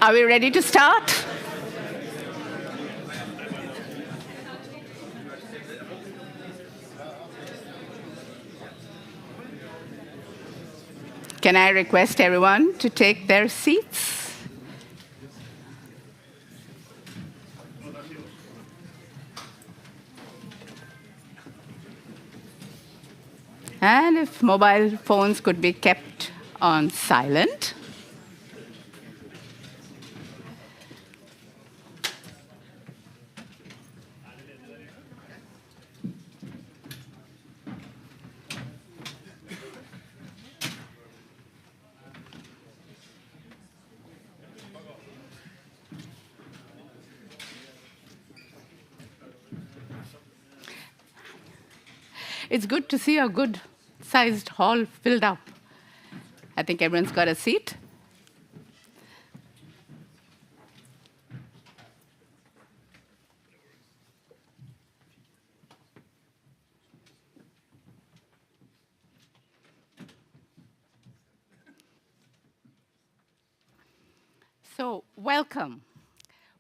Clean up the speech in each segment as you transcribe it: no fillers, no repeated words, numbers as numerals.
Are we ready to start? Can I request everyone to take their seats? And if mobile phones could be kept on silent. It's good to see a good-sized hall filled up. I think everyone's got a seat. So, welcome.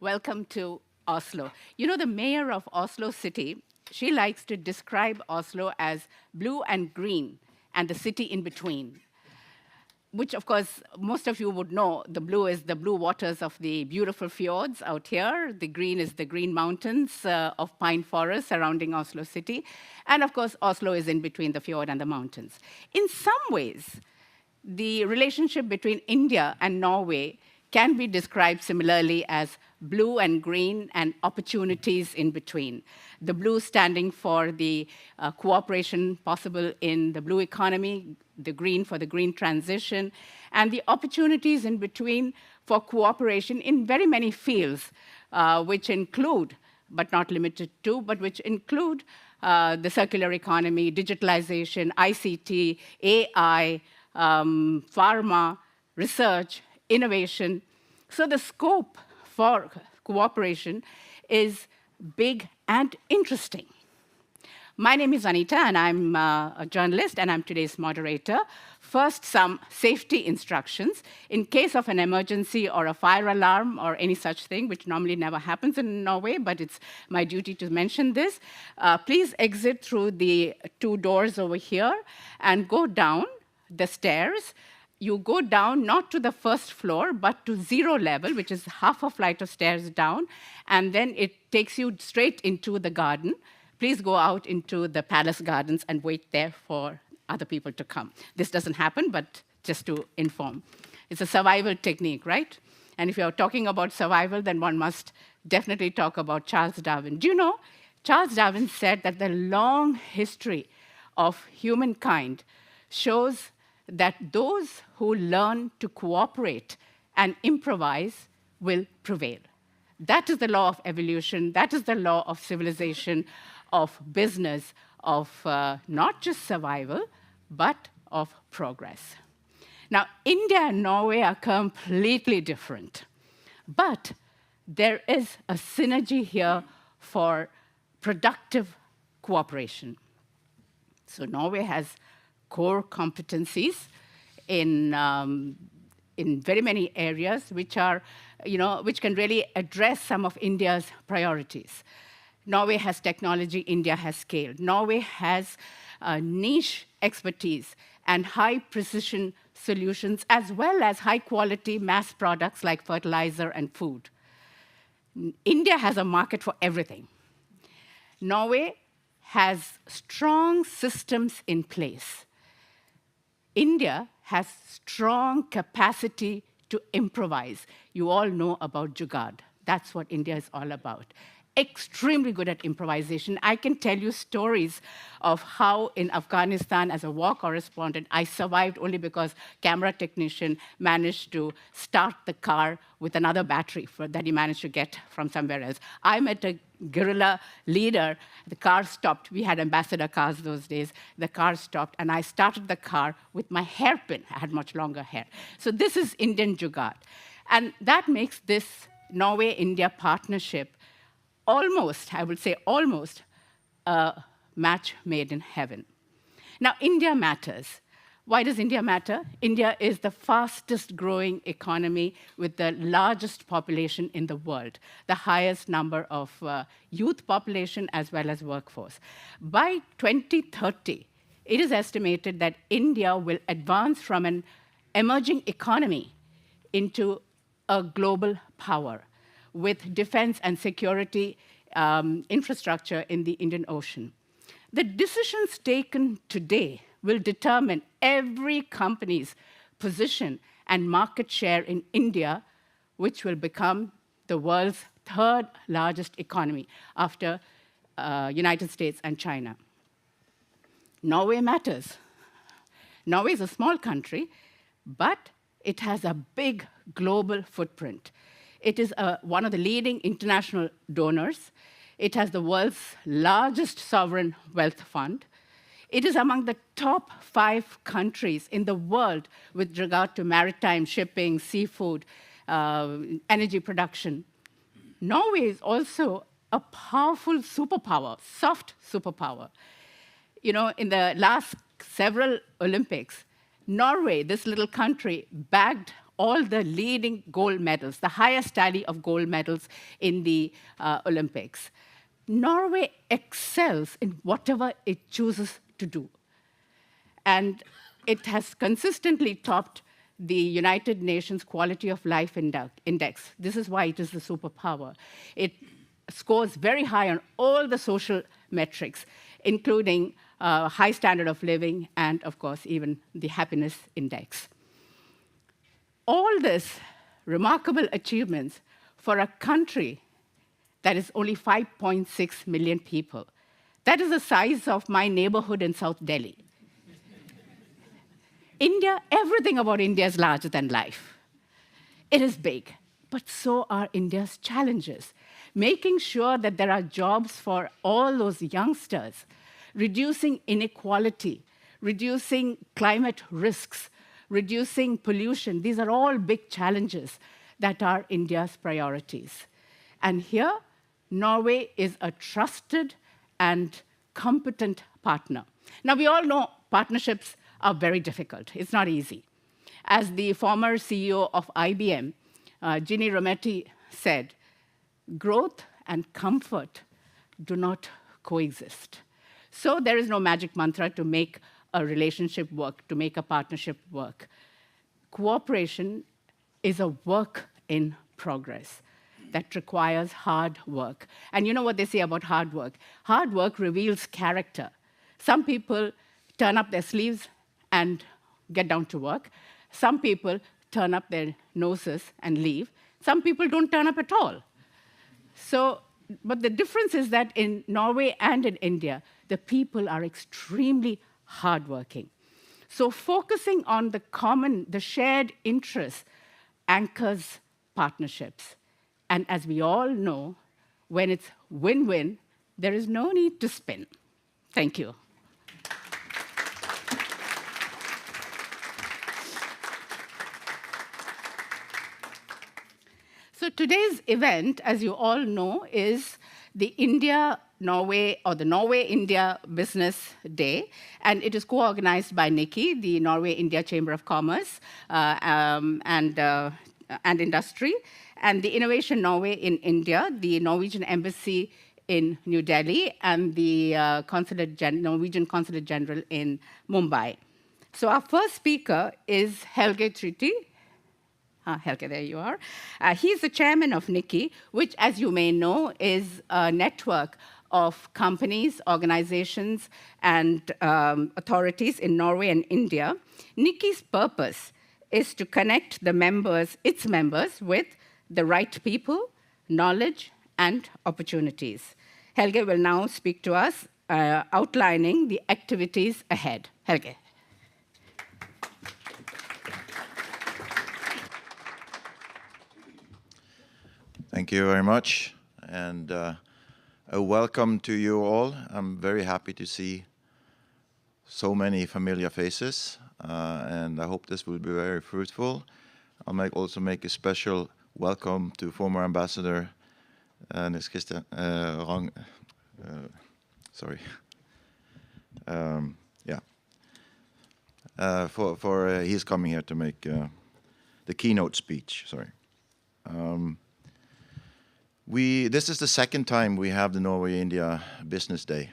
Welcome to Oslo. You know, the mayor of Oslo city, she likes to describe Oslo as blue and green, and the city in between, which, of course, most of you would know. The blue is the blue waters of the beautiful fjords out here. The green is the green mountains of pine forests surrounding Oslo city. And, of course, Oslo is in between the fjord and the mountains. In some ways, the relationship between India and Norway can be described similarly as blue and green and opportunities in between. The blue standing for the cooperation possible in the blue economy, the green for the green transition, and the opportunities in between for cooperation in very many fields, which include, but not limited to, but which include the circular economy, digitalization, ICT, AI, pharma, research, innovation. So the scope for cooperation is big and interesting. My name is Anita, and I'm a journalist, and I'm today's moderator. First, some safety instructions. In case of an emergency or a fire alarm or any such thing, which normally never happens in Norway, but it's my duty to mention this, please exit through the two doors over here and go down the stairs. You go down not to the first floor, but to 0 level, which is half a flight of stairs down, and then it takes you straight into the garden. Please go out into the palace gardens and wait there for other people to come. This doesn't happen, but just to inform. It's a survival technique, right? And if you're talking about survival, then one must definitely talk about Charles Darwin. Do you know, Charles Darwin said that the long history of humankind shows that those who learn to cooperate and improvise will prevail. That is the law of evolution. That is the law of civilization, of business, of not just survival, but of progress. Now, India and Norway are completely different, but there is a synergy here for productive cooperation. So Norway has core competencies in very many areas, which can really address some of India's priorities. Norway has technology, India has scale. Norway has niche expertise and high precision solutions, as well as high quality mass products like fertilizer and food. India has a market for everything. Norway has strong systems in place. India has strong capacity to improvise. You all know about Jugaad. That's what India is all about. Extremely good at improvisation. I can tell you stories of how in Afghanistan, as a war correspondent, I survived only because camera technician managed to start the car with another battery that he managed to get from somewhere else. I met a guerrilla leader. The car stopped. We had ambassador cars those days. The car stopped, and I started the car with my hairpin. I had much longer hair. So this is Indian Jugaad. And that makes this Norway-India partnership almost, I would say almost, a match made in heaven. Now, India matters, Why does India matter? India is the fastest growing economy with the largest population in the world, the highest number of youth population as well as workforce. By 2030, it is estimated that India will advance from an emerging economy into a global power with defense and security infrastructure in the Indian Ocean. The decisions taken today will determine every company's position and market share in India, which will become the world's third largest economy after United States and China. Norway matters. Norway is a small country, but it has a big global footprint. It is one of the leading international donors. It has the world's largest sovereign wealth fund. It is among the top 5 countries in the world with regard to maritime shipping, seafood, energy production. Norway is also a powerful superpower, soft superpower. You know, in the last several Olympics, Norway, this little country, bagged all the leading gold medals, the highest tally of gold medals in the Olympics. Norway excels in whatever it chooses to do. And it has consistently topped the United Nations Quality of Life Index. This is why it is the superpower. It scores very high on all the social metrics, including high standard of living and, of course, even the happiness index. All this remarkable achievements for a country that is only 5.6 million people. That is the size of my neighborhood in South Delhi. India, everything about India is larger than life. It is big, but so are India's challenges. Making sure that there are jobs for all those youngsters, reducing inequality, reducing climate risks, reducing pollution. These are all big challenges that are India's priorities. And here, Norway is a trusted and competent partner. Now, we all know partnerships are very difficult. It's not easy. As the former CEO of IBM, Ginny Rometty, said, growth and comfort do not coexist. So there is no magic mantra to make a relationship work, to make a partnership work. Cooperation is a work in progress that requires hard work. And you know what they say about hard work? Hard work reveals character. Some people turn up their sleeves and get down to work. Some people turn up their noses and leave. Some people don't turn up at all. So, but the difference is that in Norway and in India, the people are extremely hardworking. So focusing on the shared interests anchors partnerships. And as we all know, when it's win-win, there is no need to spin. Thank you. So today's event, as you all know, is the India-Norway, or the Norway-India Business Day, and it is co-organized by NICI, the Norway-India Chamber of Commerce and Industry, and the Innovation Norway in India, the Norwegian Embassy in New Delhi, and the Norwegian Consulate General in Mumbai. So our first speaker is Helge Tryti. Helge, there you are. He's the chairman of NICI, which, as you may know, is a network of companies, organizations, and authorities in Norway and India. NICI's purpose is to connect its members with the right people, knowledge, and opportunities. Helge will now speak to us, outlining the activities ahead. Helge. Thank you very much, and a welcome to you all. I'm very happy to see so many familiar faces, and I hope this will be very fruitful. I'll also make a special welcome to former Ambassador Nils Christian he's coming here to make the keynote speech. Sorry. This is the second time we have the Norway-India Business Day.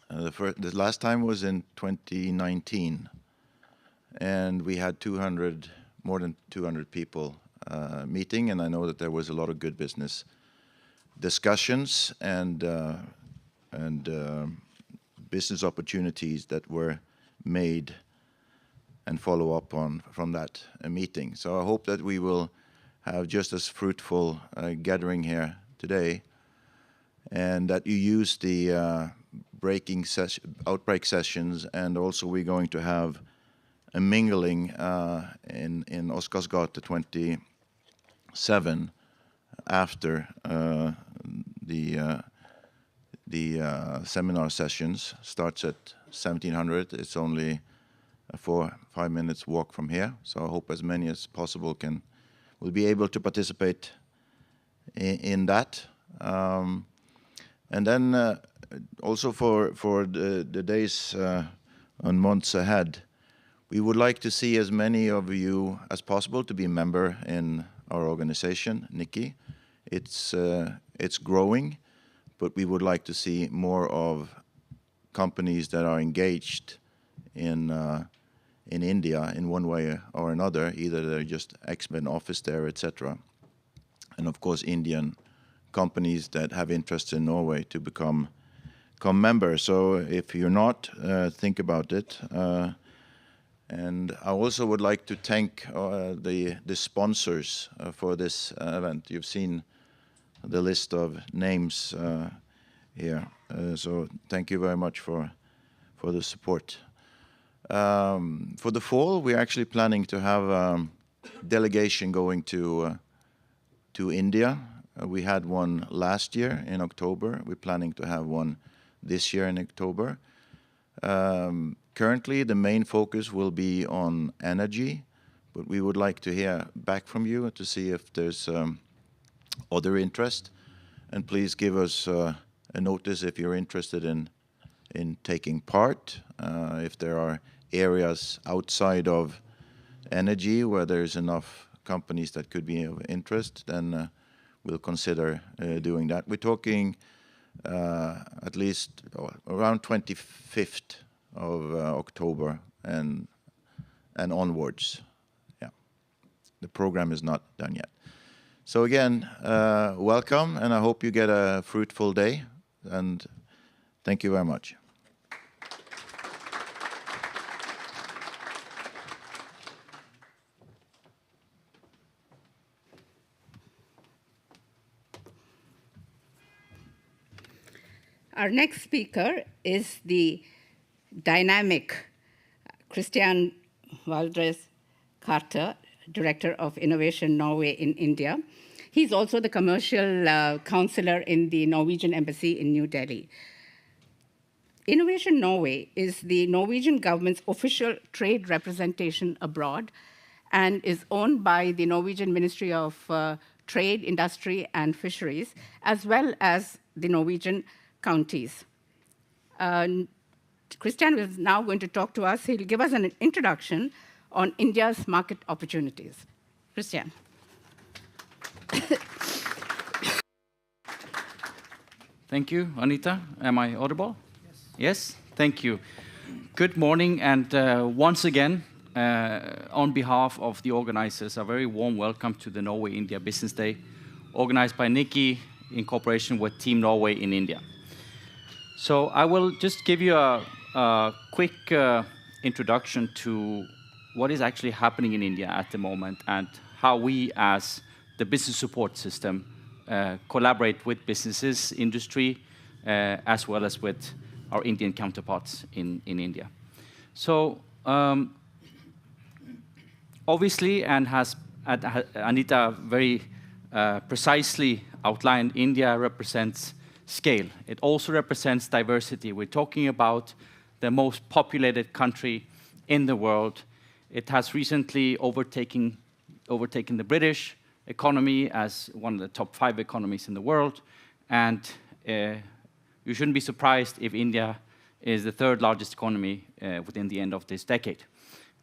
The last time was in 2019, and we had more than 200 people meeting, and I know that there was a lot of good business discussions and business opportunities that were made and follow up on from that meeting. So I hope that we will have just as fruitful gathering here today, and that you use the outbreak sessions, and also we're going to have a mingling in Oscarsgate 27 after the seminar sessions. Starts at 1700. It's only a 4-5 minutes walk from here, so I hope as many as possible will be able to participate in that. And then also for the days and months ahead, we would like to see as many of you as possible to be a member in our organization, Nikki. It's growing, but we would like to see more of companies that are engaged in India in one way or another. Either they're just expand office there, etc. And of course, Indian companies that have interest in Norway to become members. So if you're not, think about it. And I also would like to thank the sponsors for this event. You've seen the list of names here. So thank you very much for the support. For the fall, we're actually planning to have a delegation going to India. We had one last year in October. We're planning to have one this year in October. Currently, the main focus will be on energy, but we would like to hear back from you to see if there's other interest. And please give us a notice if you're interested in taking part. If there are areas outside of energy where there's enough companies that could be of interest, then we'll consider doing that. We're talking at least around 25th of October and onwards. Yeah, the program is not done yet. So again, welcome, and I hope you get a fruitful day, and thank you very much. Our next speaker is the dynamic Christian Valdres Carter, Director of Innovation Norway in India. He's also the commercial counselor in the Norwegian Embassy in New Delhi. Innovation Norway is the Norwegian government's official trade representation abroad and is owned by the Norwegian Ministry of Trade, Industry, and Fisheries, as well as the Norwegian counties. Christian is now going to talk to us. He'll give us an introduction on India's market opportunities. Christian. Thank you, Anita. Am I audible? Yes. Yes? Thank you. Good morning, and once again, on behalf of the organizers, a very warm welcome to the Norway-India Business Day, organized by Nikki in cooperation with Team Norway in India. So I will just give you a quick introduction to what is actually happening in India at the moment and how we, as the business support system, collaborate with businesses, industry, as well as with our Indian counterparts in India. So obviously, and has Anita very precisely outlined, India represents scale. It also represents diversity. We're talking about the most populated country in the world. It has recently overtaken the British economy as one of the top 5 economies in the world. And you shouldn't be surprised if India is the third largest economy within the end of this decade.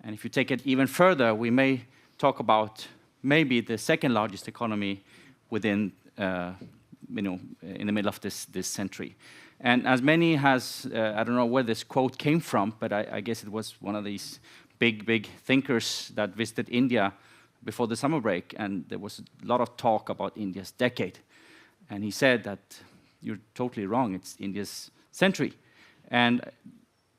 And if you take it even further, we may talk about maybe the second largest economy within, in the middle of this century. And as many has, I don't know where this quote came from, but I guess it was one of these big thinkers that visited India before the summer break, and there was a lot of talk about India's decade. And he said that you're totally wrong, it's India's century. And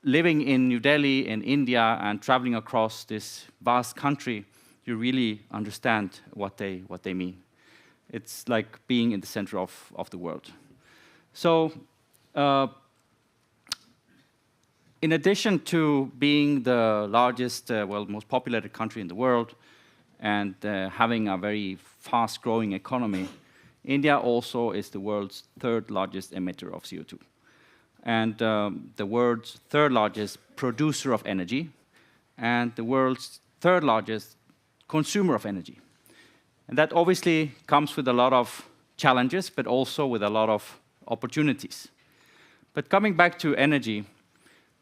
living in New Delhi, in India, and traveling across this vast country, you really understand what they mean. It's like being in the center of the world. So, in addition to being the largest, most populated country in the world, and having a very fast-growing economy, India also is the world's third largest emitter of CO2. And the world's third largest producer of energy, and the world's third largest consumer of energy. And that obviously comes with a lot of challenges, but also with a lot of opportunities. But coming back to energy,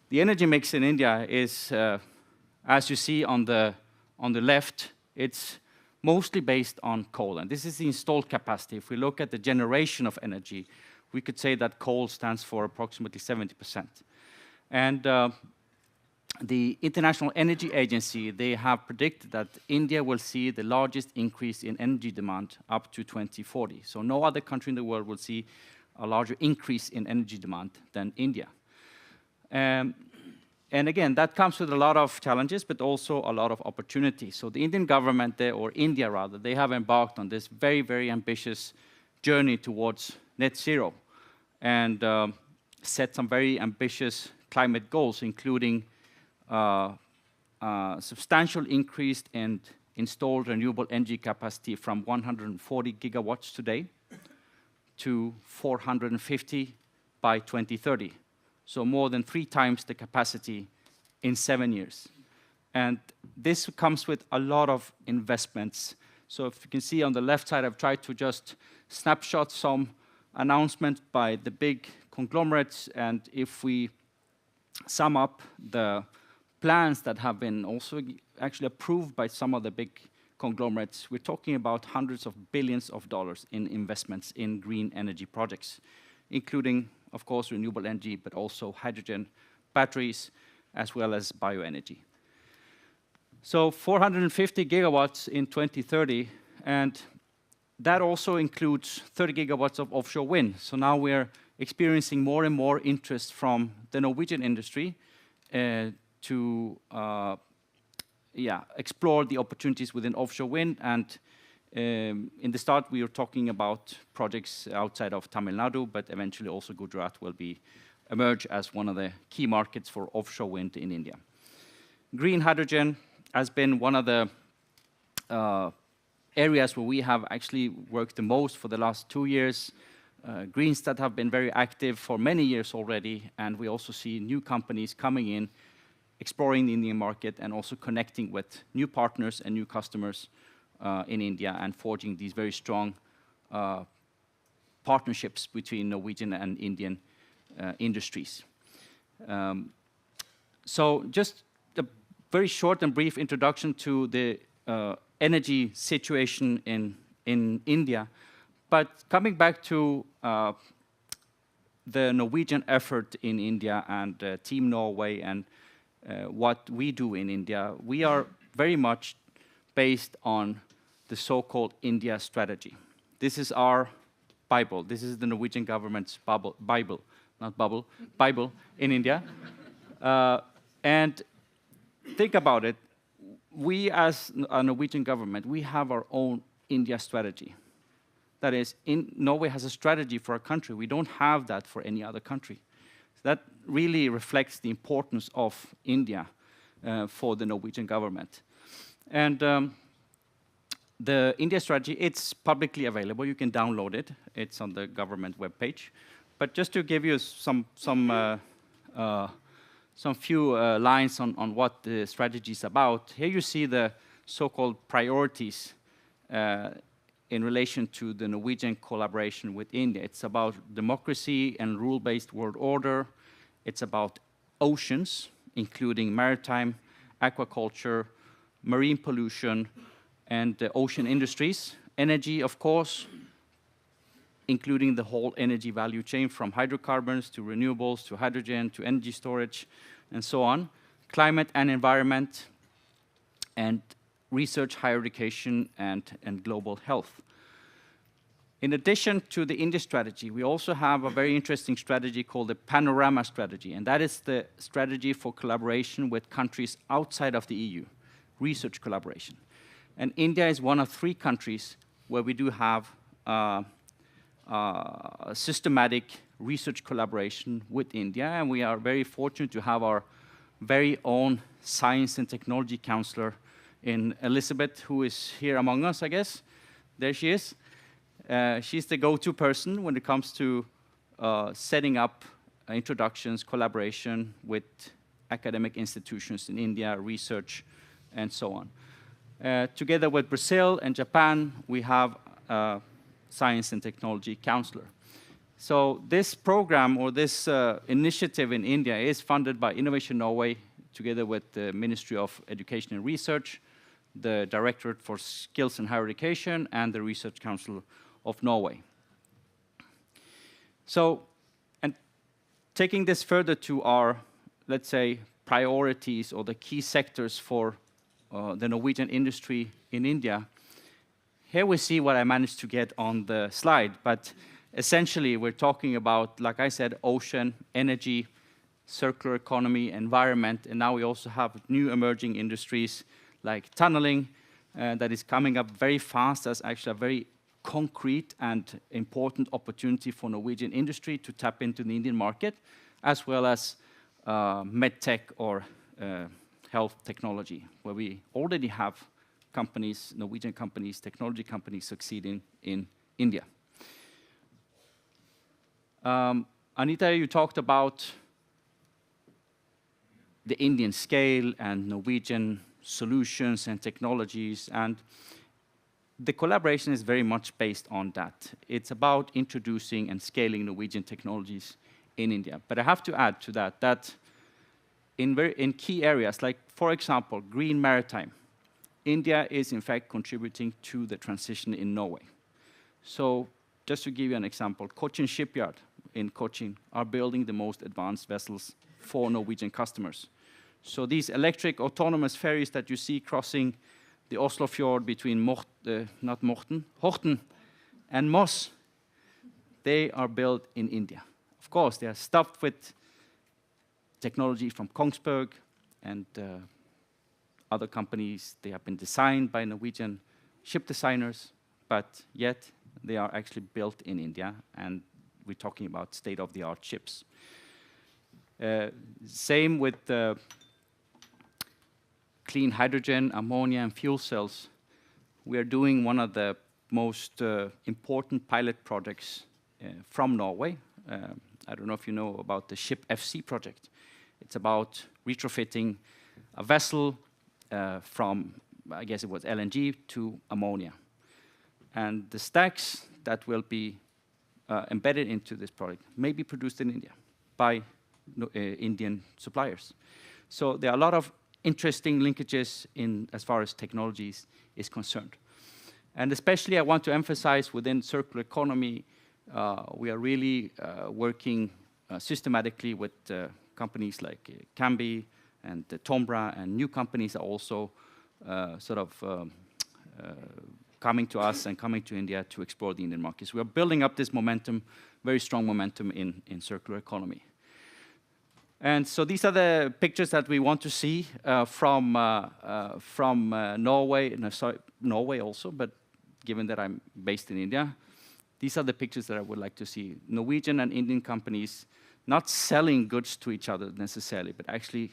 the energy mix in India is, as you see on the left, it's mostly based on coal. And this is the installed capacity. If we look at the generation of energy, we could say that coal stands for approximately 70%. And the International Energy Agency, they have predicted that India will see the largest increase in energy demand up to 2040. So no other country in the world will see a larger increase in energy demand than India. And again, that comes with a lot of challenges, but also a lot of opportunities. So the Indian government, or India rather, they have embarked on this very ambitious journey towards net zero, and set some very ambitious climate goals, including substantial increase in installed renewable energy capacity from 140 gigawatts today to 450 by 2030. So more than 3 times the capacity in 7 years. And this comes with a lot of investments. So if you can see on the left side, I've tried to just snapshot some announcements by the big conglomerates. And if we sum up the plans that have been also actually approved by some of the big conglomerates, we're talking about hundreds of billions of dollars in investments in green energy projects, including, of course, renewable energy, but also hydrogen, batteries, as well as bioenergy. So 450 gigawatts in 2030, and that also includes 30 gigawatts of offshore wind. So now we're experiencing more and more interest from the Norwegian industry to explore the opportunities within offshore wind. And in the start, we were talking about projects outside of Tamil Nadu, but eventually also Gujarat will emerge as one of the key markets for offshore wind in India. Green hydrogen has been one of the areas where we have actually worked the most for the last 2 years. Greenstat have been very active for many years already, and we also see new companies coming in, exploring the Indian market, and also connecting with new partners and new customers in India, and forging these very strong partnerships between Norwegian and Indian industries. So just a very short and brief introduction to the energy situation in India. But coming back to the Norwegian effort in India and Team Norway and what we do in India, we are very much based on the so-called India strategy. This is our Bible. This is the Norwegian government's Bible in India. And think about it. We as a Norwegian government, we have our own India strategy. That is, Norway has a strategy for a country. We don't have that for any other country. So that really reflects the importance of India for the Norwegian government. And the India strategy, it's publicly available. You can download it. It's on the government webpage. But just to give you some few lines on what the strategy is about, here you see the so-called priorities in relation to the Norwegian collaboration with India. It's about democracy and rule-based world order. It's about oceans, including maritime, aquaculture, marine pollution, and ocean industries. Energy, of course, including the whole energy value chain from hydrocarbons to renewables to hydrogen to energy storage and so on. Climate and environment, and research, higher education, and global health. In addition to the India strategy, we also have a very interesting strategy called the Panorama strategy, and that is the strategy for collaboration with countries outside of the EU, research collaboration. And India is one of 3 countries where we do have systematic research collaboration with India, and we are very fortunate to have our very own science and technology counselor in Elizabeth, who is here among us, I guess. There she is. She's the go-to person when it comes to setting up introductions, collaboration with academic institutions in India, research, and so on. Together with Brazil and Japan, we have a science and technology counselor. So this program, or this initiative in India, is funded by Innovation Norway, together with the Ministry of Education and Research, the Directorate for Skills and Higher Education, and the Research Council of Norway. So, and taking this further to our, let's say, priorities or the key sectors for the Norwegian industry in India, here we see what I managed to get on the slide, but essentially we're talking about, like I said, ocean, energy, circular economy, environment, and now we also have new emerging industries like tunneling that is coming up very fast as actually a very concrete and important opportunity for Norwegian industry to tap into the Indian market, as well as medtech or health technology, where we already have companies, Norwegian companies, technology companies succeeding in India. Anita, you talked about the Indian scale and Norwegian solutions and technologies, and the collaboration is very much based on that. It's about introducing and scaling Norwegian technologies in India. But I have to add to that that in key areas, like, for example, green maritime, India is in fact contributing to the transition in Norway. So just to give you an example, Cochin Shipyard in Cochin are building the most advanced vessels for Norwegian customers. So these electric autonomous ferries that you see crossing the Oslo fjord between Horten and Moss, they are built in India. Of course, they are stuffed with technology from Kongsberg and other companies. They have been designed by Norwegian ship designers, but yet they are actually built in India, and we're talking about state-of-the-art ships. Same with clean hydrogen, ammonia, and fuel cells. We are doing one of the most important pilot projects from Norway. I don't know if you know about the Ship FC project. It's about retrofitting a vessel from, I guess it was LNG to ammonia. And the stacks that will be embedded into this product may be produced in India by Indian suppliers. So there are a lot of interesting linkages in as far as technologies is concerned. And especially I want to emphasize within circular economy, we are really working systematically with companies like Cambi and Tombra, and new companies are also coming to us and coming to India to explore the Indian markets. We are building up this momentum, very strong momentum in circular economy. And so these are the pictures that we want to see from Norway, no, sorry, Norway also, but given that I'm based in India, these are the pictures that I would like to see. Norwegian and Indian companies not selling goods to each other necessarily, but actually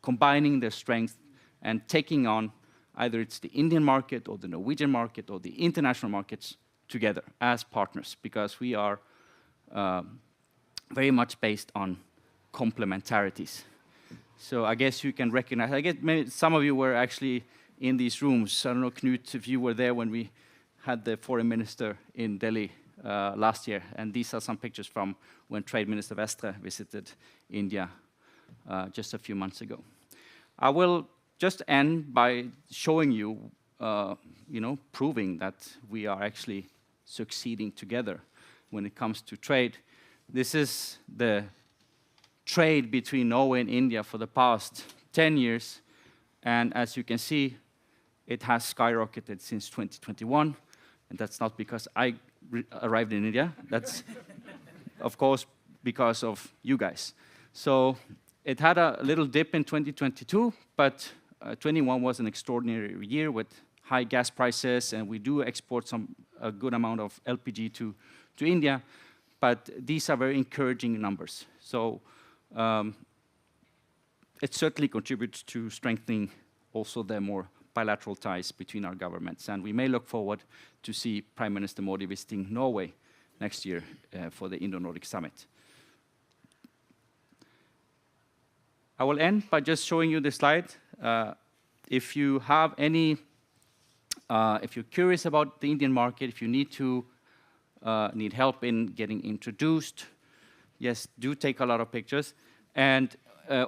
combining their strength and taking on either it's the Indian market or the Norwegian market or the international markets together as partners, because we are very much based on complementarities. So I guess you can recognize, I guess maybe some of you were actually in these rooms. I don't know, Knut, if you were there when we had the foreign minister in Delhi last year, and these are some pictures from when Trade Minister Vestre visited India just a few months ago. I will just end by showing you, proving that we are actually succeeding together when it comes to trade. This is the trade between Norway and India for the past 10 years. And as you can see, it has skyrocketed since 2021. And that's not because I arrived in India. That's, of course, because of you guys. So it had a little dip in 2022, but 21 was an extraordinary year with high gas prices, and we do export a good amount of LPG to India. But these are very encouraging numbers. So it certainly contributes to strengthening also the more bilateral ties between our governments. And we may look forward to see Prime Minister Modi visiting Norway next year for the Indo-Nordic Summit. I will end by just showing you this slide. If you have any, if you're curious about the Indian market, if you need help in getting introduced, yes, do take a lot of pictures. And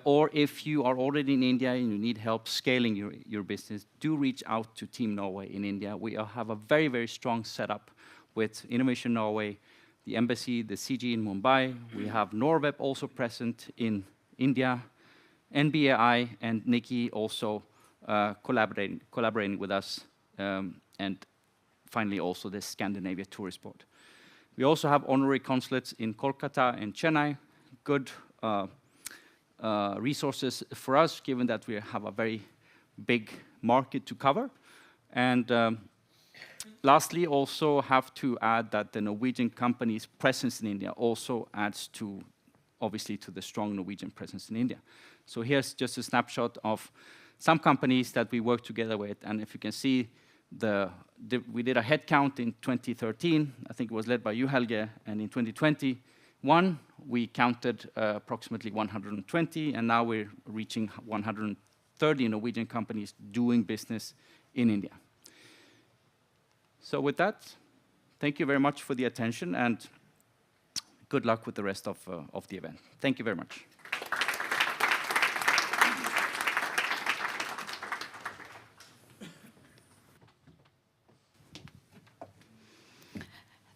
or if you are already in India and you need help scaling your business, do reach out to Team Norway in India. We have a very, very strong setup with Innovation Norway, the embassy, the CG in Mumbai. We have NorwayThe also present in India, NBAI and Nikki also collaborating with us, and finally also the Scandinavia Tourist Board. We also have honorary consulates in Kolkata and Chennai, good resources for us, given that we have a very big market to cover. And lastly, also have to add that the Norwegian company's presence in India also adds to, obviously, to the strong Norwegian presence in India. So here's just a snapshot of some companies that we work together with. And if you can see, we did a head count in 2013. I think it was led by you, Helge. And in 2021, we counted approximately 120. And now we're reaching 130 Norwegian companies doing business in India. So with that, thank you very much for the attention. And good luck with the rest of the event. Thank you very much.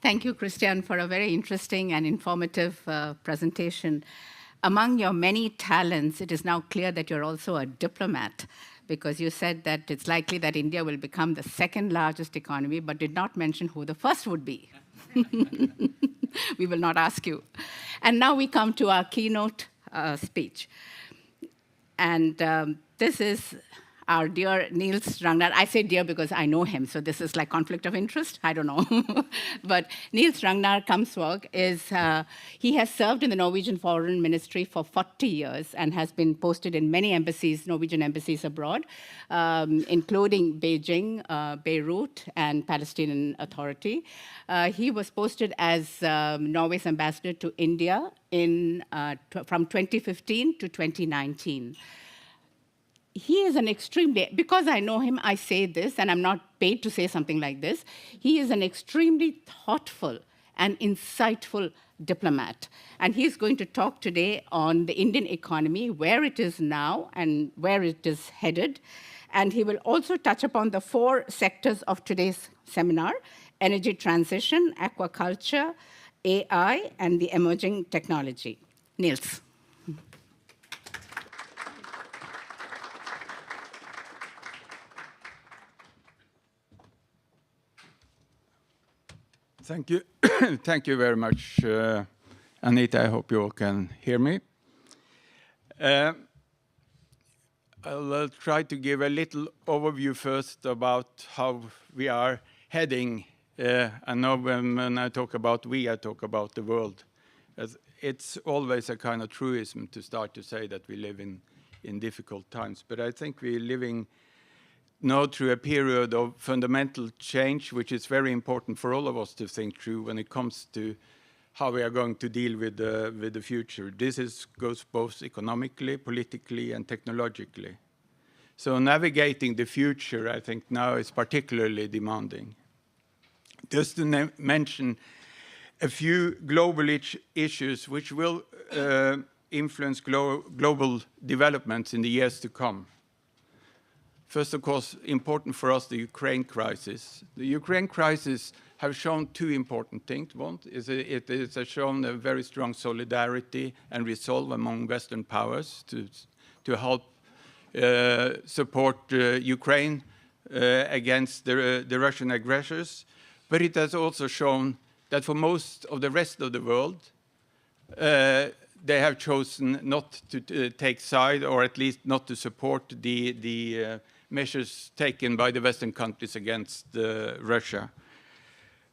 Thank you, Christian, for a very interesting and informative presentation. Among your many talents, it is now clear that you're also a diplomat, because you said that it's likely that India will become the second largest economy, but did not mention who the first would be. We will not ask you. And now we come to our keynote speech. And this is our dear Niels Ragnar. I say dear because I know him, so this is like conflict of interest. I don't know. But Niels Ragnar Kamsvåg he has served in the Norwegian Foreign Ministry for 40 years and has been posted in many embassies, Norwegian embassies abroad, including Beijing, Beirut, and Palestinian Authority. He was posted as Norway's ambassador to India from 2015 to 2019. He is an extremely, because I know him, I say this, and I'm not paid to say something like this. He is an extremely thoughtful and insightful diplomat. And he's going to talk today on the Indian economy, where it is now and where it is headed. And he will also touch upon the 4 sectors of today's seminar: energy transition, aquaculture, AI, and the emerging technology. Niels. Thank you. Thank you very much, Anita. I hope you all can hear me. I'll try to give a little overview first about how we are heading. I know when I talk about we, I talk about the world. It's always a kind of truism to start to say that we live in difficult times. But I think we're living now through a period of fundamental change, which is very important for all of us to think through when it comes to how we are going to deal with the future. This goes both economically, politically, and technologically. So navigating the future, I think, now is particularly demanding. Just to mention a few global issues which will influence global developments in the years to come. First, of course, important for us, the Ukraine crisis. The Ukraine crisis have shown two important things. One is it has shown a very strong solidarity and resolve among Western powers to help support Ukraine against the Russian aggressors. But it has also shown that for most of the rest of the world, they have chosen not to take side, or at least not to support the measures taken by the Western countries against Russia.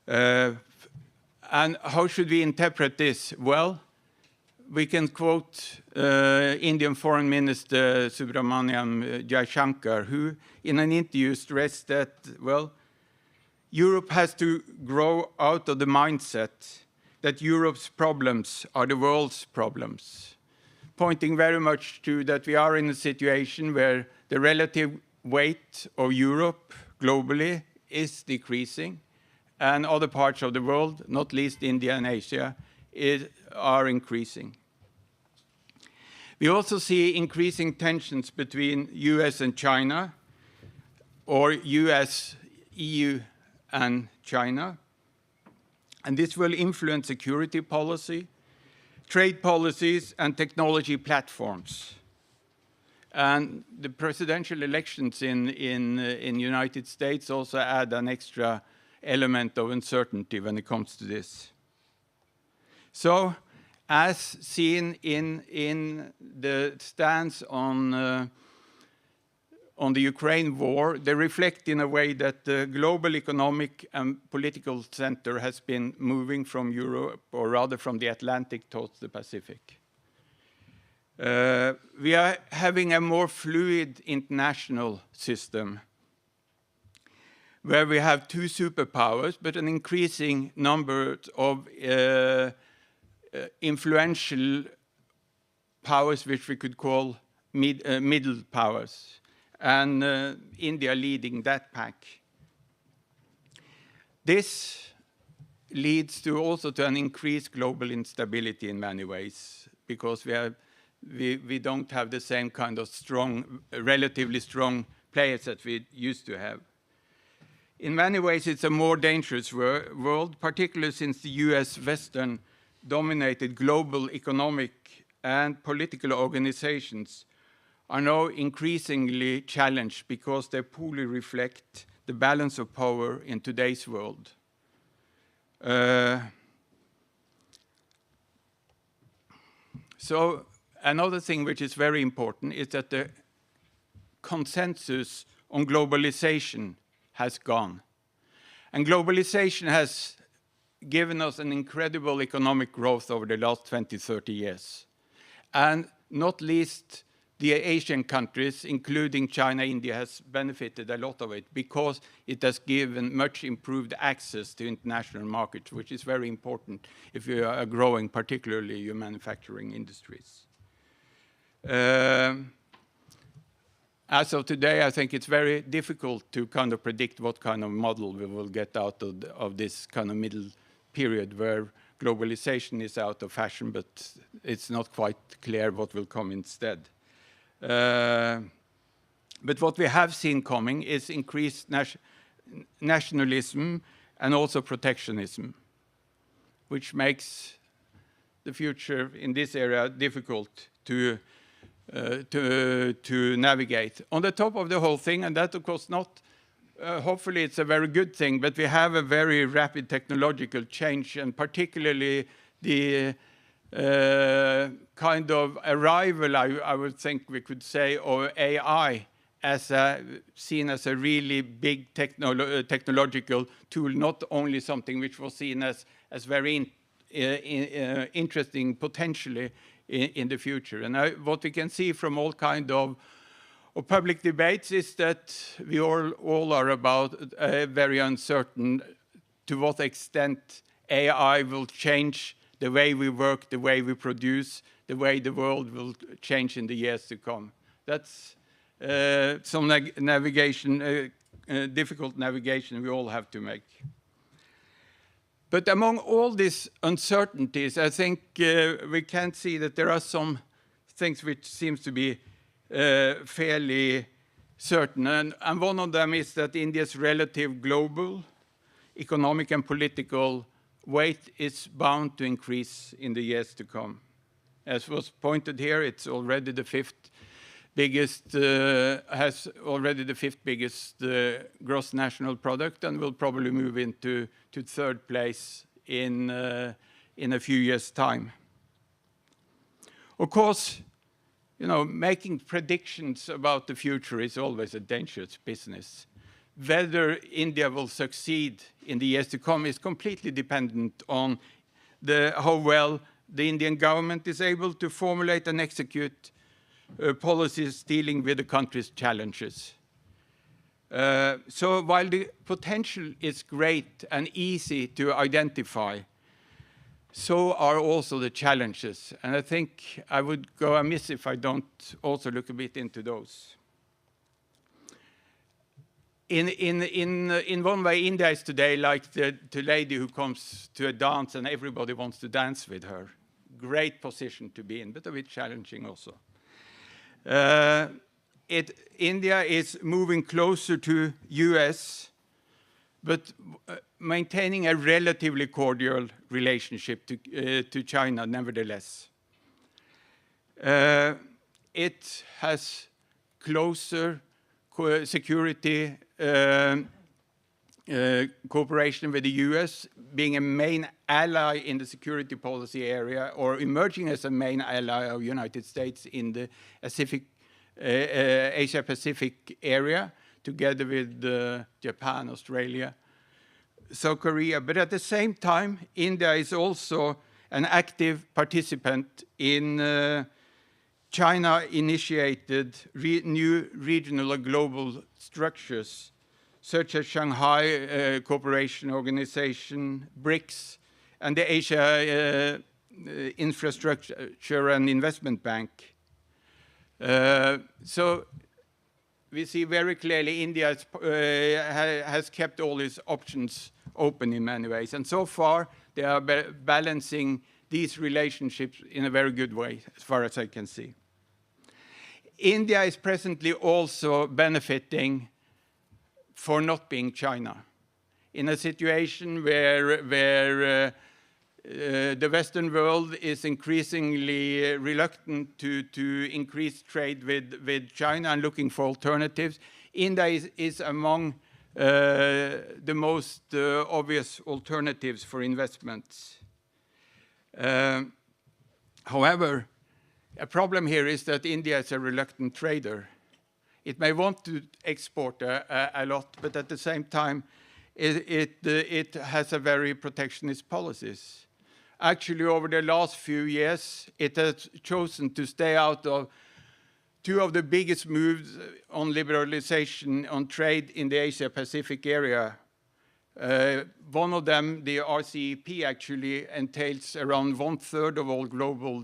And how should we interpret this? Well, we can quote Indian Foreign Minister Subramaniam Jaishankar, who in an interview stressed that, well, Europe has to grow out of the mindset that Europe's problems are the world's problems, pointing very much to that we are in a situation where the relative weight of Europe globally is decreasing, and other parts of the world, not least India and Asia, are increasing. We also see increasing tensions between US and China, or US, EU, and China. And this will influence security policy, trade policies, and technology platforms. And the presidential elections in United States also add an extra element of uncertainty when it comes to this. So, as seen in the stance on the Ukraine war, they reflect in a way that the global economic and political center has been moving from Europe, or rather from the Atlantic towards the Pacific. We are having a more fluid international system where we have two superpowers, but an increasing number of influential powers, which we could call middle powers, and India leading that pack. This leads also to an increased global instability in many ways, because we don't have the same kind of strong, relatively strong players that we used to have. In many ways, it's a more dangerous world, particularly since the US Western-dominated global economic and political organizations are now increasingly challenged because they poorly reflect the balance of power in today's world. So another thing which is very important is that the consensus on globalization has gone. And globalization has given us an incredible economic growth over the last 20, 30 years. And not least the Asian countries, including China, India, has benefited a lot of it because it has given much improved access to international markets, which is very important if you are growing, particularly your manufacturing industries. As of today, I think it's very difficult to kind of predict what kind of model we will get out of this kind of middle period where globalization is out of fashion, but it's not quite clear what will come instead. But what we have seen coming is increased nationalism and also protectionism, which makes the future in this area difficult to navigate. On the top of the whole thing, and that of course not, hopefully it's a very good thing, but we have a very rapid technological change, and particularly the kind of arrival, I would think we could say, of AI as seen as a really big technological tool, not only something which was seen as very interesting potentially in the future. And what we can see from all kind of public debates is that we all are about very uncertain to what extent AI will change the way we work, the way we produce, the way the world will change in the years to come. That's some difficult navigation we all have to make. But among all these uncertainties, I think we can see that there are some things which seems to be fairly certain. And one of them is that India's relative global economic and political weight is bound to increase in the years to come. As was pointed here, it's already the fifth biggest, has already the fifth biggest gross national product, and will probably move into third place in a few years' time. Of course, you know, making predictions about the future is always a dangerous business. Whether India will succeed in the years to come is completely dependent on how well the Indian government is able to formulate and execute policies dealing with the country's challenges. So while the potential is great and easy to identify, so are also the challenges. And I think I would go amiss if I don't also look a bit into those. In one way, India is today like the lady who comes to a dance and everybody wants to dance with her. Great position to be in, but a bit challenging also. India is moving closer to US, but maintaining a relatively cordial relationship to China nevertheless. It has closer security cooperation with the US, being a main ally in the security policy area, or emerging as a main ally of the United States in the Asia-Pacific area, together with Japan, Australia, South Korea. But at the same time, India is also an active participant in China-initiated new regional and global structures, such as Shanghai Cooperation Organization, BRICS, and the Asia Infrastructure and Investment Bank. So we see very clearly India has kept all its options open in many ways. And so far, they are balancing these relationships in a very good way, as far as I can see. India is presently also benefiting for not being China. In a situation where the Western world is increasingly reluctant to increase trade with China and looking for alternatives, India is among the most obvious alternatives for investments. However, a problem here is that India is a reluctant trader. It may want to export a lot, but at the same time, it has a very protectionist policies. Actually, over the last few years, it has chosen to stay out of two of the biggest moves on liberalization on trade in the Asia-Pacific area. One of them, the RCEP, actually entails around 1/3 of all global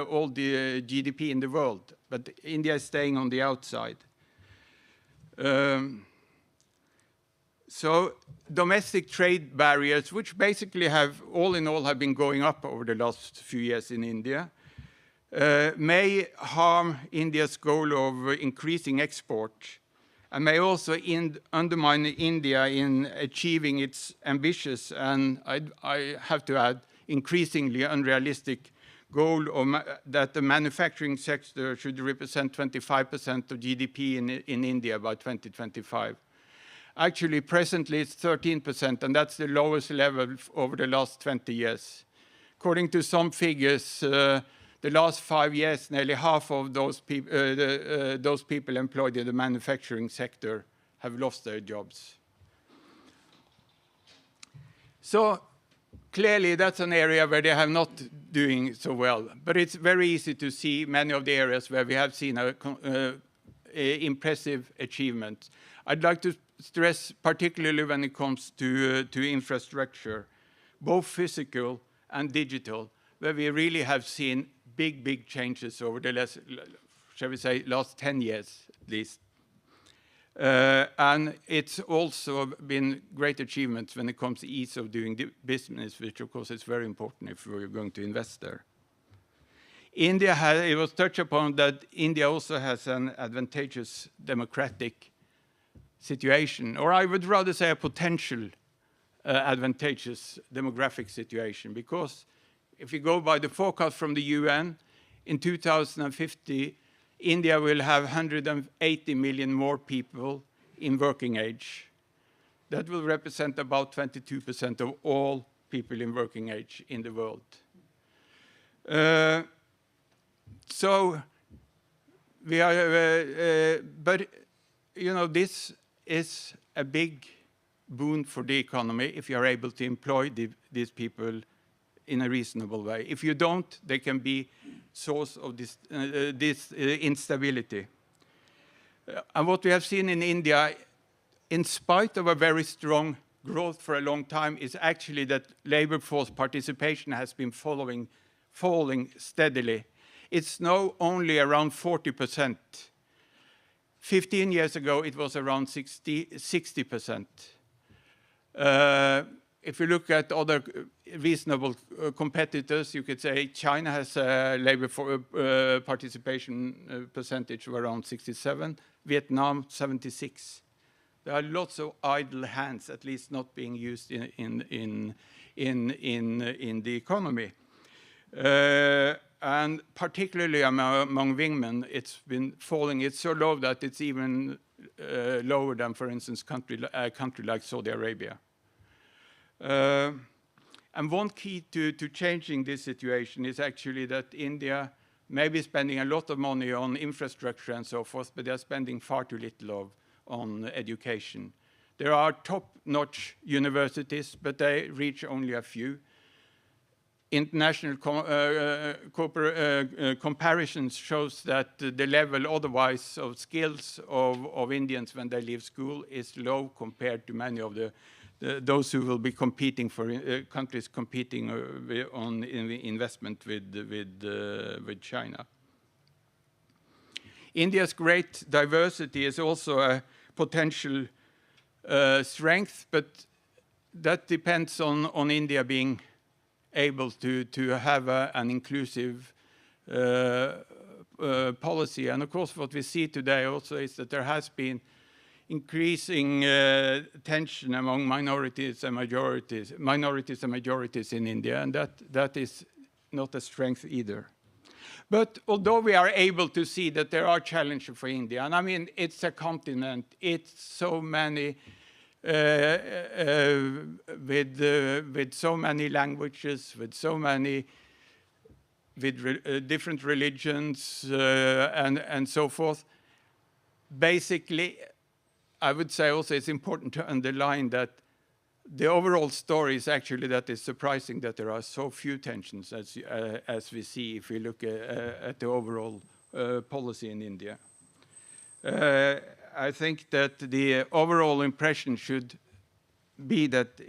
all the GDP in the world. But India is staying on the outside. So domestic trade barriers, which basically have, all in all, have been going up over the last few years in India, may harm India's goal of increasing export, and may also undermine India in achieving its ambitious, and I have to add, increasingly unrealistic goal of that the manufacturing sector should represent 25% of GDP in India by 2025. Actually, presently it's 13%, and that's the lowest level over the last 20 years. According to some figures, the last 5 years, nearly half of those people employed in the manufacturing sector have lost their jobs. So clearly, that's an area where they have not doing so well. But it's very easy to see many of the areas where we have seen impressive achievements. I'd like to stress, particularly when it comes to infrastructure, both physical and digital, where we really have seen big changes over the last, shall we say, last 10 years at least. And it's also been great achievements when it comes to ease of doing business, which of course is very important if we're going to invest there. India it was touched upon that India also has an advantageous democratic situation, or I would rather say a potential advantageous demographic situation, because if you go by the forecast from the UN, in 2050, India will have 180 million more people in working age. That will represent about 22% of all people in working age in the world. So we are, but you know, this is a big boon for the economy if you are able to employ these people in a reasonable way. If you don't, they can be source of this instability. And what we have seen in India, in spite of a very strong growth for a long time, is actually that labor force participation has been falling steadily. It's now only around 40%. 15 years ago, it was around 60%. If you look at other reasonable competitors, you could say China has a labor participation percentage of around 67, Vietnam 76. There are lots of idle hands, at least not being used in the economy. And particularly among women, it's been falling. It's so low that it's even lower than, for instance, a country like Saudi Arabia. And one key to changing this situation is actually that India may be spending a lot of money on infrastructure and so forth, but they're spending far too little on education. There are top-notch universities, but they reach only a few. International comparisons shows that the level otherwise of skills of Indians when they leave school is low compared to many of those who will be competing for countries competing on investment with China. India's great diversity is also a potential strength, but that depends on India being able to have an inclusive policy. And of course, what we see today also is that there has been increasing tension among minorities and majorities in India, and that is not a strength either. But although we are able to see that there are challenges for India, and I mean, it's a continent, it's so many, with so many languages, with so many, different religions and so forth. Basically, I would say also it's important to underline that the overall story is actually that it's surprising that there are so few tensions as we see if we look at the overall policy in India. I think that the overall impression should be that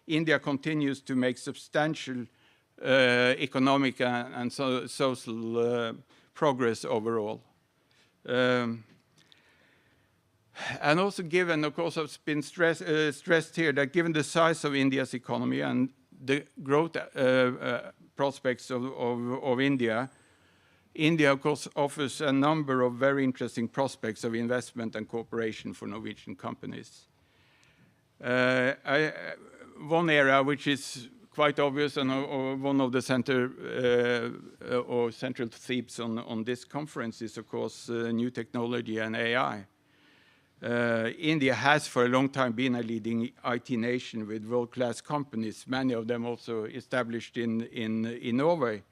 India continues to make substantial economic and social progress overall. And also given, of course, it's been stressed here that given the size of India's economy and the growth prospects of India, India, of course, offers a number of very interesting prospects of investment and cooperation for Norwegian companies. One area which is quite obvious and one of the central themes on this conference is, of course, new technology and AI. India has for a long time been a leading IT nation with world-class companies, many of them also established in Norway.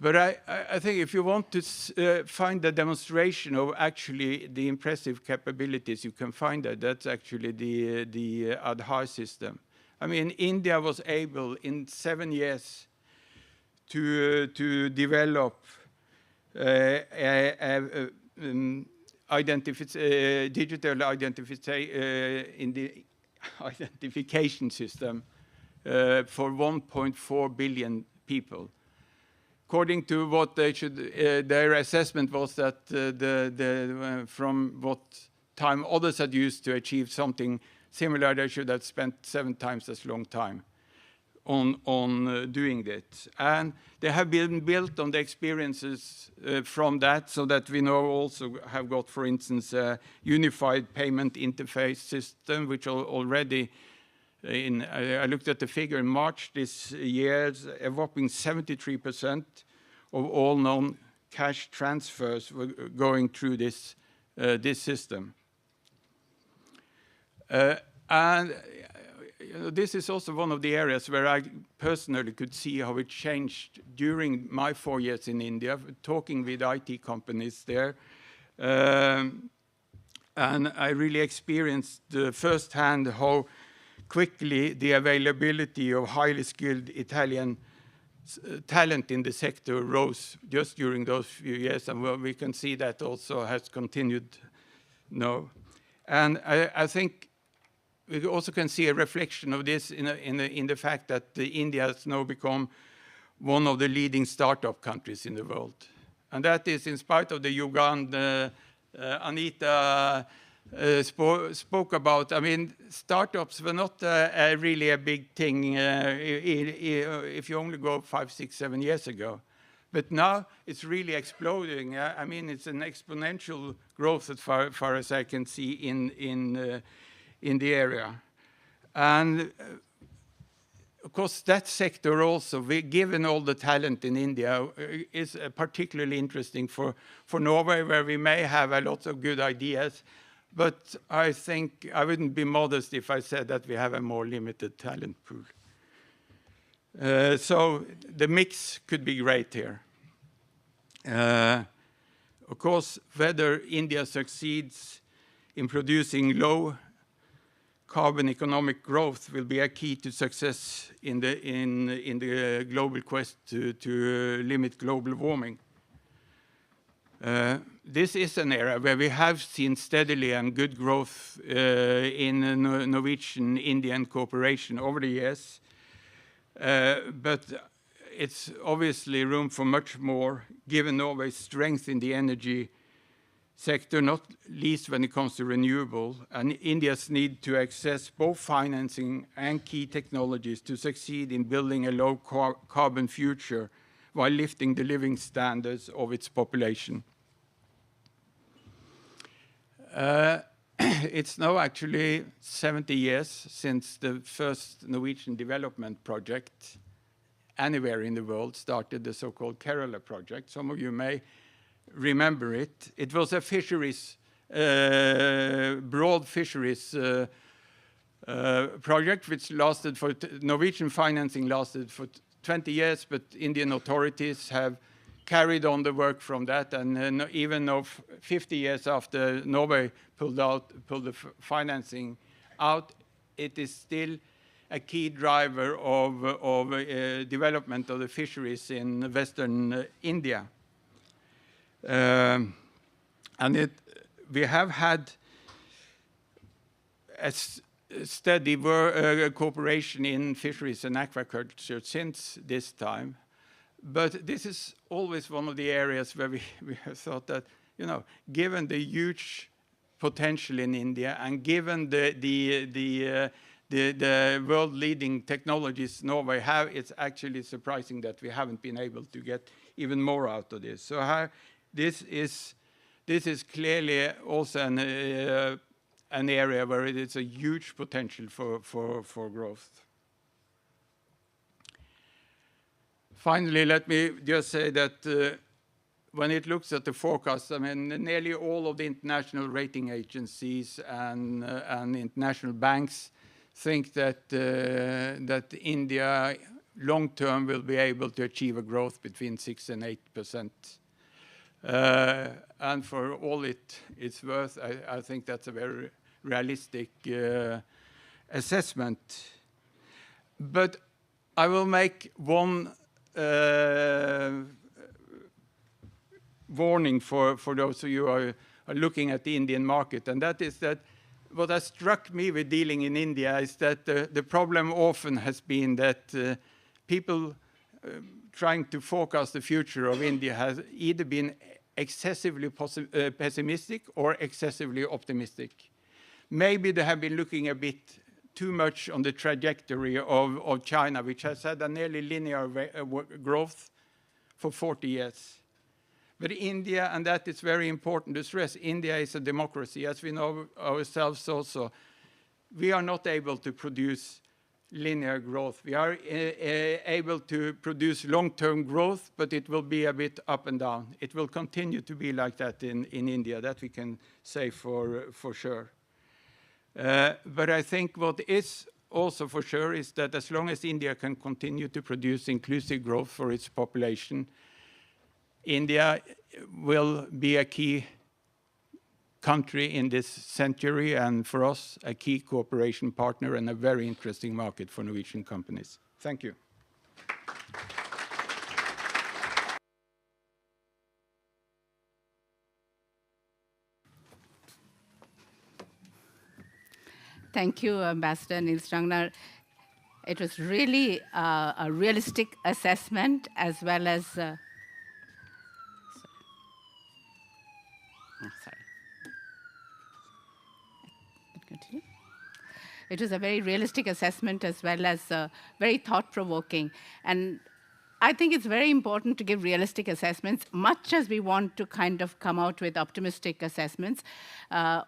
But I think if you want to find a demonstration of actually the impressive capabilities, you can find that's actually the Aadhaar system. I mean, India was able in 7 years to develop digital identification system for 1.4 billion people. According to what they their assessment was that from what time others had used to achieve something similar, they should have spent 7 times as long time on doing that. And they have been built on the experiences from that, so that we now also have got, for instance, a unified payment interface system, which already, I looked at the figure in March this year, a whopping 73% of all known cash transfers were going through this system. And this is also one of the areas where I personally could see how it changed during my 4 years in India, talking with IT companies there. And I really experienced firsthand how quickly the availability of highly skilled Italian talent in the sector rose just during those few years, and we can see that also has continued now. And I think we also can see a reflection of this in the fact that India has now become one of the leading startup countries in the world. And that is in spite of the Uganda Anita spoke about. I mean, startups were not really a big thing if you only go 5, 6, 7 years ago. But now it's really exploding. I mean, it's an exponential growth as far as I can see in the area. And of course, that sector also, given all the talent in India, is particularly interesting for Norway, where we may have a lot of good ideas. But I think I wouldn't be modest if I said that we have a more limited talent pool. So the mix could be great here. Of course, whether India succeeds in producing low carbon economic growth will be a key to success in the global quest to limit global warming. This is an area where we have seen steadily and good growth in Norwegian-Indian cooperation over the years. But it's obviously room for much more, given Norway's strength in the energy sector, not least when it comes to renewable, and India's need to access both financing and key technologies to succeed in building a low carbon future while lifting the living standards of its population. It's now actually 70 years since the first Norwegian development project anywhere in the world started, the so-called Kerala project. Some of you may remember it. It was a fisheries, broad fisheries project which lasted for, Norwegian financing lasted for 20 years, but Indian authorities have carried on the work from that, and even though 50 years after Norway pulled the financing out, it is still a key driver of development of the fisheries in Western India. And we have had a steady cooperation in fisheries and aquaculture since this time. But this is always one of the areas where we have thought that, you know, given the huge potential in India and given the world-leading technologies Norway have, it's actually surprising that we haven't been able to get even more out of this. So this is clearly also an area where it is a huge potential for growth. Finally, let me just say that when it looks at the forecast, I mean, nearly all of the international rating agencies and international banks think that India long-term will be able to achieve a growth between 6 and 8%. And for all it's worth, I think that's a very realistic assessment. But I will make one warning for those of you who are looking at the Indian market, and that is that what has struck me with dealing in India is that the problem often has been that people trying to forecast the future of India has either been excessively pessimistic or excessively optimistic. Maybe they have been looking a bit too much on the trajectory of China, which has had a nearly linear growth for 40 years. But India, and that is very important to stress, India is a democracy, as we know ourselves also. We are not able to produce linear growth. We are able to produce long-term growth, but it will be a bit up and down. It will continue to be like that in India, that we can say for sure. But I think what is also for sure is that as long as India can continue to produce inclusive growth for its population, India will be a key country in this century, and for us, a key cooperation partner and a very interesting market for Norwegian companies. Thank you. Thank you, Ambassador Nils Ragnar. It was really a realistic assessment as well as... sorry. Continue. It was a very realistic assessment as well as very thought-provoking. And I think it's very important to give realistic assessments, much as we want to kind of come out with optimistic assessments,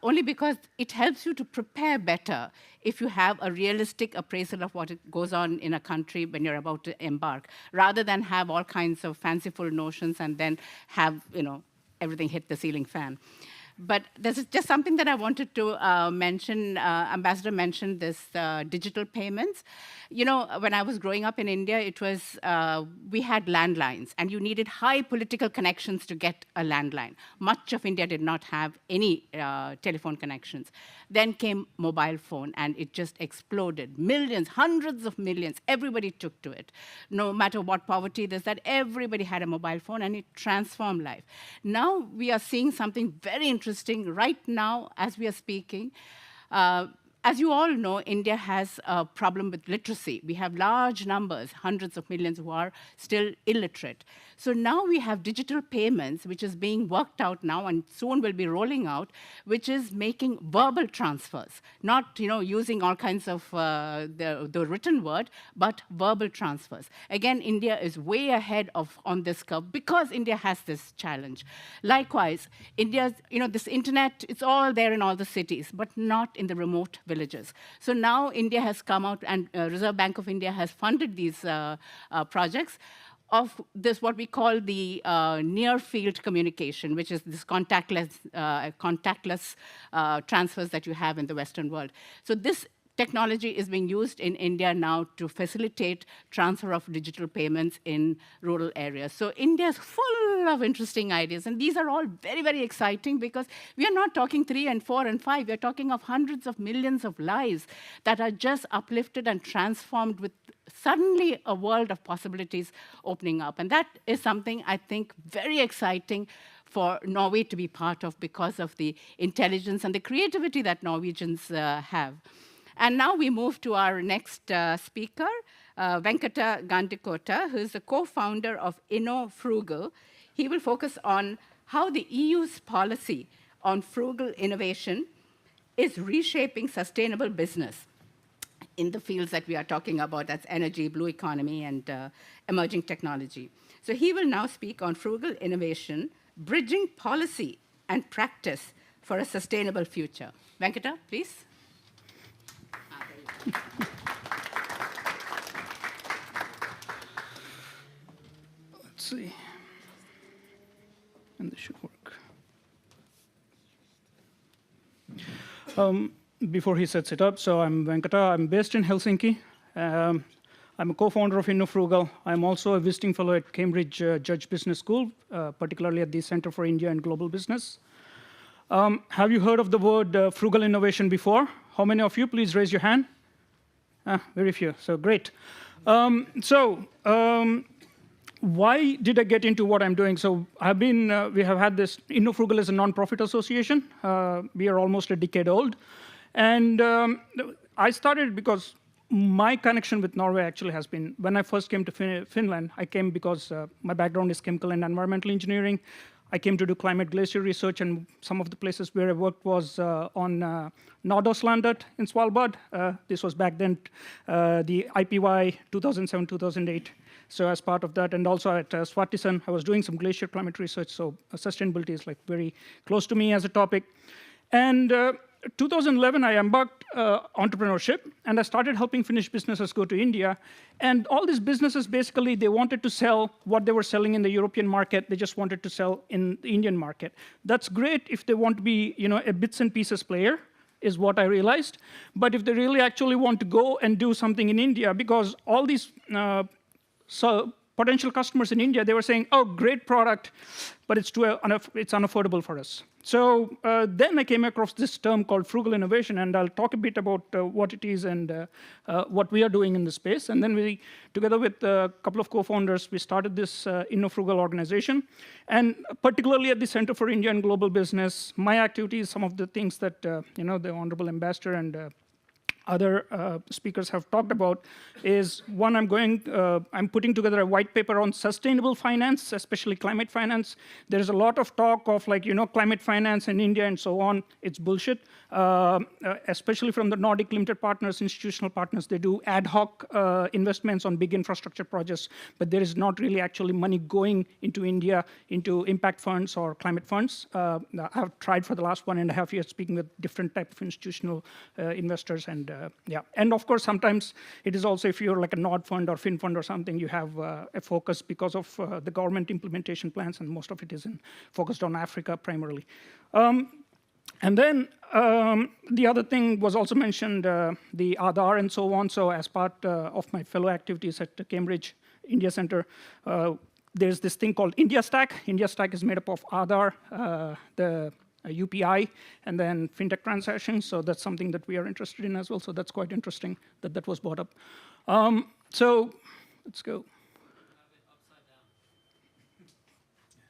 only because it helps you to prepare better if you have a realistic appraisal of what goes on in a country when you're about to embark, rather than have all kinds of fanciful notions and then have, everything hit the ceiling fan. But this is just something that I wanted to mention. Ambassador mentioned this digital payments. When I was growing up in India, it was, we had landlines, and you needed high political connections to get a landline. Much of India did not have any telephone connections. Then came mobile phone, and it just exploded. Millions, hundreds of millions, everybody took to it. No matter what poverty there's, that everybody had a mobile phone, and it transformed life. Now we are seeing something very interesting right now as we are speaking. As you all know, India has a problem with literacy. We have large numbers, hundreds of millions who are still illiterate. So now we have digital payments, which is being worked out now and soon will be rolling out, which is making verbal transfers, not using all kinds of the written word, but verbal transfers. Again, India is way ahead on this curve because India has this challenge. Likewise, India's, this internet, it's all there in all the cities, but not in the remote villages. So now India has come out, and Reserve Bank of India has funded these projects of this, what we call the near-field communication, which is this contactless transfers that you have in the Western world. So this technology is being used in India now to facilitate transfer of digital payments in rural areas. So India is full of interesting ideas, and these are all very, very exciting because we are not talking 3 and 4 and 5. We are talking of hundreds of millions of lives that are just uplifted and transformed with suddenly a world of possibilities opening up. And that is something I think very exciting for Norway to be part of because of the intelligence and the creativity that Norwegians have. And now we move to our next speaker, Venkata Gandikota, who is the co-founder of InnoFrugal. He will focus on how the EU's policy on frugal innovation is reshaping sustainable business in the fields that we are talking about, that's energy, blue economy, and emerging technology. So he will now speak on frugal innovation, bridging policy and practice for a sustainable future. Venkata, please. Let's see. And this should work. Before he sets it up, so I'm Venkata. I'm based in Helsinki. I'm a co-founder of InnoFrugal. I'm also a visiting fellow at Cambridge Judge Business School, particularly at the Center for India and Global Business. Have you heard of the word frugal innovation before? How many of you? Please raise your hand. Very few, so great. Why did I get into what I'm doing? So we have had this, InnoFrugal is a non-profit association. We are almost a decade old. And I started because my connection with Norway actually has been, when I first came to Finland, I came because my background is chemical and environmental engineering. I came to do climate glacier research, and some of the places where I worked was on Nordøstlandet in Svalbard. This was back then the IPY 2007-2008. So as part of that, and also at Svartisen, I was doing some glacier climate research, so sustainability is like very close to me as a topic. And 2011, I embarked entrepreneurship, and I started helping Finnish businesses go to India. And all these businesses, basically, they wanted to sell what they were selling in the European market. They just wanted to sell in the Indian market. That's great if they want to be, a bits and pieces player, is what I realized. But if they really actually want to go and do something in India, because all these potential customers in India, they were saying, oh, great product, but it's unaffordable for us. So then I came across this term called frugal innovation, and I'll talk a bit about what it is and what we are doing in the space. And then we, together with a couple of co-founders, we started this InnoFrugal organization. And particularly at the Center for India and Global Business, my activities, some of the things that the Honorable Ambassador and other speakers have talked about is, one, I'm putting together a white paper on sustainable finance, especially climate finance. There's a lot of talk of climate finance in India and so on. It's bullshit, especially from the Nordic limited partners, institutional partners. They do ad hoc investments on big infrastructure projects, but there is not really actually money going into India into impact funds or climate funds. I've tried for the last 1.5 years speaking with different type of institutional investors, and and of course sometimes it is also, if you're like a Nord fund or Fin fund or something, you have a focus because of the government implementation plans, and most of it is focused on Africa primarily. And then the other thing was also mentioned, the Aadhaar and so on. So as part of my fellow activities at the Cambridge India Center, there's this thing called India Stack. India Stack is made up of Aadhaar, the UPI, and then fintech transactions. So that's something that we are interested in as well. So that's quite interesting that that was brought up. So let's go.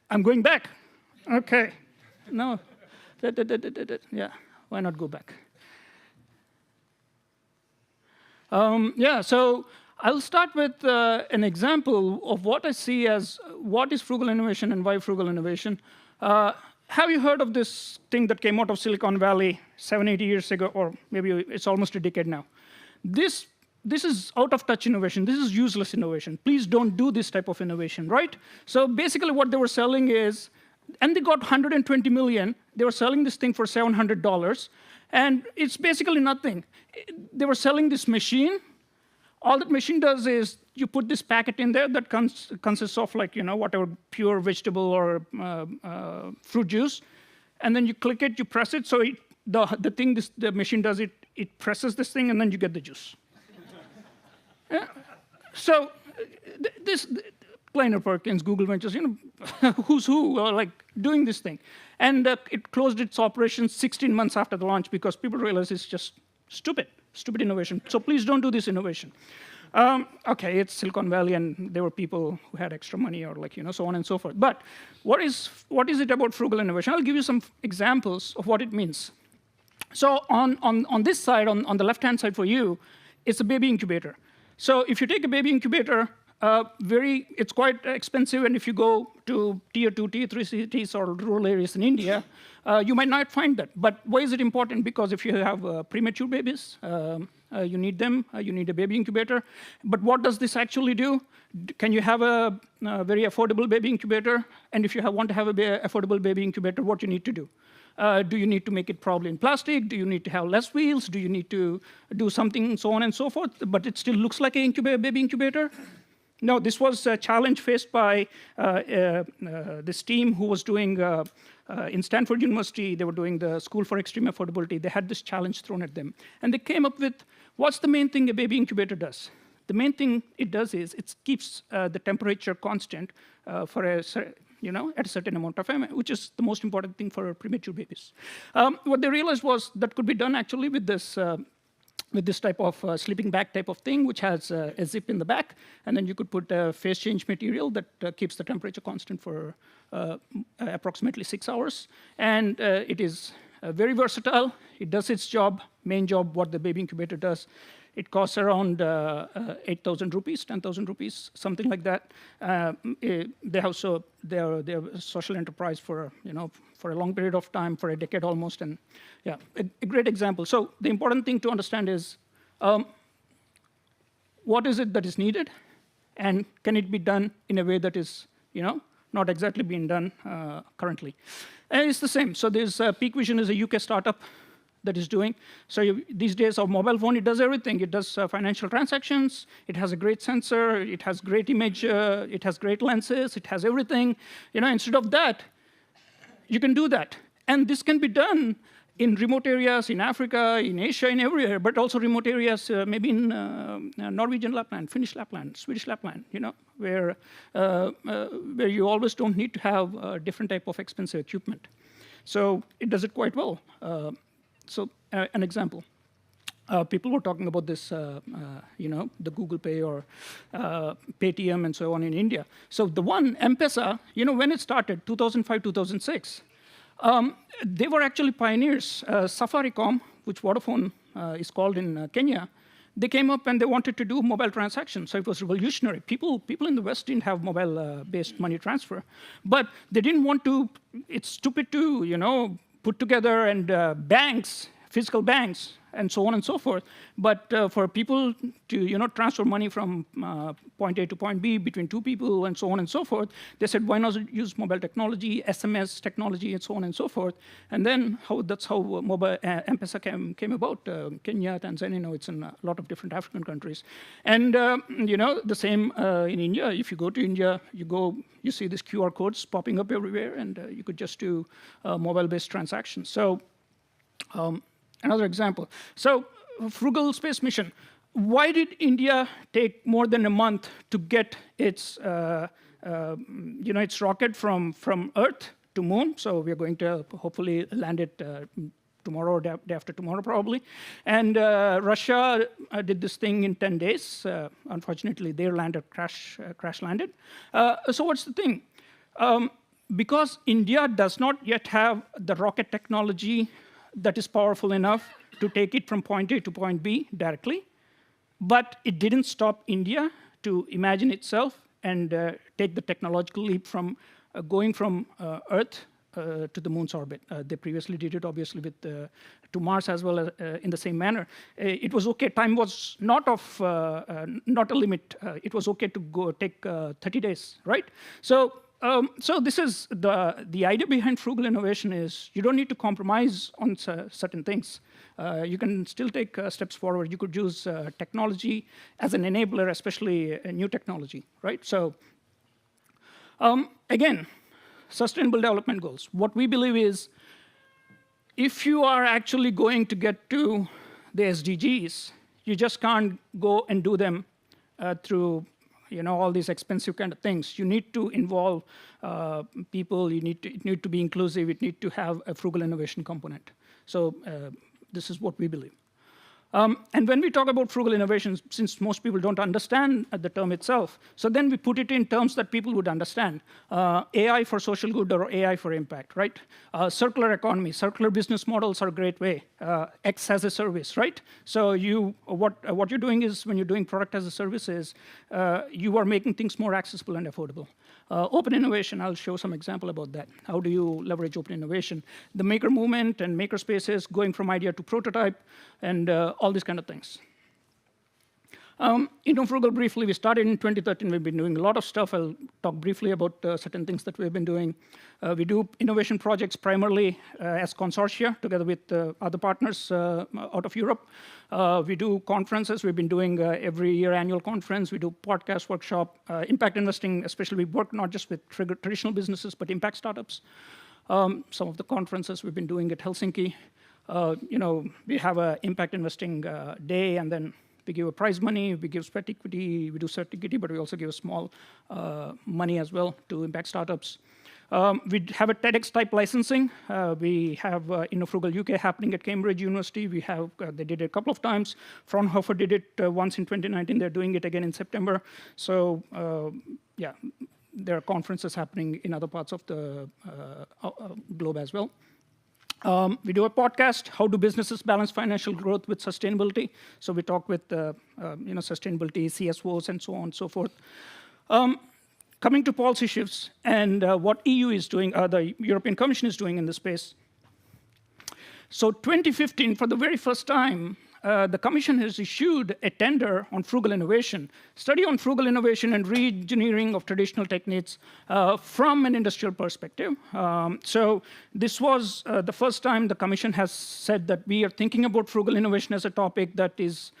I'm going back. OK. No. Yeah, why not go back? So I'll start with an example of what I see as what is frugal innovation and why frugal innovation. Have you heard of this thing that came out of Silicon Valley 7-8 years ago, or maybe it's almost a decade now? This is out-of-touch innovation. This is useless innovation. Please don't do this type of innovation, right? So basically what they were selling is, and they got 120 million. They were selling this thing for $700, and it's basically nothing. They were selling this machine. All that machine does is you put this packet in there that consists of whatever pure vegetable or fruit juice, and then you click it, you press it. So the machine does it presses this thing, and then you get the juice. Yeah. So this. Kleiner Perkins, Google Ventures, who's who are doing this thing. And it closed its operations 16 months after the launch because people realized it's just stupid innovation. So please don't do this innovation. OK, it's Silicon Valley, and there were people who had extra money or so on and so forth. But what is it about frugal innovation? I'll give you some examples of what it means. So on this side, on the left-hand side for you, it's a baby incubator. So if you take a baby incubator, it's quite expensive, and if you go to tier 2, tier 3 cities or rural areas in India, you might not find that. But why is it important? Because if you have premature babies, you need them. You need a baby incubator. But what does this actually do? Can you have a very affordable baby incubator? And if you want to have an affordable baby incubator, what you need to do? Do you need to make it probably in plastic? Do you need to have less wheels? Do you need to do something, so on and so forth? But it still looks like a baby incubator? No, this was a challenge faced by this team who was doing, in Stanford University, they were doing the School for Extreme Affordability. They had this challenge thrown at them. And they came up with, what's the main thing a baby incubator does? The main thing it does is it keeps the temperature constant for at a certain amount of time, which is the most important thing for premature babies. What they realized was that could be done actually with this type of sleeping bag type of thing, which has a zip in the back, and then you could put a phase change material that keeps the temperature constant for approximately 6 hours. And it is very versatile. It does its job, main job, what the baby incubator does. It costs around 8,000 rupees, 10,000 rupees, something like that. They're a social enterprise for a long period of time, for a decade almost, and yeah, a great example. So the important thing to understand is what is it that is needed, and can it be done in a way that is not exactly being done currently. And it's the same. So there's Peak Vision is a UK startup that is doing. So these days, our mobile phone, it does everything. It does financial transactions. It has a great sensor. It has great image. It has great lenses. It has everything. Instead of that, you can do that. And this can be done in remote areas, in Africa, in Asia, in everywhere, but also remote areas, maybe in Norwegian Lapland, Finnish Lapland, Swedish Lapland, where you always don't need to have a different type of expensive equipment. So it does it quite well. So an example. People were talking about this, the Google Pay or Paytm and so on in India. So the one, M-Pesa, when it started, 2005, 2006, they were actually pioneers. Safaricom, which Vodafone is called in Kenya, they came up and they wanted to do mobile transactions. So it was revolutionary. People in the West didn't have mobile-based money transfer. But they didn't want to, it's stupid to, put together and banks, physical banks, and so on and so forth. But for people to transfer money from point A to point B between two people and so on and so forth, they said, why not use mobile technology, SMS technology, and so on and so forth. And then that's how mobile M-Pesa came about. Kenya, Tanzania, it's in a lot of different African countries. And the same in India. If you go to India, you see these QR codes popping up everywhere, and you could just do mobile-based transactions. So another example. So Frugal Space Mission. Why did India take more than a month to get its rocket from Earth to Moon? So we're going to hopefully land it tomorrow or day after tomorrow, probably. And Russia did this thing in 10 days. Unfortunately, their lander crash landed. So what's the thing? Because India does not yet have the rocket technology that is powerful enough to take it from point A to point B directly, but it didn't stop India to imagine itself and take the technological leap from going from Earth to the Moon's orbit. They previously did it, obviously, with to Mars as well as in the same manner. It was okay. Time was not a limit. It was okay to go take 30 days, right? So this is the idea behind frugal innovation is you don't need to compromise on certain things. You can still take steps forward. You could use technology as an enabler, especially new technology, right? So again, sustainable development goals. What we believe is if you are actually going to get to the SDGs, you just can't go and do them through all these expensive kind of things. You need to involve people. It need to be inclusive. It need to have a frugal innovation component. So this is what we believe. And when we talk about frugal innovations, since most people don't understand the term itself, so then we put it in terms that people would understand. AI for social good or AI for impact, right? Circular economy, circular business models are a great way. X as a service, right? So what you're doing is when you're doing product as a service is you are making things more accessible and affordable. Open innovation, I'll show some example about that. How do you leverage open innovation? The maker movement and maker spaces, going from idea to prototype, and all these kind of things. Frugal briefly, we started in 2013. We've been doing a lot of stuff. I'll talk briefly about certain things that we've been doing. We do innovation projects primarily as consortia together with other partners out of Europe. We do conferences. We've been doing every year annual conference. We do podcast workshop. Impact investing, especially we work not just with traditional businesses, but impact startups. Some of the conferences we've been doing at Helsinki. We have an impact investing day, and then we give a prize money, we give sweat equity, we do sweat equity, but we also give a small money as well to impact startups. We have a TEDx type licensing. We have Frugal UK happening at Cambridge University. They did it a couple of times. Fraunhofer did it once in 2019. They're doing it again in September. So yeah, there are conferences happening in other parts of the globe as well. We do a podcast, How Do Businesses Balance Financial Growth with Sustainability? So we talk with sustainability, CSOs, and so on and so forth. Coming to policy shifts and what EU is doing, the European Commission is doing in this space. So 2015, for the very first time, the Commission has issued a tender on frugal innovation, study on frugal innovation and re-engineering of traditional techniques from an industrial perspective. So this was the first time the Commission has said that we are thinking about frugal innovation as a topic that is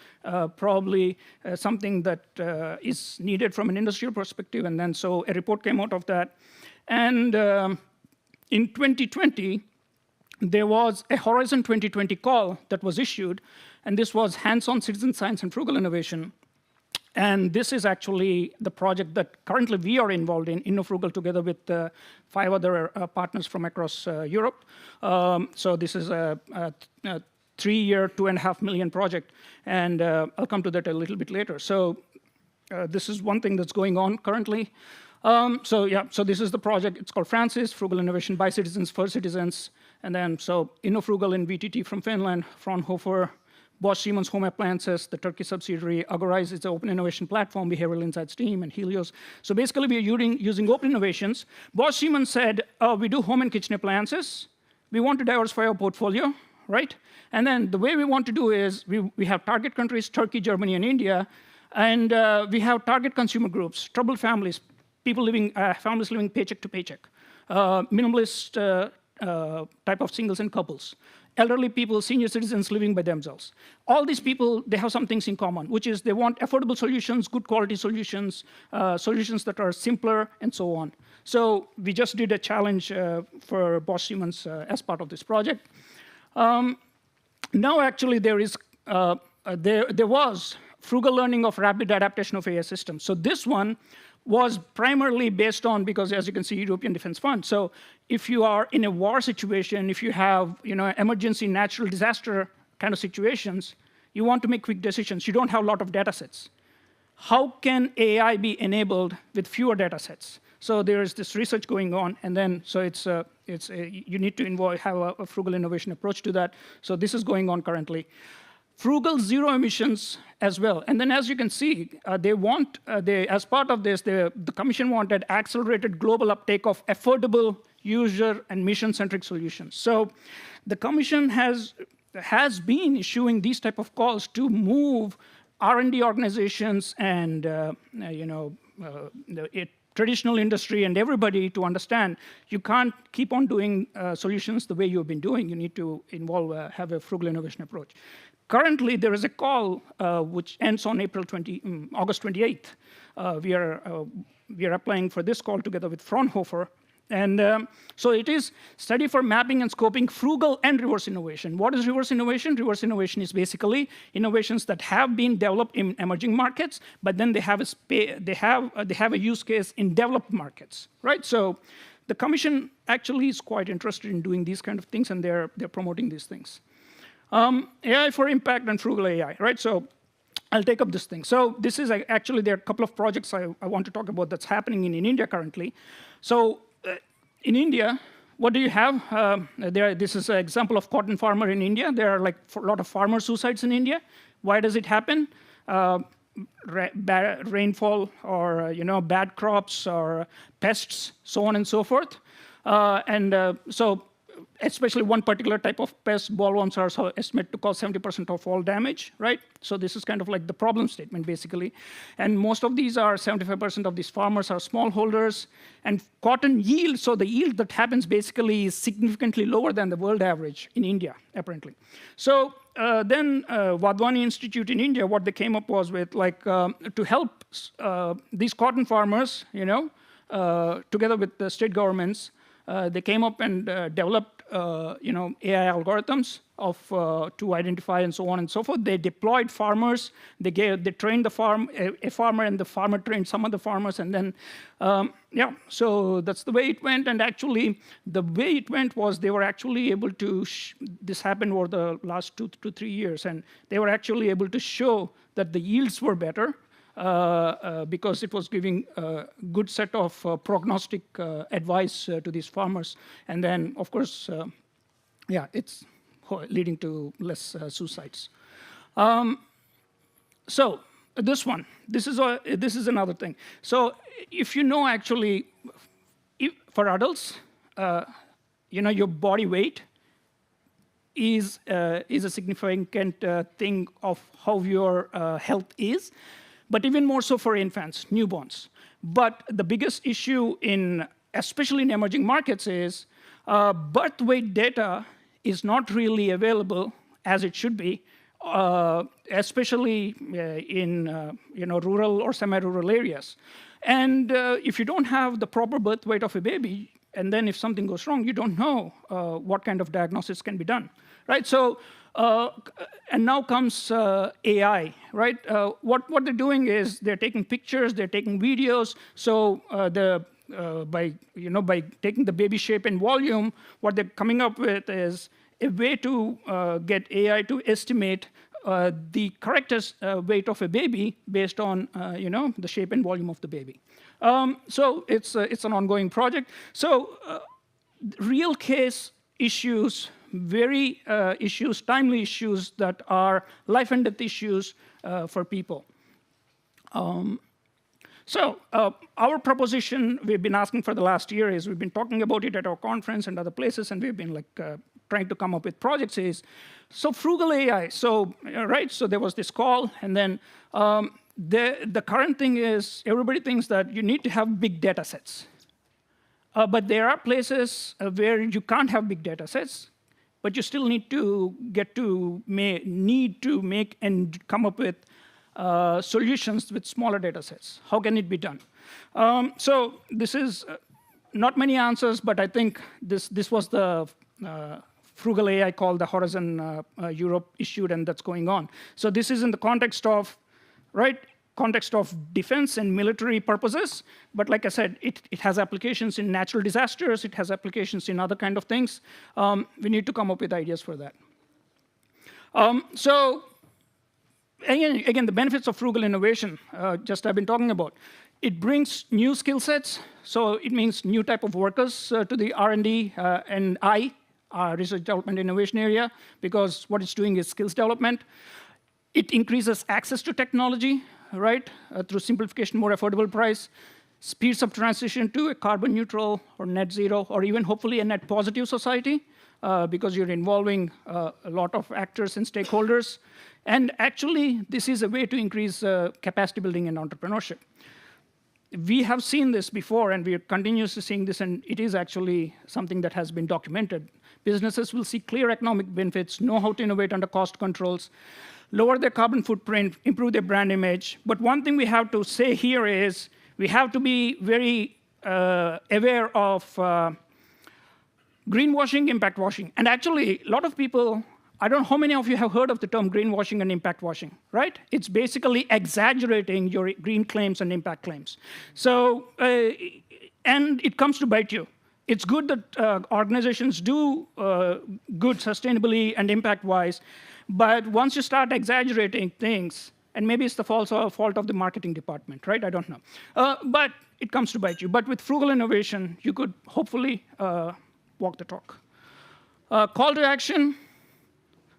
probably something that is needed from an industrial perspective. And then so a report came out of that. And in 2020, there was a Horizon 2020 call that was issued, and this was hands-on citizen science and frugal innovation. And this is actually the project that currently we are involved in, InnoFrugal, together with 5 other partners from across Europe. So this is a 3-year, $2.5 million project, and I'll come to that a little bit later. So this is one thing that's going on currently. So this is the project. It's called Francis, Frugal Innovation by Citizens for Citizens. And then, so InnoFrugal in VTT from Finland, Fraunhofer, Bosch Siemens Home Appliances, the Turkey subsidiary, Agorize is an open innovation platform, Behavioral Insights team, and Helios. So basically, we are using open innovations. Bosch Siemens said, we do home and kitchen appliances. We want to diversify our portfolio, right? And then the way we want to do is we have target countries, Turkey, Germany, and India. And we have target consumer groups, troubled families, families living paycheck to paycheck, minimalist type of singles and couples, elderly people, senior citizens living by themselves. All these people, they have some things in common, which is they want affordable solutions, good quality solutions, solutions that are simpler, and so on. So we just did a challenge for Bosch Siemens as part of this project. Now, actually, there was frugal learning of rapid adaptation of AI systems. So this one was primarily based on, because as you can see, European Defense Fund. So if you are in a war situation, if you have emergency natural disaster kind of situations, you want to make quick decisions. You don't have a lot of data sets. How can AI be enabled with fewer data sets? So there is this research going on, and then so you need to have a frugal innovation approach to that. So this is going on currently. Frugal zero emissions as well. And then as you can see, as part of this, the Commission wanted accelerated global uptake of affordable user and mission-centric solutions. So the Commission has been issuing these type of calls to move R&D organizations and traditional industry and everybody to understand you can't keep on doing solutions the way you've been doing. You need to have a frugal innovation approach. Currently, there is a call which ends on August 28th. We are applying for this call together with Fraunhofer. And so it is study for mapping and scoping frugal and reverse innovation. What is reverse innovation? Reverse innovation is basically innovations that have been developed in emerging markets, but then they have a use case in developed markets, right? So the Commission actually is quite interested in doing these kind of things, and they're promoting these things. AI for impact and frugal AI, right? So I'll take up this thing. So this is actually, there are a couple of projects I want to talk about that's happening in India currently. So in India, what do you have? This is an example of cotton farmer in India. There are like a lot of farmer suicides in India. Why does it happen? Bad rainfall, or bad crops, or pests, so on and so forth. So especially one particular type of pest, bollworms, are estimated to cause 70% of all damage, right? So this is kind of like the problem statement, basically. And most of these are, 75% of these farmers are smallholders. And cotton yield, so the yield that happens basically is significantly lower than the world average in India, apparently. So then Wadhwani Institute in India, what they came up was with, to help these cotton farmers, together with the state governments, they came up and developed AI algorithms to identify and so on and so forth. They deployed farmers. They trained a farmer, and the farmer trained some other farmers, and then so that's the way it went. And actually, the way it went was they were actually able to. This happened over the last 2 to 3 years, and they were actually able to show that the yields were better. Because it was giving a good set of prognostic advice to these farmers. And then, of course, yeah, it's leading to less suicides. So this one, this is another thing. So if you know, actually, for adults, your body weight is a significant thing of how your health is, but even more so for infants, newborns. But the biggest issue especially in emerging markets is birth weight data is not really available as it should be, especially in rural or semi-rural areas. And if you don't have the proper birth weight of a baby, and then if something goes wrong, you don't know what kind of diagnosis can be done, right? So, and now comes AI, right? What they're doing is they're taking pictures, they're taking videos. So by taking the baby shape and volume, what they're coming up with is a way to get AI to estimate the correctest weight of a baby based on the shape and volume of the baby. So it's an ongoing project. So real case issues, very timely issues that are life and death issues for people. So our proposition we've been asking for the last year is, we've been talking about it at our conference and other places, and we've been trying to come up with projects is, so frugal AI. So so there was this call, and then the current thing is everybody thinks that you need to have big data sets. But there are places where you can't have big data sets, but you still need to make and come up with solutions with smaller data sets. How can it be done? So this is not many answers, but I think this was the frugal AI call the Horizon Europe issued, and that's going on. So this is in the context of, defense and military purposes. But like I said, it has applications in natural disasters. It has applications in other kind of things. We need to come up with ideas for that. So again, the benefits of frugal innovation, just I've been talking about. It brings new skill sets. So it means new type of workers to the R&D and research development innovation area, because what it's doing is skills development. It increases access to technology, through simplification, more affordable price, speeds up transition to a carbon neutral or net zero, or even hopefully a net positive society, because you're involving a lot of actors and stakeholders. And actually, this is a way to increase capacity building and entrepreneurship. We have seen this before, and we are continuously seeing this, and it is actually something that has been documented. Businesses will see clear economic benefits, know how to innovate under cost controls, lower their carbon footprint, improve their brand image. But one thing we have to say here is we have to be very aware of greenwashing, impact washing. And actually, a lot of people, I don't know how many of you have heard of the term greenwashing and impact washing, right? It's basically exaggerating your green claims and impact claims. So, and it comes to bite you. It's good that organizations do good sustainably and impact-wise, but once you start exaggerating things, and maybe it's the fault of the marketing department, right? I don't know. But it comes to bite you. But with frugal innovation, you could hopefully walk the talk. Call to action.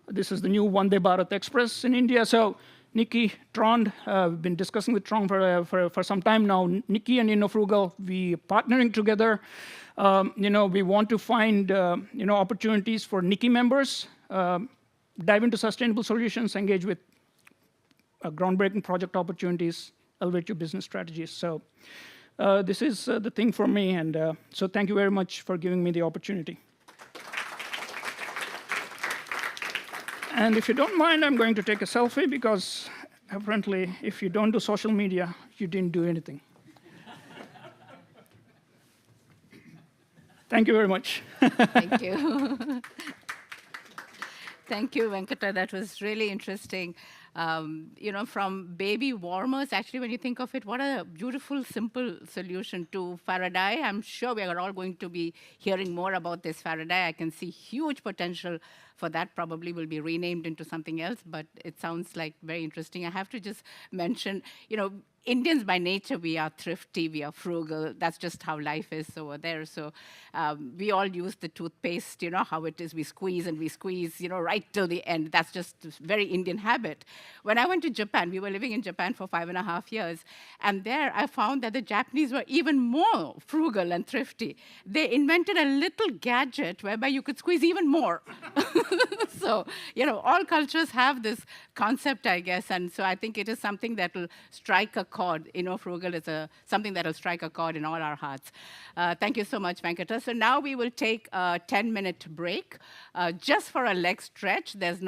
This is the new Vande Bharat Express in India. So Nikki, Trond, we've been discussing with Trond for some time now. Nikki and InnoFrugal, we are partnering together. We want to find opportunities for Nikki members, dive into sustainable solutions, engage with groundbreaking project opportunities, elevate your business strategies. So this is the thing for me, and so thank you very much for giving me the opportunity. And if you don't mind, I'm going to take a selfie, because apparently, if you don't do social media, you didn't do anything. Thank you very much. Thank you. Thank you, Venkata. That was really interesting. From baby warmers, actually, when you think of it, what a beautiful, simple solution to Faraday. I'm sure we are all going to be hearing more about this Faraday. I can see huge potential for that. Probably will be renamed into something else, but it sounds like very interesting. I have to just mention, Indians by nature, we are thrifty, we are frugal. That's just how life is over there. So we all use the toothpaste, you know how it is. We squeeze and we squeeze, you know, right till the end. That's just a very Indian habit. When I went to Japan, we were living in Japan for 5.5 years, and there I found that the Japanese were even more frugal and thrifty. They invented a little gadget whereby you could squeeze even more. So, you know, all cultures have this concept, I guess, and so I think it is something that will strike a chord. You know, frugal is something that will strike a chord in all our hearts. Thank you so much, Venkata. So now we will take a 10-minute break just for a leg stretch. It's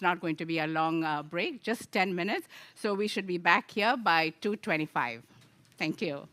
not going to be a long break, just 10 minutes. So we should be back here by 2:25. Thank you.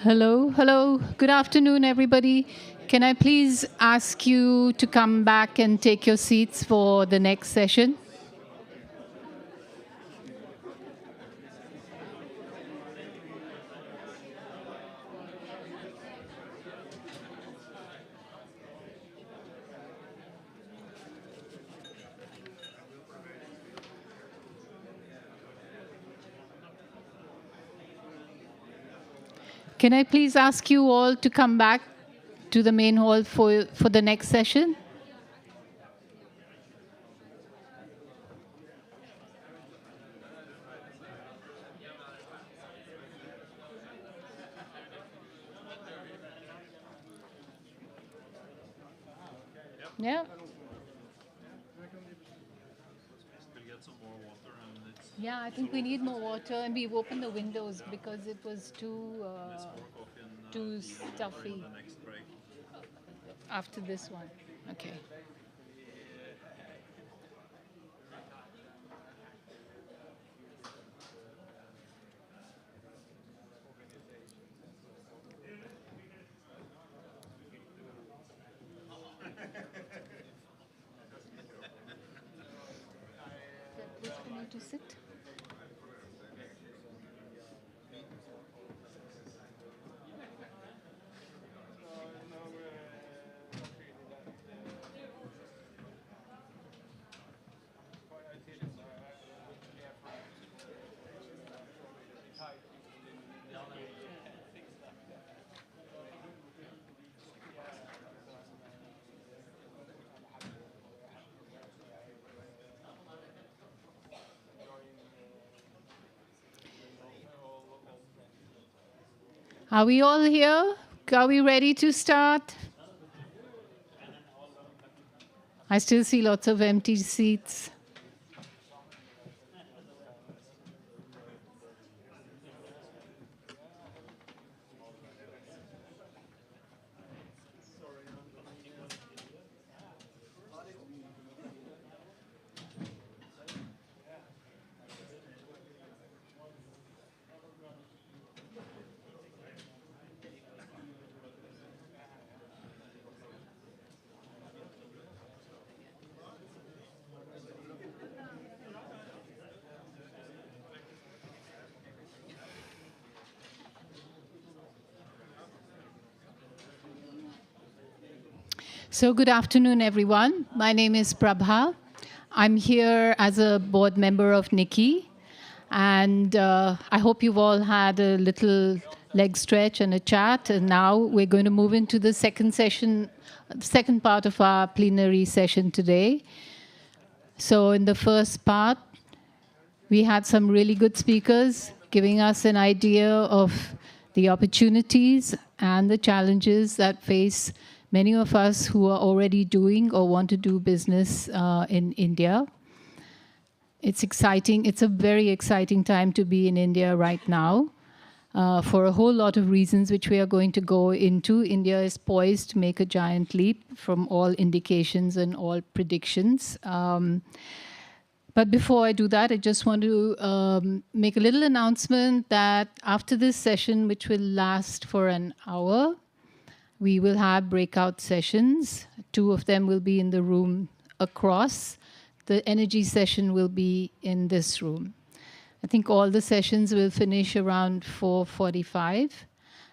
Hello, hello. Good afternoon, everybody. Can I please ask you to come back and take your seats for the next session? Can I please ask you all to come back to the main hall for the next session? Yeah. Yeah, I think we need more water, and we've opened the windows because it was too stuffy. After this one, okay. Which for me to sit? Are we all here? Are we ready to start? I still see lots of empty seats. So good afternoon, everyone. My name is Prabha. I'm here as a board member of NICI. And I hope you've all had a little leg stretch and a chat. And now we're going to move into the second session, second part of our plenary session today. So in the first part, we had some really good speakers giving us an idea of the opportunities and the challenges that face many of us who are already doing or want to do business in India. It's exciting. It's a very exciting time to be in India right now for a whole lot of reasons, which we are going to go into. India is poised to make a giant leap from all indications and all predictions. But before I do that, I just want to make a little announcement that after this session, which will last for an hour, we will have breakout sessions. 2 of them will be in the room across. The energy session will be in this room. I think all the sessions will finish around 4:45.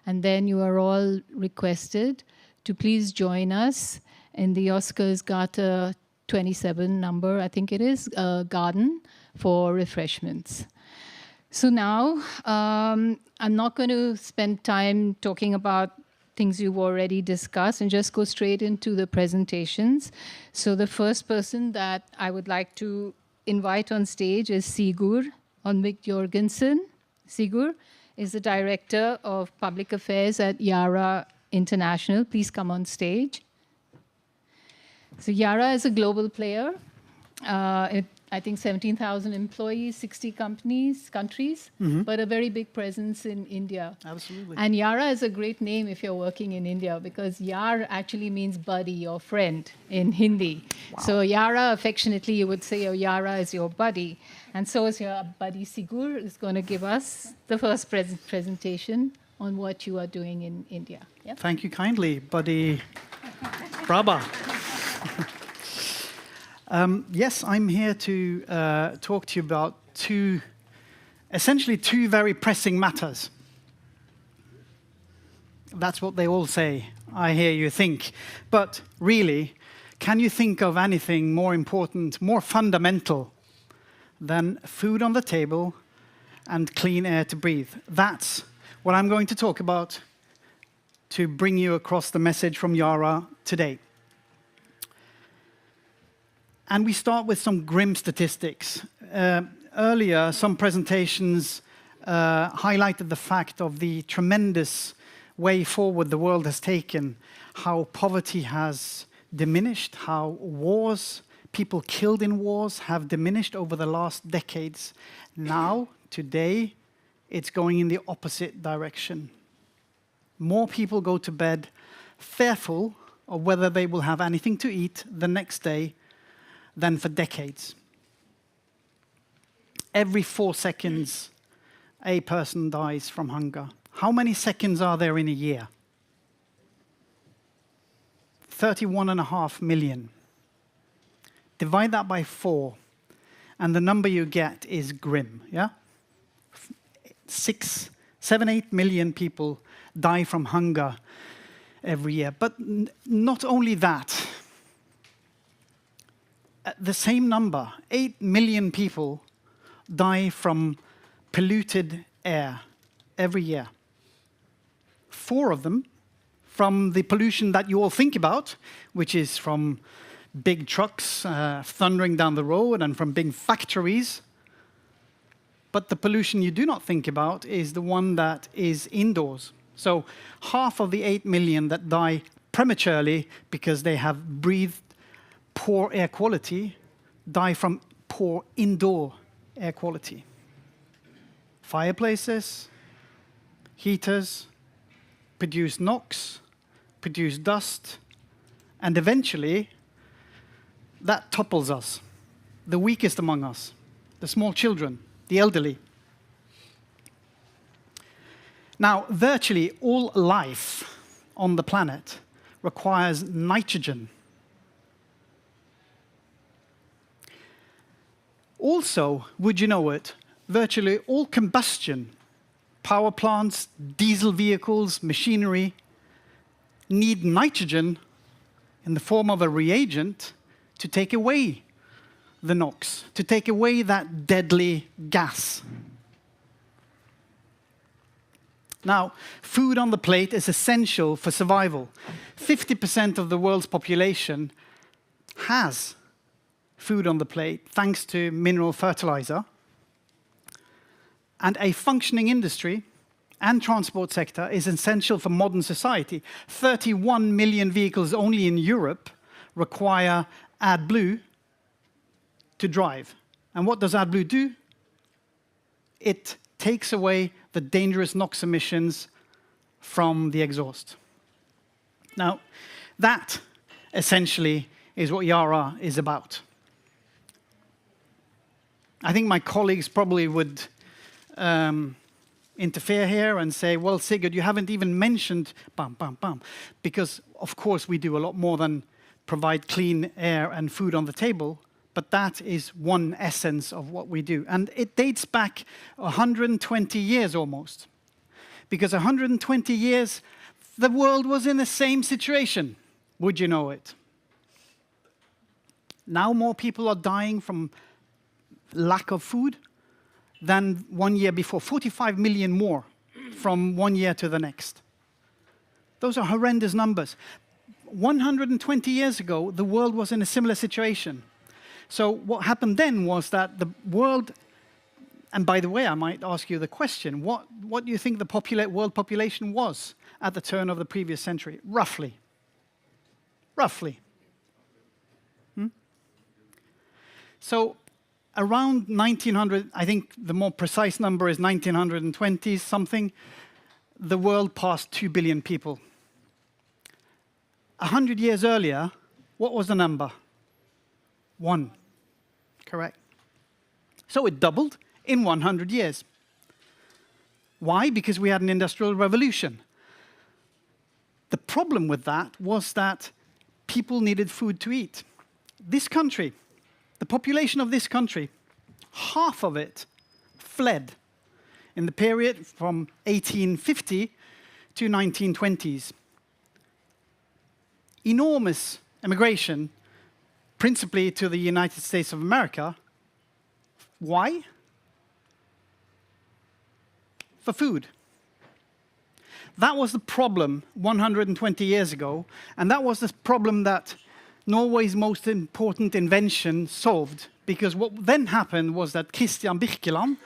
And then you are all requested to please join us in the Oscars Gata 27 number, I think it is, garden for refreshments. So now, I'm not going to spend time talking about things you've already discussed and just go straight into the presentations. So the first person that I would like to invite on stage is Sigurd Onvik Jorgensen. Sigurd is the Director of Public Affairs at Yara International. Please come on stage. So Yara is a global player. I think 17,000 employees, 60 countries, but a very big presence in India. Absolutely. And Yara is a great name if you're working in India because Yar actually means buddy or friend in Hindi. Wow. So Yara, affectionately, you would say, oh, Yara is your buddy. And so is your buddy Sigurd is going to give us the first presentation on what you are doing in India. Yeah? Thank you kindly, buddy. Brabha. Yes, I'm here to talk to you about essentially two very pressing matters. That's what they all say. I hear you think. But really, can you think of anything more important, more fundamental than food on the table and clean air to breathe? That's what I'm going to talk about to bring you across the message from Yara today. And we start with some grim statistics. Earlier, some presentations highlighted the fact of the tremendous way forward the world has taken, how poverty has diminished, how wars, people killed in wars have diminished over the last decades. Now, today, it's going in the opposite direction. More people go to bed fearful of whether they will have anything to eat the next day than for decades. Every 4 seconds, a person dies from hunger. How many seconds are there in a year? 31.5 million. Divide that by 4, and the number you get is grim, yeah? 7, 8 million people die from hunger every year. But not only that, the same number, 8 million people die from polluted air every year. 4 of them from the pollution that you all think about, which is from big trucks thundering down the road and from big factories. But the pollution you do not think about is the one that is indoors. So half of the 8 million that die prematurely because they have breathed poor air quality die from poor indoor air quality. Fireplaces, heaters, produce NOx, produce dust, and eventually that topples us, the weakest among us, the small children, the elderly. Now, virtually all life on the planet requires nitrogen. Also, would you know it, virtually all combustion, power plants, diesel vehicles, machinery, need nitrogen in the form of a reagent to take away the NOx, to take away that deadly gas. Now, food on the plate is essential for survival. 50% of the world's population has food on the plate thanks to mineral fertilizer. And a functioning industry and transport sector is essential for modern society. 31 million vehicles only in Europe require AdBlue to drive. And what does AdBlue do? It takes away the dangerous NOx emissions from the exhaust. Now, that essentially is what Yara is about. I think my colleagues probably would interfere here and say, well, Sigurd, you haven't even mentioned because, of course, we do a lot more than provide clean air and food on the table, but that is one essence of what we do. And it dates back 120 years almost, because 120 years, the world was in the same situation. Would you know it? Now more people are dying from lack of food than 1 year before. 45 million more from 1 year to the next. Those are horrendous numbers. 120 years ago, the world was in a similar situation. So what happened then was that the world, and by the way, I might ask you the question, what do you think the world population was at the turn of the previous century, roughly? Roughly. So around 1900, I think the more precise number is 1920 something, the world passed 2 billion people. 100 years earlier, what was the number? 1. Correct. So it doubled in 100 years. Why? Because we had an industrial revolution. The problem with that was that people needed food to eat. This country, the population of this country, half of it fled in the period from 1850 to 1920s. Enormous immigration, principally to the United States of America. Why? For food. That was the problem 120 years ago, and that was the problem that Norway's most important invention solved, because what then happened was that Christian Birkeland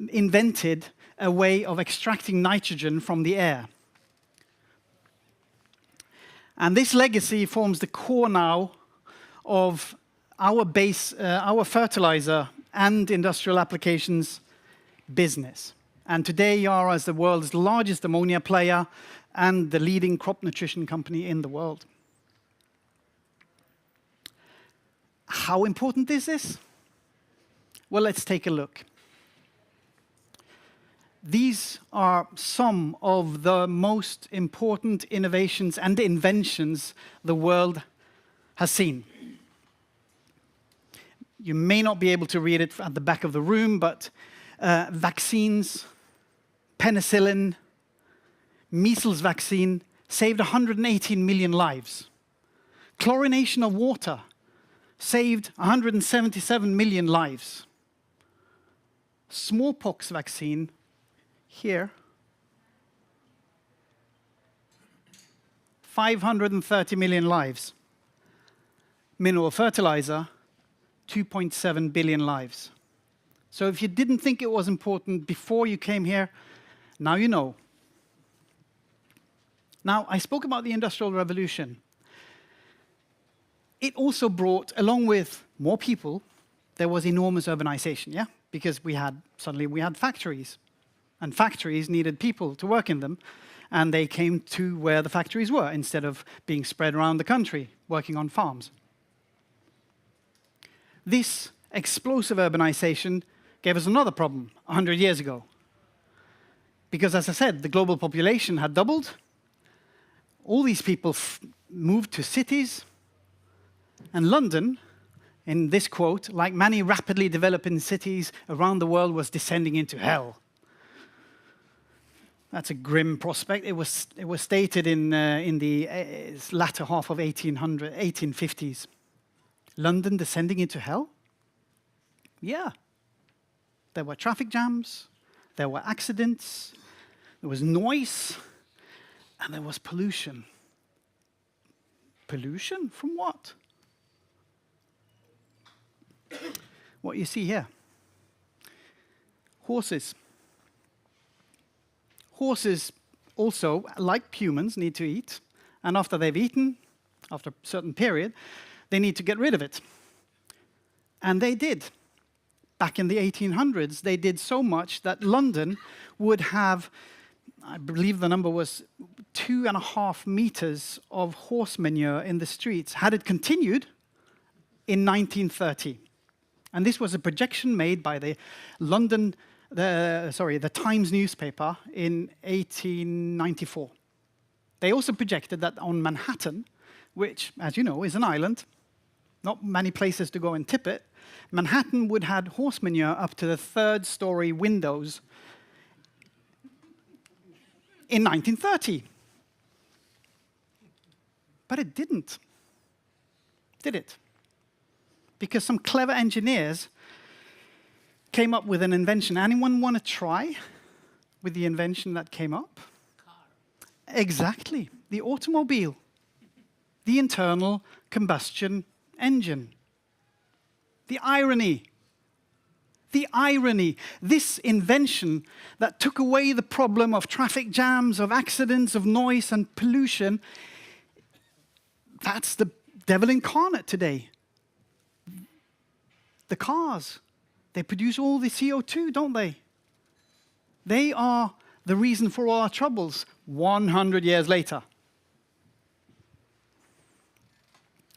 invented a way of extracting nitrogen from the air. And this legacy forms the core now of our fertilizer and industrial applications business. And today Yara is the world's largest ammonia player and the leading crop nutrition company in the world. How important is this? Well, let's take a look. These are some of the most important innovations and inventions the world has seen. You may not be able to read it at the back of the room, but vaccines, penicillin, measles vaccine saved 118 million lives. Chlorination of water saved 177 million lives. Smallpox vaccine, here, 530 million lives. Mineral fertilizer, 2.7 billion lives. So if you didn't think it was important before you came here, now you know. Now, I spoke about the Industrial Revolution. It also brought, along with more people, there was enormous urbanization, yeah? Because suddenly we had factories. And factories needed people to work in them. And they came to where the factories were, instead of being spread around the country, working on farms. This explosive urbanization gave us another problem 100 years ago. Because, as I said, the global population had doubled. All these people moved to cities. And London, in this quote, like many rapidly developing cities around the world, was descending into hell. That's a grim prospect. It was stated in the latter half of 1850s. London descending into hell? Yeah. There were traffic jams, there were accidents, there was noise, and there was pollution. Pollution? From what? What you see here. Horses. Horses also, like humans, need to eat. And after they've eaten, after a certain period, they need to get rid of it. And they did. Back in the 1800s, they did so much that London would have, I believe the number was 2.5 meters of horse manure in the streets, had it continued in 1930. And this was a projection made by the the Times newspaper in 1894. They also projected that on Manhattan, which, as you know, is an island, not many places to go and tip it, Manhattan would have horse manure up to the 3rd-story windows in 1930. But it didn't, did it? Because some clever engineers came up with an invention. Anyone want to try with the invention that came up? Car. Exactly. The automobile. The internal combustion engine. The irony. The irony. This invention that took away the problem of traffic jams, of accidents, of noise and pollution, that's the devil incarnate today. The cars. They produce all the CO2, don't they? They are the reason for all our troubles 100 years later.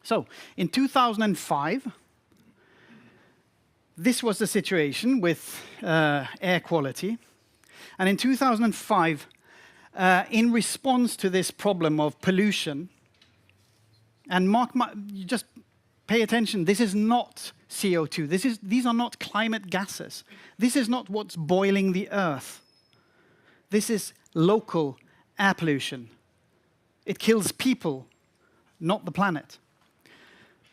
So, in 2005, this was the situation with air quality. And in 2005, in response to this problem of pollution, and you just pay attention, this is not CO2. These are not climate gases. This is not what's boiling the earth. This is local air pollution. It kills people, not the planet.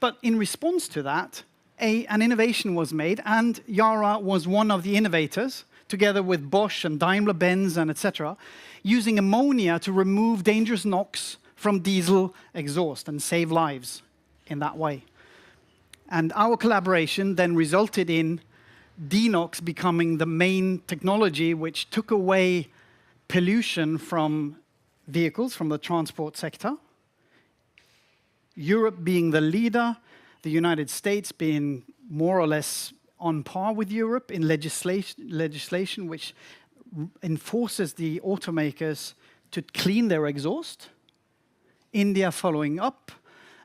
But in response to that, an innovation was made, and Yara was one of the innovators, together with Bosch and Daimler-Benz and etc., using ammonia to remove dangerous NOx from diesel exhaust and save lives in that way. And our collaboration then resulted in DeNOx becoming the main technology which took away pollution from vehicles, from the transport sector. Europe being the leader, the United States being more or less on par with Europe in legislation which enforces the automakers to clean their exhaust. India following up.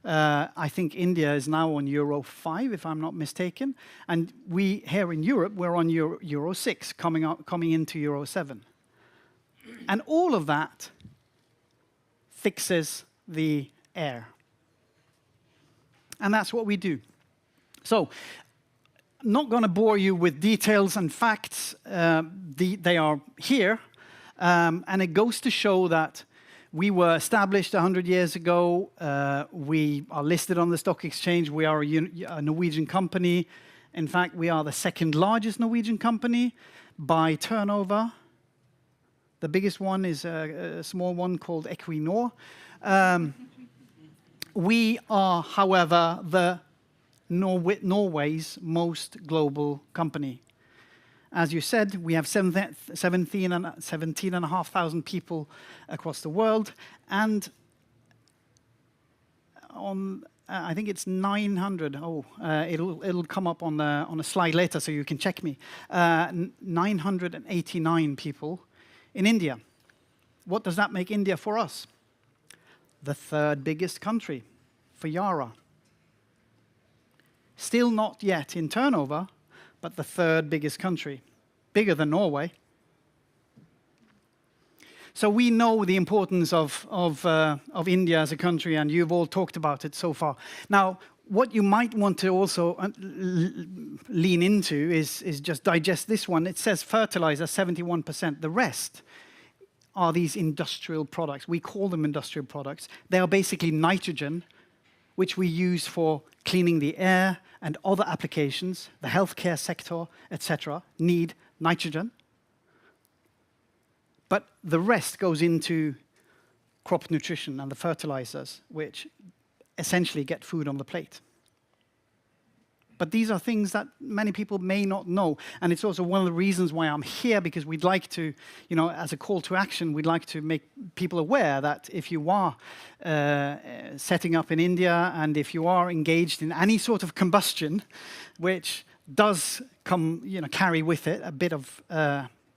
I think India is now on Euro 5, if I'm not mistaken. And we, here in Europe, we're on Euro 6, coming into Euro 7. And all of that fixes the air. And that's what we do. So, not going to bore you with details and facts. They are here. And it goes to show that we were established 100 years ago. We are listed on the stock exchange. We are a Norwegian company. In fact, we are the second largest Norwegian company by turnover. The biggest one is a small one called Equinor. We are, however, Norway's most global company. As you said, we have 17,500 people across the world, and on I think it's 900. It'll come up on a slide later, so you can check me. 989 people in India. What does that make India for us? The third biggest country for Yara. Still not yet in turnover, but the third biggest country, bigger than Norway. So we know the importance of India as a country, and you've all talked about it so far. Now, what you might want to also lean into is just digest this one. It says fertilizer, 71%. The rest are these industrial products. We call them industrial products. They are basically nitrogen, which we use for cleaning the air and other applications. The healthcare sector, etc., need nitrogen. But the rest goes into crop nutrition and the fertilizers, which essentially get food on the plate. But these are things that many people may not know. And it's also one of the reasons why I'm here, because we'd like to, as a call to action, we'd like to make people aware that if you are setting up in India and if you are engaged in any sort of combustion, which does carry with it a bit of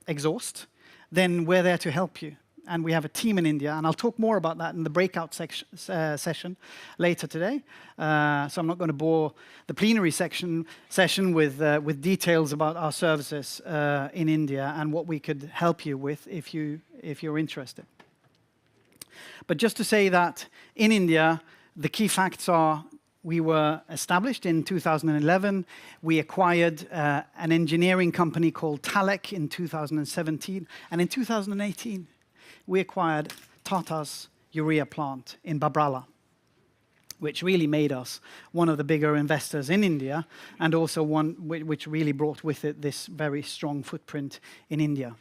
exhaust, then we're there to help you. And we have a team in India, and I'll talk more about that in the breakout session later today. So I'm not going to bore the plenary session with details about our services in India and what we could help you with if you're interested. But just to say that in India, the key facts are we were established in 2011. We acquired an engineering company called Talek in 2017, and in 2018. We acquired Tata's urea plant in Babrala, which really made us one of the bigger investors in India, and also one which really brought with it this very strong footprint in India.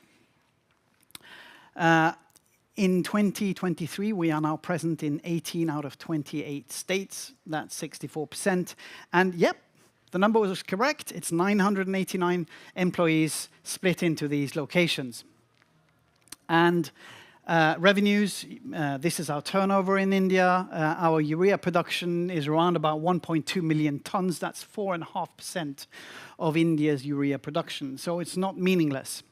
In 2023, we are now present in 18 out of 28 states. That's 64%. And yep, the number was correct. It's 989 employees split into these locations. And revenues, this is our turnover in India. Our urea production is around about 1.2 million tons. That's 4.5% of India's urea production. So it's not meaningless.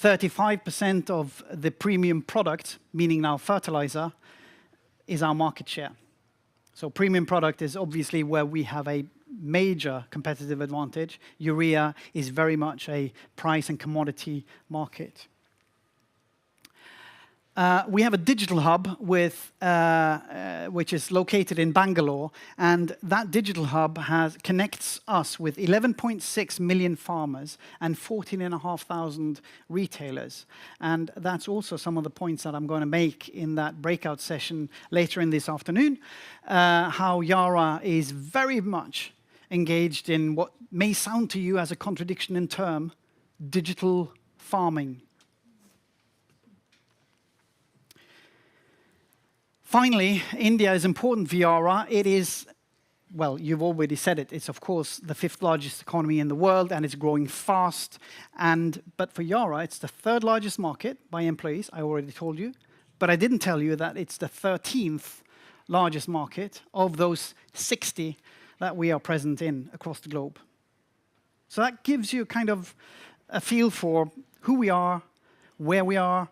35% of the premium product, meaning now fertilizer, is our market share. So premium product is obviously where we have a major competitive advantage. Urea is very much a price and commodity market. We have a digital hub which is located in Bangalore, and that digital hub connects us with 11.6 million farmers and 14,500 retailers. And that's also some of the points that I'm going to make in that breakout session later in this afternoon, how Yara is very much engaged in what may sound to you as a contradiction in term, digital farming. Finally, India is important for Yara. It is, well, you've already said it, it's of course the 5th largest economy in the world, and it's growing fast. But for Yara, it's the 3rd largest market by employees, I already told you. But I didn't tell you that it's the 13th largest market of those 60 that we are present in across the globe. So that gives you kind of a feel for who we are, where we are,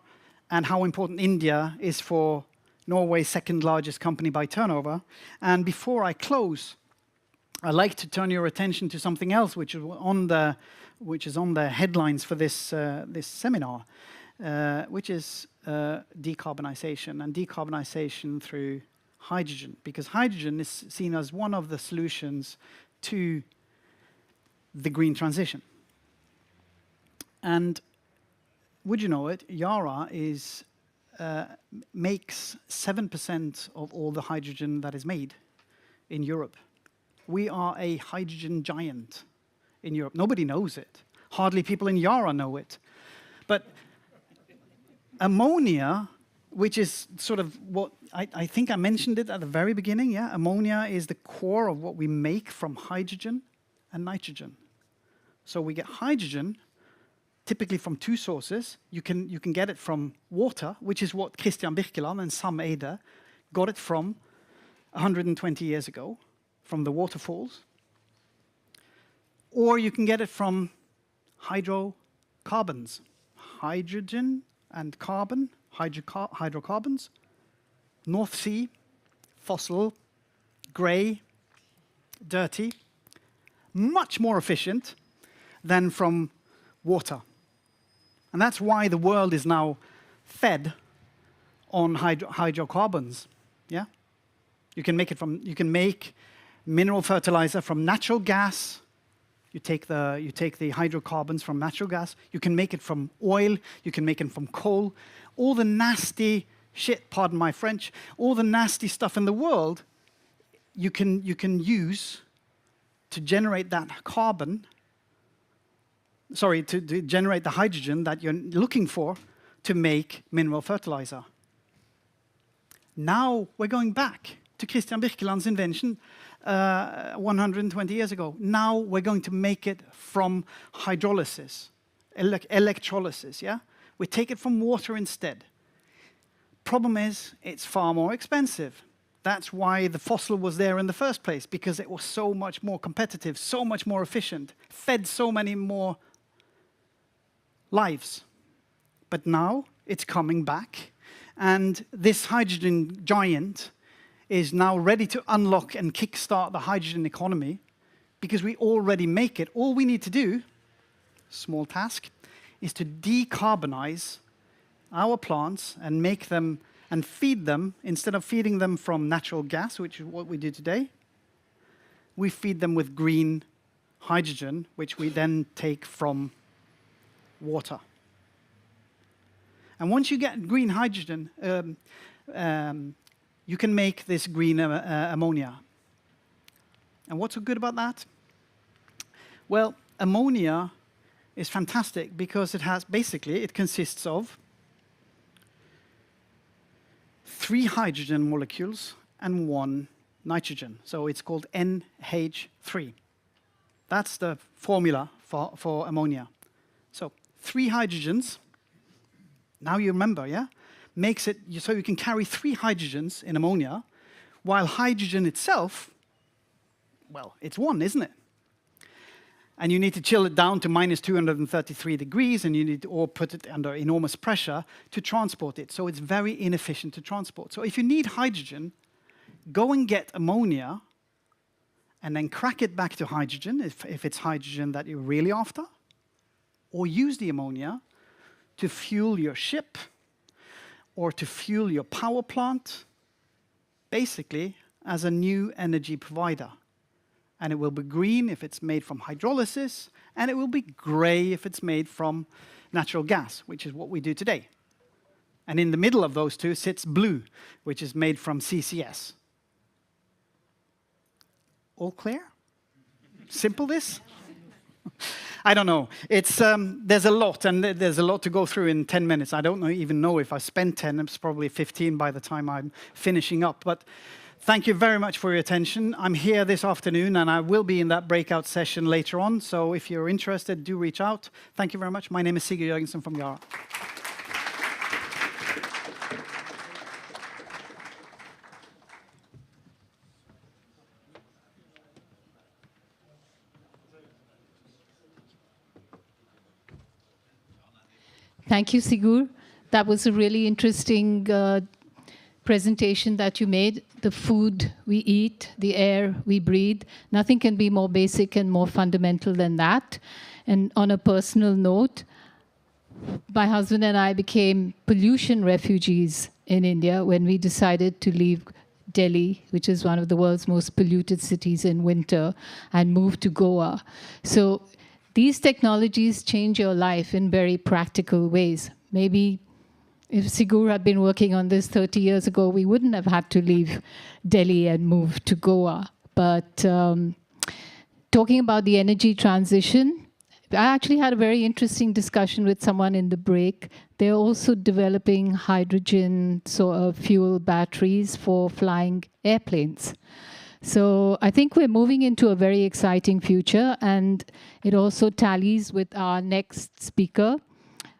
and how important India is for Norway's 2nd largest company by turnover. And before I close, I'd like to turn your attention to something else which is on the headlines for this seminar, which is decarbonization, and decarbonization through hydrogen, because hydrogen is seen as one of the solutions to the green transition. And would you know it, Yara makes 7% of all the hydrogen that is made in Europe. We are a hydrogen giant in Europe. Nobody knows it. Hardly people in Yara know it. But ammonia, which is sort of what, I think I mentioned it at the very beginning, yeah? Ammonia is the core of what we make from hydrogen and nitrogen. So we get hydrogen typically from 2 sources. You can get it from water, which is what Christian Birkeland and Sam Eide got it from 120 years ago, from the waterfalls. Or you can get it from hydrocarbons, hydrogen and carbon, hydrocarbons, North Sea, fossil, grey, dirty, much more efficient than from water. And that's why the world is now fed on hydrocarbons. Yeah? You can make mineral fertilizer from natural gas. You take the hydrocarbons from natural gas. You can make it from oil. You can make it from coal. All the nasty shit, pardon my French, all the nasty stuff in the world, you can use to generate that carbon. Sorry, to generate the hydrogen that you're looking for to make mineral fertilizer. Now we're going back to Christian Birkeland's invention 120 years ago. Now we're going to make it from hydrolysis, electrolysis, yeah? We take it from water instead. Problem is, it's far more expensive. That's why the fossil was there in the first place, because it was so much more competitive, so much more efficient, fed so many more lives. But now it's coming back, and this hydrogen giant is now ready to unlock and kickstart the hydrogen economy, because we already make it. All we need to do, small task, is to decarbonize our plants and make them and feed them, instead of feeding them from natural gas, which is what we do today, we feed them with green hydrogen, which we then take from water. And once you get green hydrogen, you can make this green ammonia. And what's so good about that? Well, ammonia is fantastic because it consists of 3 hydrogen molecules and 1 nitrogen. So it's called NH3. That's the formula for ammonia. So 3 hydrogens, now you remember, yeah? Makes it so you can carry 3 hydrogens in ammonia, while hydrogen itself, well, it's 1, isn't it? And you need to chill it down to minus 233 degrees, and you need to put it under enormous pressure to transport it. So it's very inefficient to transport. So if you need hydrogen, go and get ammonia, and then crack it back to hydrogen, if it's hydrogen that you're really after, or use the ammonia to fuel your ship, or to fuel your power plant, basically as a new energy provider. And it will be green if it's made from hydrolysis, and it will be gray if it's made from natural gas, which is what we do today. And in the middle of those two sits blue, which is made from CCS. All clear? Simple this? I don't know. It's, there's a lot, and there's a lot to go through in 10 minutes. I don't even know if I spent 10. It's probably 15 by the time I'm finishing up. But thank you very much for your attention. I'm here this afternoon, and I will be in that breakout session later on. So if you're interested, do reach out. Thank you very much. My name is Sigurd Jørgensen from Yara. Thank you, Sigurd. That was a really interesting presentation that you made. The food we eat, the air we breathe, nothing can be more basic and more fundamental than that. And on a personal note, my husband and I became pollution refugees in India when we decided to leave Delhi, which is one of the world's most polluted cities in winter, and move to Goa. So these technologies change your life in very practical ways. Maybe if Sigurd had been working on this 30 years ago, we wouldn't have had to leave Delhi and move to Goa. But talking about the energy transition, I actually had a very interesting discussion with someone in the break. They're also developing hydrogen fuel batteries for flying airplanes. So I think we're moving into a very exciting future, and it also tallies with our next speaker.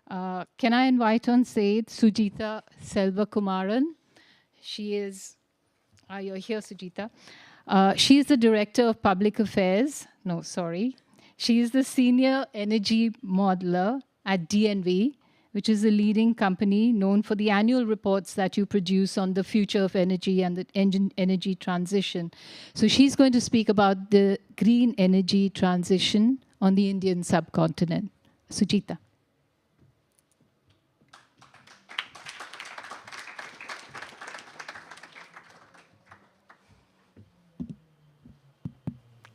Can I invite on stage Sujitha Selvakumaran? She is, you're here, Sujitha. She is the Director of Public Affairs. No, sorry. She is the Senior Energy Modeler at DNV, which is a leading company known for the annual reports that you produce on the future of energy and the energy transition. So she's going to speak about the green energy transition on the Indian subcontinent. Sujitha.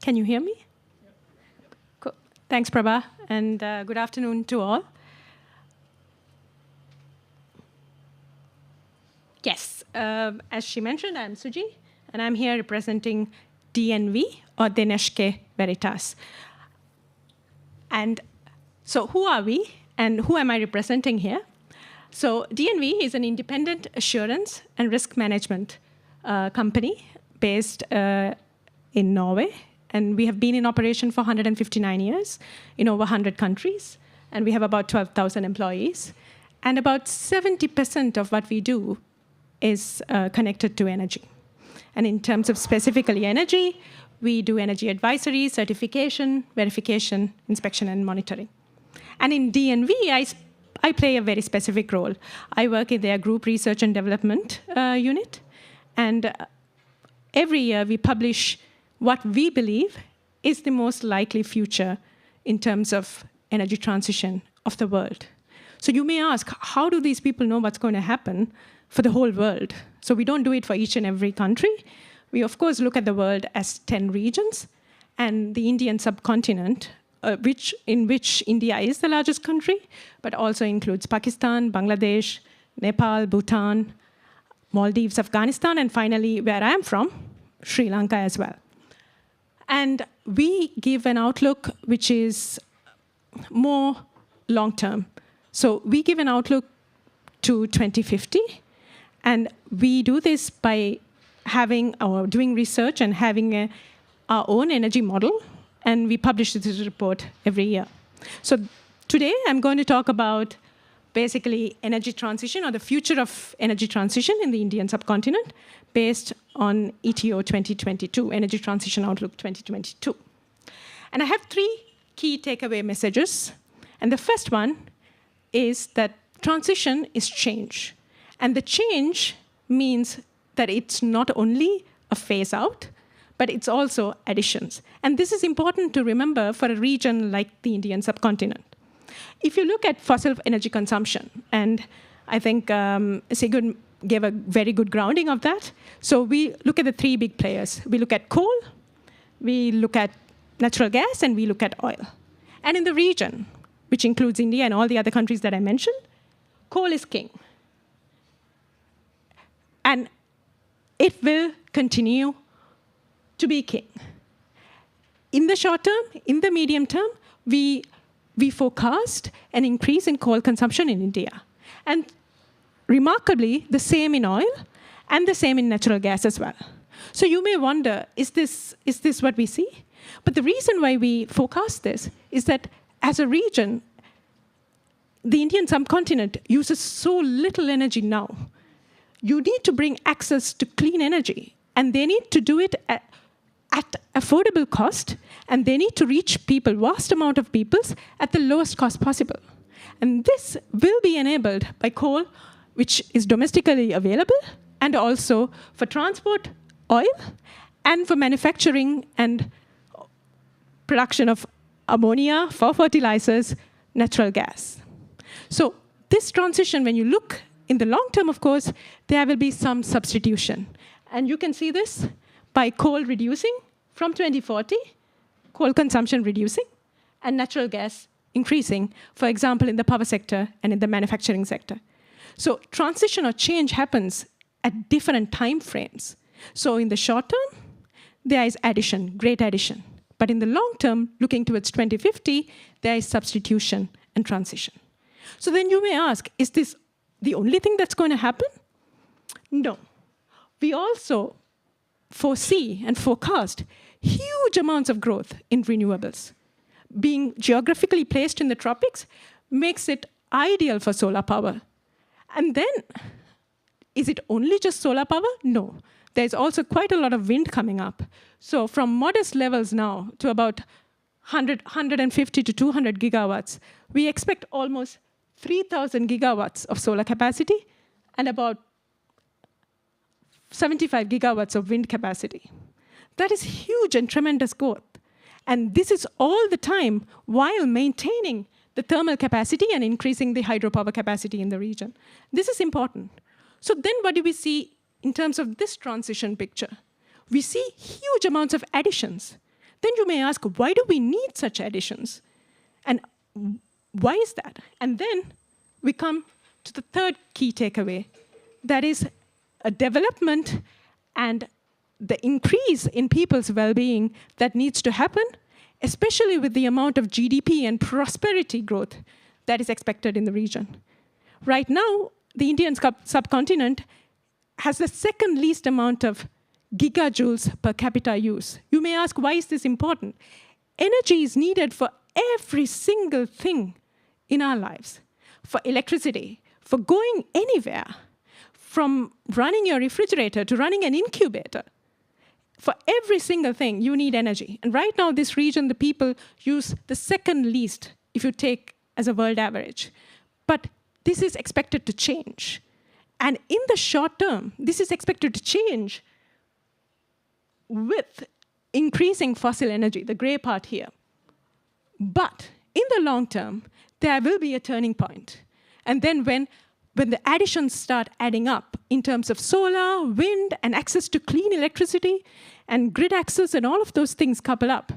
Can you hear me? Cool. Thanks, Prabha, and good afternoon to all. Yes, as she mentioned, I'm Suji, and I'm here representing DNV, or Dineshke Veritas. And so who are we, and who am I representing here? So DNV is an independent assurance and risk management company based in Norway, and we have been in operation for 159 years in over 100 countries, and we have about 12,000 employees. And about 70% of what we do is connected to energy. And in terms of specifically energy, we do energy advisory, certification, verification, inspection, and monitoring. And in DNV, I play a very specific role. I work in their group research and development unit. And every year, we publish what we believe is the most likely future in terms of energy transition of the world. So you may ask, how do these people know what's going to happen for the whole world? So we don't do it for each and every country. We, of course, look at the world as 10 regions, and the Indian subcontinent, in which India is the largest country, but also includes Pakistan, Bangladesh, Nepal, Bhutan, Maldives, Afghanistan, and finally, where I am from, Sri Lanka as well. And we give an outlook which is more long-term. So we give an outlook to 2050, and we do this by doing research and having our own energy model, and we publish this report every year. So today I'm going to talk about basically energy transition, or the future of energy transition in the Indian subcontinent, based on ETO 2022, Energy Transition Outlook 2022. And I have 3 key takeaway messages. And the first one is that transition is change. And the change means that it's not only a phase out, but it's also additions. And this is important to remember for a region like the Indian subcontinent. If you look at fossil energy consumption, and I think Sigurd gave a very good grounding of that. So we look at the three big players. We look at coal, we look at natural gas, and we look at oil. And in the region, which includes India and all the other countries that I mentioned, coal is king. And it will continue to be king. In the short term, in the medium term, we forecast an increase in coal consumption in India. And remarkably, the same in oil and the same in natural gas as well. So you may wonder, is this what we see? But the reason why we forecast this is that as a region, the Indian subcontinent uses so little energy now. You need to bring access to clean energy, and they need to do it at affordable cost, and they need to reach people, vast amount of people, at the lowest cost possible. And this will be enabled by coal, which is domestically available, and also for transport, oil, and for manufacturing and production of ammonia, for fertilizers, natural gas. So this transition, when you look in the long term, of course, there will be some substitution. And you can see this by coal reducing from 2040, coal consumption reducing, and natural gas increasing, for example, in the power sector and in the manufacturing sector. So transition or change happens at different time frames. So in the short term, there is addition, great addition. But in the long term, looking towards 2050, there is substitution and transition. So then you may ask, is this the only thing that's going to happen? No. We also foresee and forecast huge amounts of growth in renewables. Being geographically placed in the tropics makes it ideal for solar power. And then, is it only just solar power? No. There's also quite a lot of wind coming up. So from modest levels now to about 150 to 200 gigawatts, we expect almost 3,000 gigawatts of solar capacity and about 75 gigawatts of wind capacity. That is huge and tremendous growth. And this is all the time while maintaining the thermal capacity and increasing the hydropower capacity in the region. This is important. So then what do we see in terms of this transition picture? We see huge amounts of additions. Then you may ask, why do we need such additions? And why is that? And then we come to the third key takeaway. That is a development and the increase in people's well-being that needs to happen, especially with the amount of GDP and prosperity growth that is expected in the region. Right now, the Indian subcontinent has the second least amount of gigajoules per capita use. You may ask, why is this important? Energy is needed for every single thing in our lives. For electricity, for going anywhere, from running your refrigerator to running an incubator. For every single thing, you need energy. And right now, this region, the people use the second least, if you take as a world average. But this is expected to change. And in the short term, this is expected to change with increasing fossil energy, the gray part here. But in the long term, there will be a turning point. And then when the additions start adding up in terms of solar, wind, and access to clean electricity, and grid access, and all of those things couple up,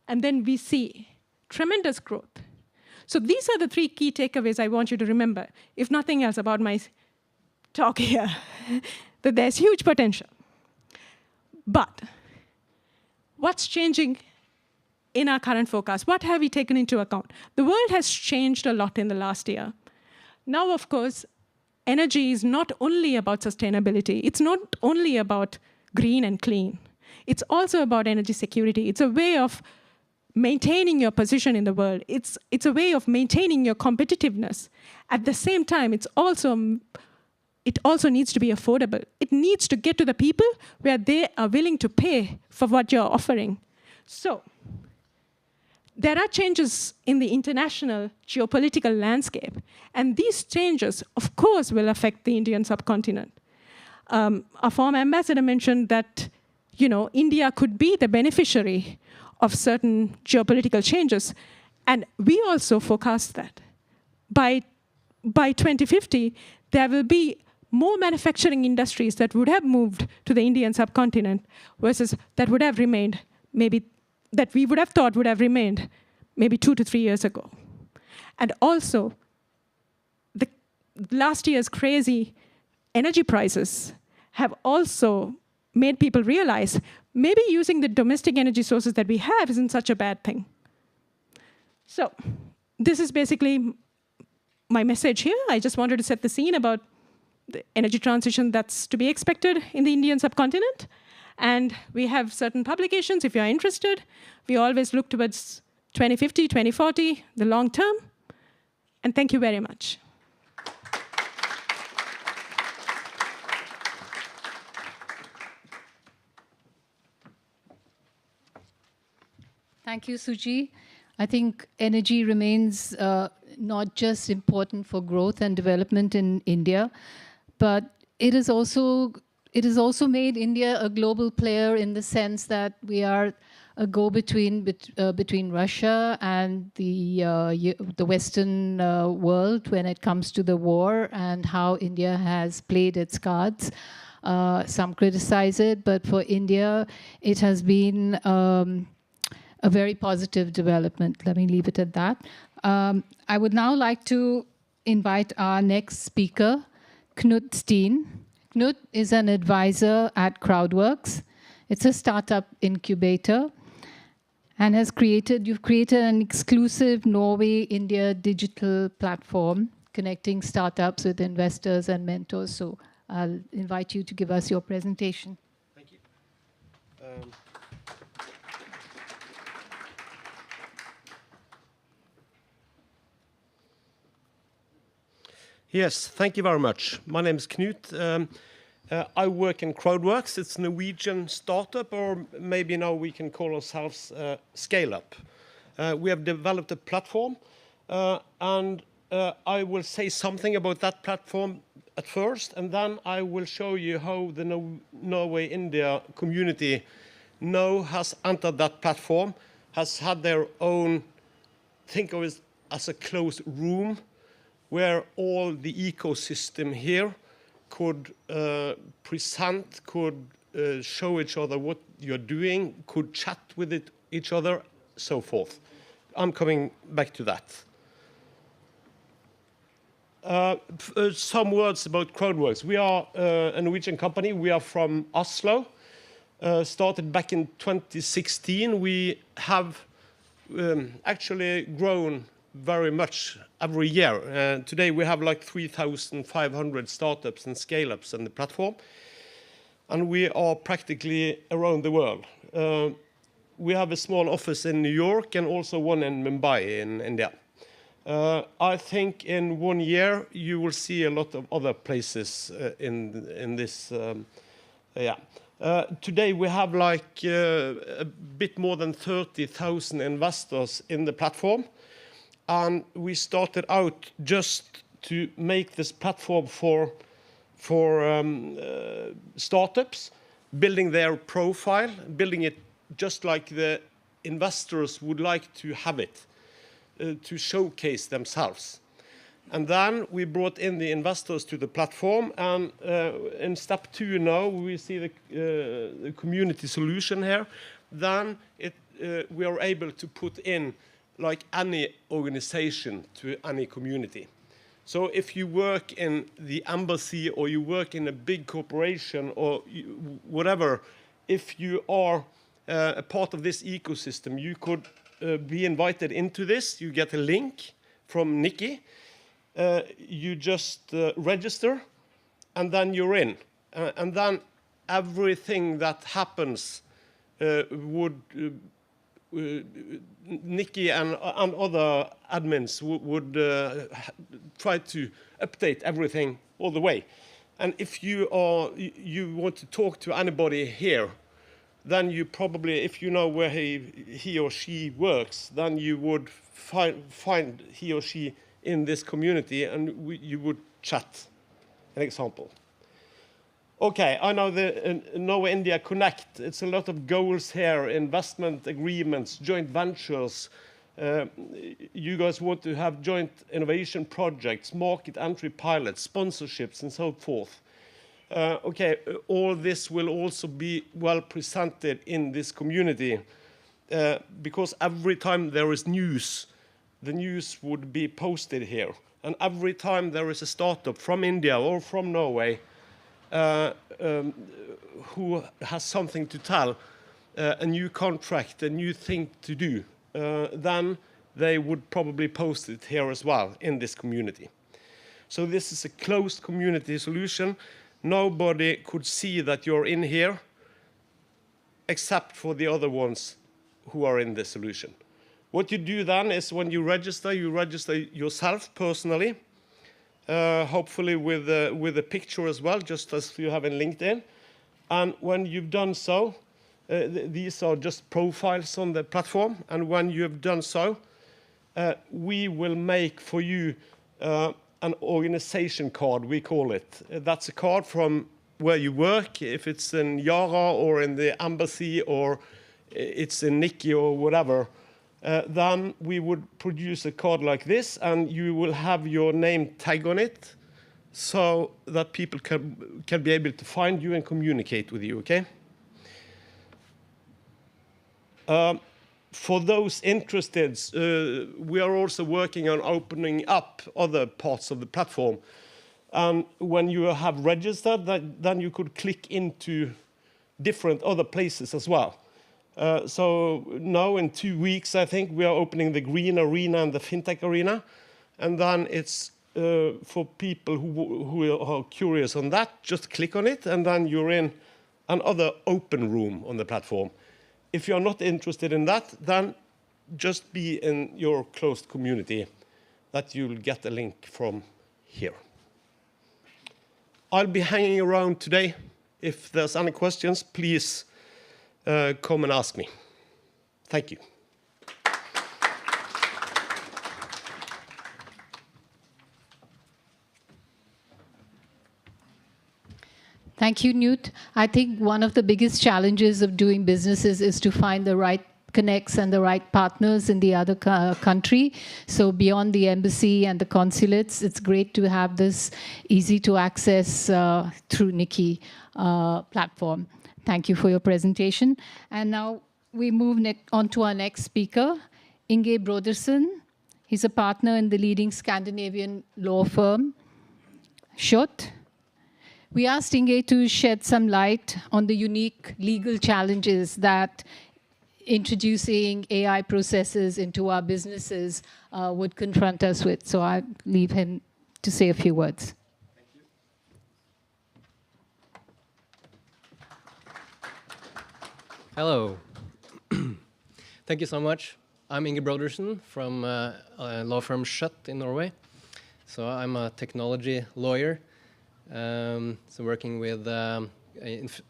and then we see tremendous growth. So these are the three key takeaways I want you to remember, if nothing else about my talk here, that there's huge potential. But what's changing in our current forecast? What have we taken into account? The world has changed a lot in the last year. Now, of course, energy is not only about sustainability. It's not only about green and clean. It's also about energy security. It's a way of maintaining your position in the world. It's a way of maintaining your competitiveness. At the same time, it also needs to be affordable. It needs to get to the people where they are willing to pay for what you're offering. So there are changes in the international geopolitical landscape, and these changes, of course, will affect the Indian subcontinent. Our former ambassador mentioned that, India could be the beneficiary of certain geopolitical changes, and we also forecast that. By by 2050, there will be more manufacturing industries that would have moved to the Indian subcontinent versus that would have remained, maybe that we would have thought would have remained maybe 2 to 3 years ago. And also, the last year's crazy energy prices have also made people realize maybe using the domestic energy sources that we have isn't such a bad thing. So this is basically my message here. I just wanted to set the scene about the energy transition that's to be expected in the Indian subcontinent. And we have certain publications, if you're interested. We always look towards 2050, 2040, the long term. And thank you very much. Thank you, Suji. I think energy remains not just important for growth and development in India, but it has also made India a global player in the sense that we are a go-between between Russia and the Western world when it comes to the war and how India has played its cards. Some criticize it, but for India, it has been a very positive development. Let me leave it at that. I would now like to invite our next speaker, Knut Steen. Knut is an advisor at Crowdworks. It's a startup incubator and you've created an exclusive Norway-India digital platform connecting startups with investors and mentors. So I'll invite you to give us your presentation. Thank you. Yes, thank you very much. My name is Knut. I work in Crowdworks. It's a Norwegian startup, or maybe now we can call ourselves scale-up. We have developed a platform, and I will say something about that platform at first, and then I will show you how the Norway-India community now has entered that platform, has had their own, think of it as a closed room, where all the ecosystem here could present, could show each other what you're doing, could chat with each other, so forth. I'm coming back to that. Some words about Crowdworks. We are a Norwegian company. We are from Oslo. Started back in 2016. We have actually grown very much every year. Today we have like 3,500 startups and scale-ups on the platform, and we are practically around the world. We have a small office in New York and also one in Mumbai in India. I think in 1 year you will see a lot of other places in this. Today we have like a bit more than 30,000 investors in the platform. And we started out just to make this platform for startups, building their profile, building it just like the investors would like to have it, to showcase themselves. And then we brought in the investors to the platform, and in step 2 now we see the community solution here. Then we are able to put in like any organization to any community. So if you work in the embassy or you work in a big corporation or whatever, if you are a part of this ecosystem, you could be invited into this. You get a link from Nikki. You just register, and then you're in. And then everything that happens would Nikki and other admins would try to update everything all the way. And if you want to talk to anybody here, then you probably, if you know where he or she works, then you would find he or she in this community, and you would chat. An example. Okay, I know the Norway-India Connect. It's a lot of goals here, investment agreements, joint ventures, You guys want to have joint innovation projects, market entry pilots, sponsorships, and so forth. Okay, all this will also be well presented in this community, because every time there is news, the news would be posted here. And every time there is a startup from India or from Norway who has something to tell, a new contract, a new thing to do, then they would probably post it here as well in this community. So this is a closed community solution. Nobody could see that you're in here except for the other ones who are in the solution. What you do then is when you register yourself personally, hopefully with a picture as well, just as you have in LinkedIn. And when you've done so, these are just profiles on the platform. And when you have done so, we will make for you an organization card, we call it. That's a card from where you work, if it's in Yara or in the embassy or it's in Nikki or whatever. Then we would produce a card like this, and you will have your name tag on it so that people can be able to find you and communicate with you, okay? For those interested, we are also working on opening up other parts of the platform. And when you have registered, then you could click into different other places as well. So now in 2 weeks, I think, we are opening the green arena and the fintech arena. And then it's for people who are curious on that, just click on it, and then you're in another open room on the platform. If you're not interested in that, then just be in your closed community that you'll get a link from here. I'll be hanging around today. If there's any questions, please come and ask me. Thank you. Thank you, Newt. I think one of the biggest challenges of doing businesses is to find the right connects and the right partners in the other country. So beyond the embassy and the consulates, it's great to have this easy to access through Nikki platform. Thank you for your presentation. And now we move on to our next speaker, Inge Brodersen. He's a partner in the leading Scandinavian law firm, Schott. We asked Inge to shed some light on the unique legal challenges that introducing AI processes into our businesses would confront us with. So I'll leave him to say a few words. Thank you. Hello. Thank you so much. I'm Inge Brodersen from law firm Schott in Norway. So I'm a technology lawyer. So working with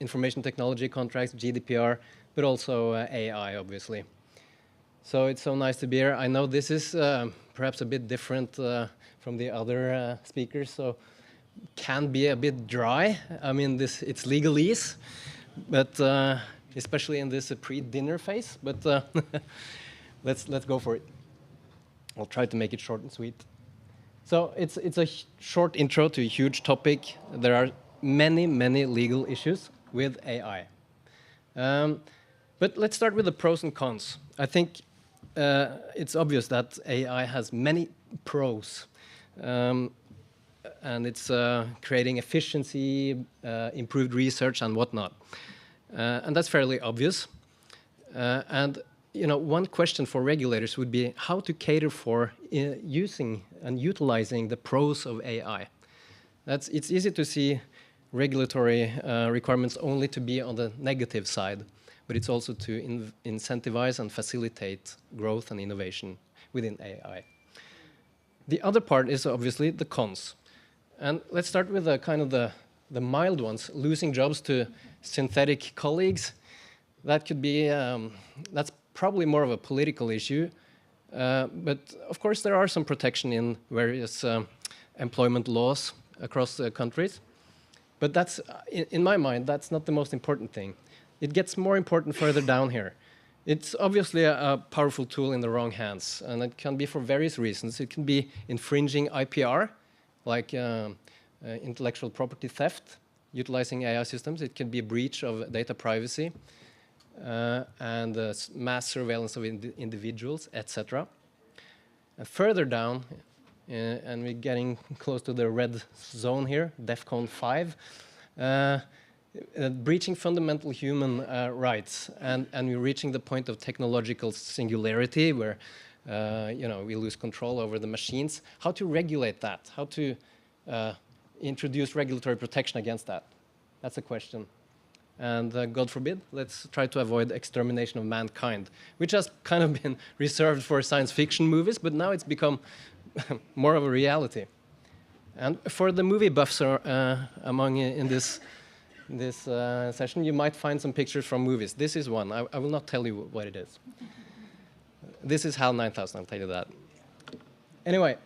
information technology contracts, GDPR, but also AI, obviously. So it's so nice to be here. I know this is perhaps a bit different from the other speakers, so can be a bit dry. I mean, it's legalese, but especially in this pre-dinner phase. But let's go for it. I'll try to make it short and sweet. So it's a short intro to a huge topic. There are many legal issues with AI. But let's start with the pros and cons. I think it's obvious that AI has many pros. And it's creating efficiency, improved research, and whatnot. And that's fairly obvious. And one question for regulators would be how to cater for using and utilizing the pros of AI. It's easy to see regulatory requirements only to be on the negative side, but it's also to incentivize and facilitate growth and innovation within AI. The other part is obviously the cons. And let's start with the mild ones, losing jobs to synthetic colleagues. That could be, that's probably more of a political issue. But of course, there are some protection in various employment laws across the countries. But that's, in my mind, that's not the most important thing. It gets more important further down here. It's obviously a powerful tool in the wrong hands, and it can be for various reasons. It can be infringing IPR, like intellectual property theft, utilizing AI systems. It can be a breach of data privacy and mass surveillance of individuals, etc. Further down, and we're getting close to the red zone here, DEFCON 5, breaching fundamental human rights, and we're reaching the point of technological singularity where we lose control over the machines. How to regulate that? How to introduce regulatory protection against that? That's a question. And God forbid, let's try to avoid extermination of mankind, which has kind of been reserved for science fiction movies, but now it's become more of a reality. And for the movie buffs among in this session, you might find some pictures from movies. This is one. I will not tell you what it is. This is HAL 9000, I'll tell you that. Anyway,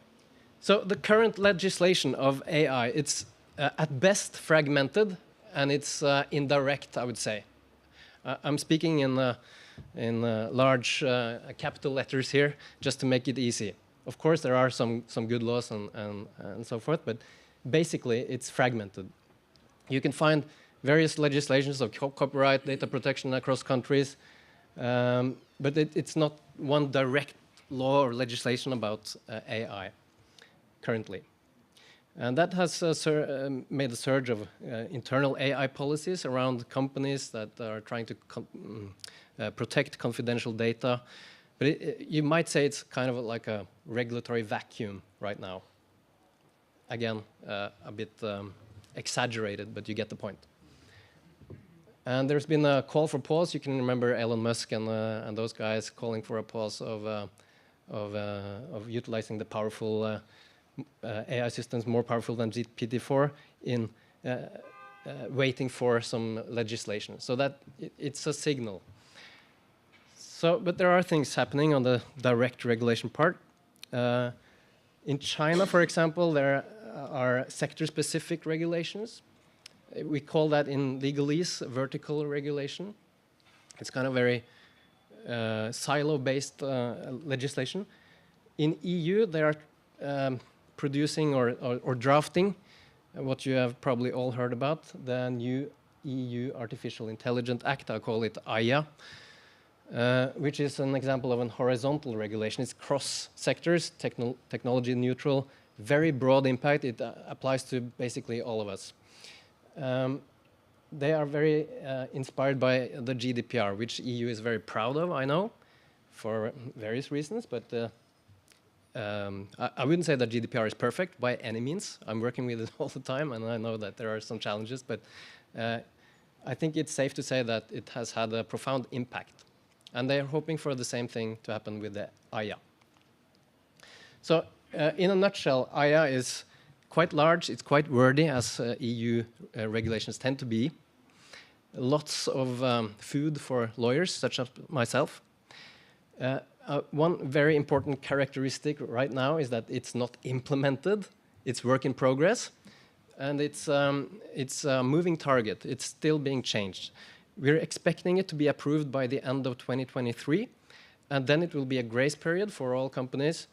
so the current legislation of AI, it's at best fragmented, and it's indirect, I would say. I'm speaking in large capital letters here, just to make it easy. Of course, there are some good laws and so forth, but basically, it's fragmented. You can find various legislations of copyright, data protection across countries, but it's not one direct law or legislation about AI currently. And that has made a surge of internal AI policies around companies that are trying to protect confidential data. But you might say it's kind of like a regulatory vacuum right now. Again, a bit exaggerated, but you get the point. And there's been a call for pause. You can remember Elon Musk and those guys calling for a pause of utilizing the powerful AI systems more powerful than GPT-4 in waiting for some legislation. So that it's a signal. So, but there are things happening on the direct regulation part. In China, for example, there are sector-specific regulations. We call that in legalese vertical regulation. It's kind of very silo-based legislation. In EU, they are producing or drafting what you have probably all heard about, the new EU Artificial Intelligence Act, I call it AIA, which is an example of a horizontal regulation. It's cross sectors, technology neutral, very broad impact. It applies to basically all of us. They are very inspired by the GDPR, which EU is very proud of, I know, for various reasons, but I wouldn't say that GDPR is perfect by any means. I'm working with it all the time, and I know that there are some challenges, but I think it's safe to say that it has had a profound impact. And they are hoping for the same thing to happen with the AIA. So in a nutshell, AIA is quite large. It's quite wordy, as EU regulations tend to be. Lots of food for lawyers, such as myself. One very important characteristic right now is that it's not implemented. It's work in progress. And it's a moving target. It's still being changed. We're expecting it to be approved by the end of 2023. And then it will be a grace period for all companies.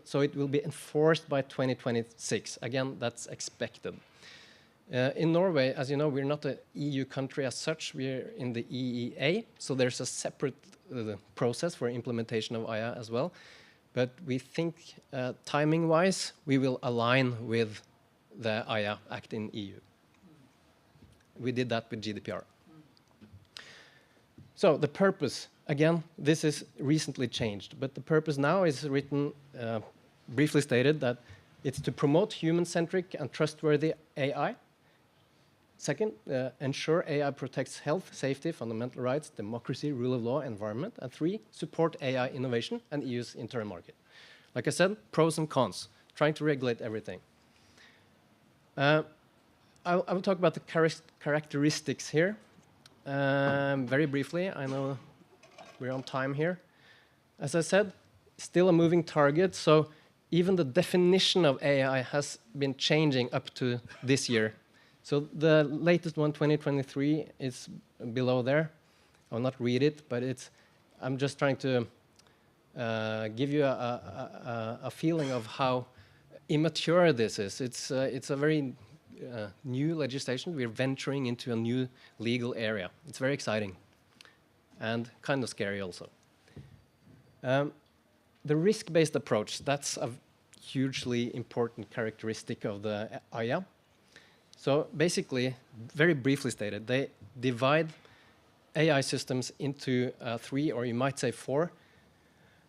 So it will be enforced by 2026. Again, that's expected. In Norway, as you know, we're not an EU country as such. We're in the EEA. So there's a separate process for implementation of AIA as well. But we think timing-wise, we will align with the AIA Act in EU. We did that with GDPR. So the purpose, again, this is recently changed, but the purpose now is written, briefly stated, that it's to promote human-centric and trustworthy AI. Second, ensure AI protects health, safety, fundamental rights, democracy, rule of law, environment. And three, support AI innovation and EU's internal market. Like I said, pros and cons, trying to regulate everything. I will talk about the characteristics here. Very briefly, I know we're on time here. As I said, still a moving target, so even the definition of AI has been changing up to this year. So the latest one, 2023, is below there. I'll not read it, but it's I'm just trying to give you a feeling of how immature this is. It's a very new legislation. We're venturing into a new legal area. It's very exciting and kind of scary also. The risk-based approach, that's a hugely important characteristic of the AIA. So basically, very briefly stated, they divide AI systems into 3, or you might say 4.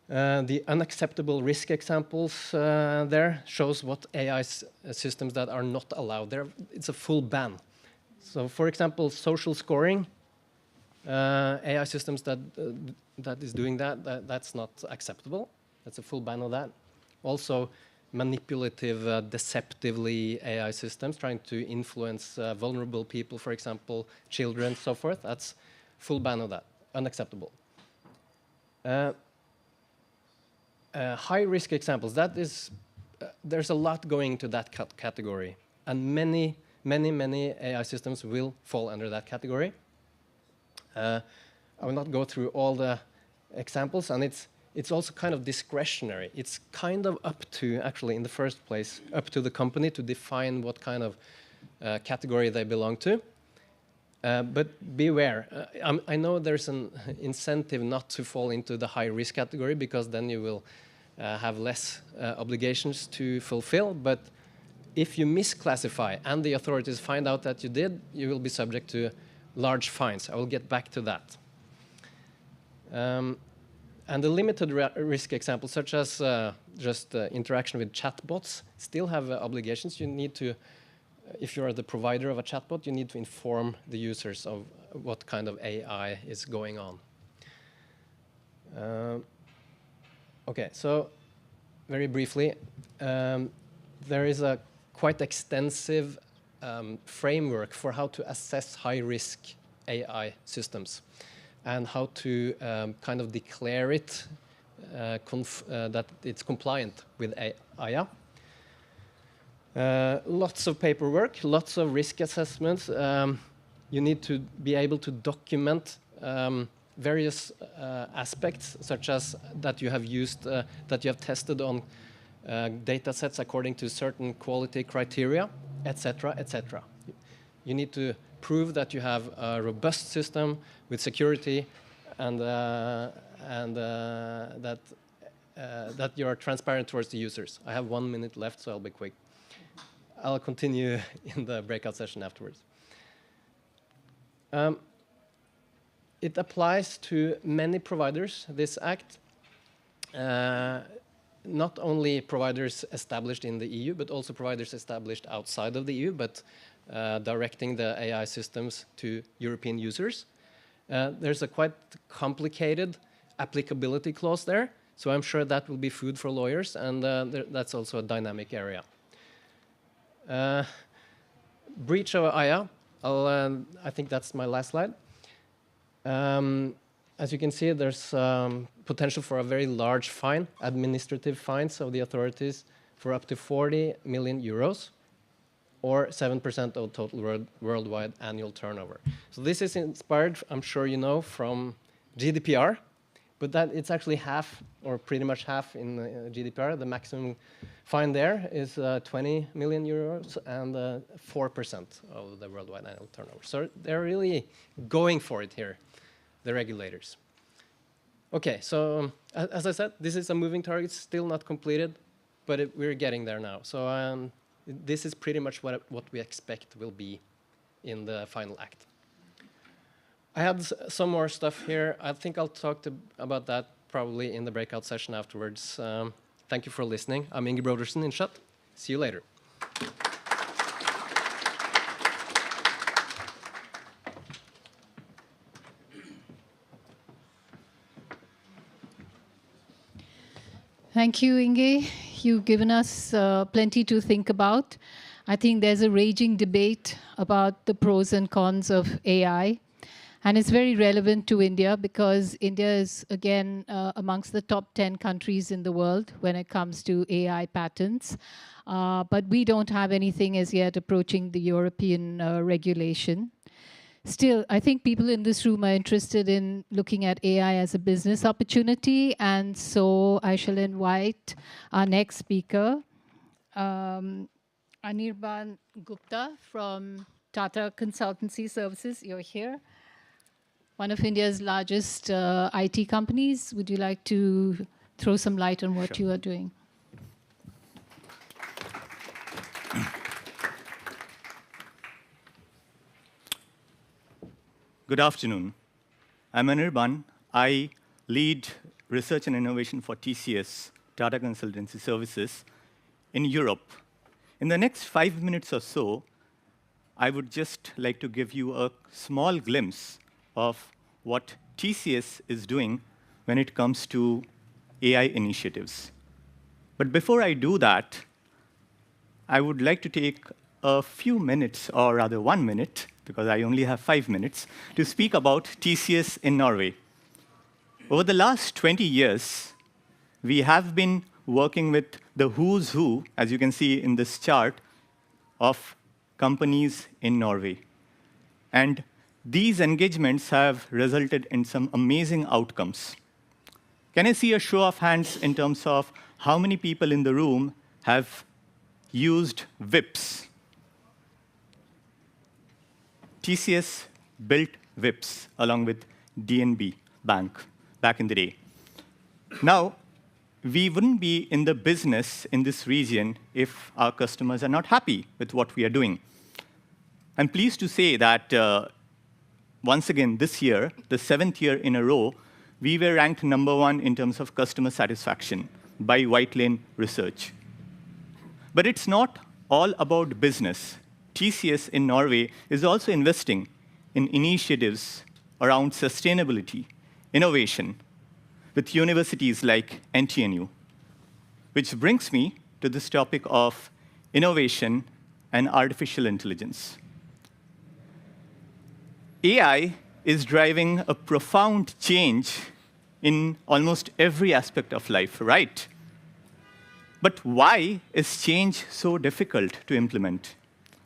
The unacceptable risk examples there shows what AI systems that are not allowed there. It's a full ban. So for example, social scoring, AI systems that is doing that's not acceptable. That's a full ban of that. Also, manipulative, deceptively AI systems trying to influence vulnerable people, for example, children, so forth. That's full ban of that, unacceptable. High-risk examples, that is, there's a lot going into that category, and many AI systems will fall under that category. I will not go through all the examples, and it's also kind of discretionary. It's kind of up to, actually, in the first place, up to the company to define what kind of category they belong to. But beware. I know there's an incentive not to fall into the high-risk category, because then you will have less obligations to fulfill. But if you misclassify and the authorities find out that you did, you will be subject to large fines. I will get back to that. And the limited risk examples, such as just interaction with chatbots, still have obligations. You need to, if you're the provider of a chatbot, you need to inform the users of what kind of AI is going on. Okay, so very briefly, there is a quite extensive framework for how to assess high-risk AI systems and how to kind of declare it that it's compliant with AIA. Lots of paperwork, lots of risk assessments. You need to be able to document various aspects, such as that you have used, that you have tested on data sets according to certain quality criteria, etc., etc. You need to prove that you have a robust system with security, and that you are transparent towards the users. I have 1 minute left, so I'll be quick. I'll continue in the breakout session afterwards. It applies to many providers, this act. Not only providers established in the EU, but also providers established outside of the EU, but directing the AI systems to European users. There's a quite complicated applicability clause there, so I'm sure that will be food for lawyers, and that's also a dynamic area. Breach of AIA, I think that's my last slide. As you can see, there's potential for a very large fine, administrative fines of the authorities for up to 40 million euros, or 7% of total worldwide annual turnover. So this is inspired, I'm sure you know, from GDPR, but that it's actually half, or pretty much half in GDPR. The maximum fine there is 20 million euros and 4% of the worldwide annual turnover. So they're really going for it here, the regulators. Okay, so as I said, this is a moving target, still not completed, but we're getting there now. So this is pretty much what we expect will be in the final act. I had some more stuff here. I think I'll talk about that probably in the breakout session afterwards. Thank you for listening. I'm Inge Brodersen in Shut. See you later. Thank you, Inge. You've given us plenty to think about. I think there's a raging debate about the pros and cons of AI. And it's very relevant to India because India is, again, amongst the top 10 countries in the world when it comes to AI patents. But we don't have anything as yet approaching the European regulation. Still, I think people in this room are interested in looking at AI as a business opportunity, and so I shall invite our next speaker, Anirban Gupta from Tata Consultancy Services. You're here. One of India's largest IT companies. Would you like to throw some light on what you are doing? Good afternoon. I'm Anirban. I lead research and innovation for TCS, Tata Consultancy Services, in Europe. In the next 5 minutes or so, I would just like to give you a small glimpse of what TCS is doing when it comes to AI initiatives. But before I do that, I would like to take a few minutes, or rather 1 minute, because I only have 5 minutes, to speak about TCS in Norway. Over the last 20 years, we have been working with the who's who, as you can see in this chart, of companies in Norway. And these engagements have resulted in some amazing outcomes. Can I see a show of hands in terms of how many people in the room have used VIPs? TCS built VIPs along with DNB Bank back in the day. Now, we wouldn't be in the business in this region if our customers are not happy with what we are doing. I'm pleased to say that once again this year, the 7th year in a row, we were ranked #1 in terms of customer satisfaction by White Lane Research. But it's not all about business. TCS in Norway is also investing in initiatives around sustainability, innovation, with universities like NTNU, which brings me to this topic of innovation and artificial intelligence. AI is driving a profound change in almost every aspect of life, right? But why is change so difficult to implement?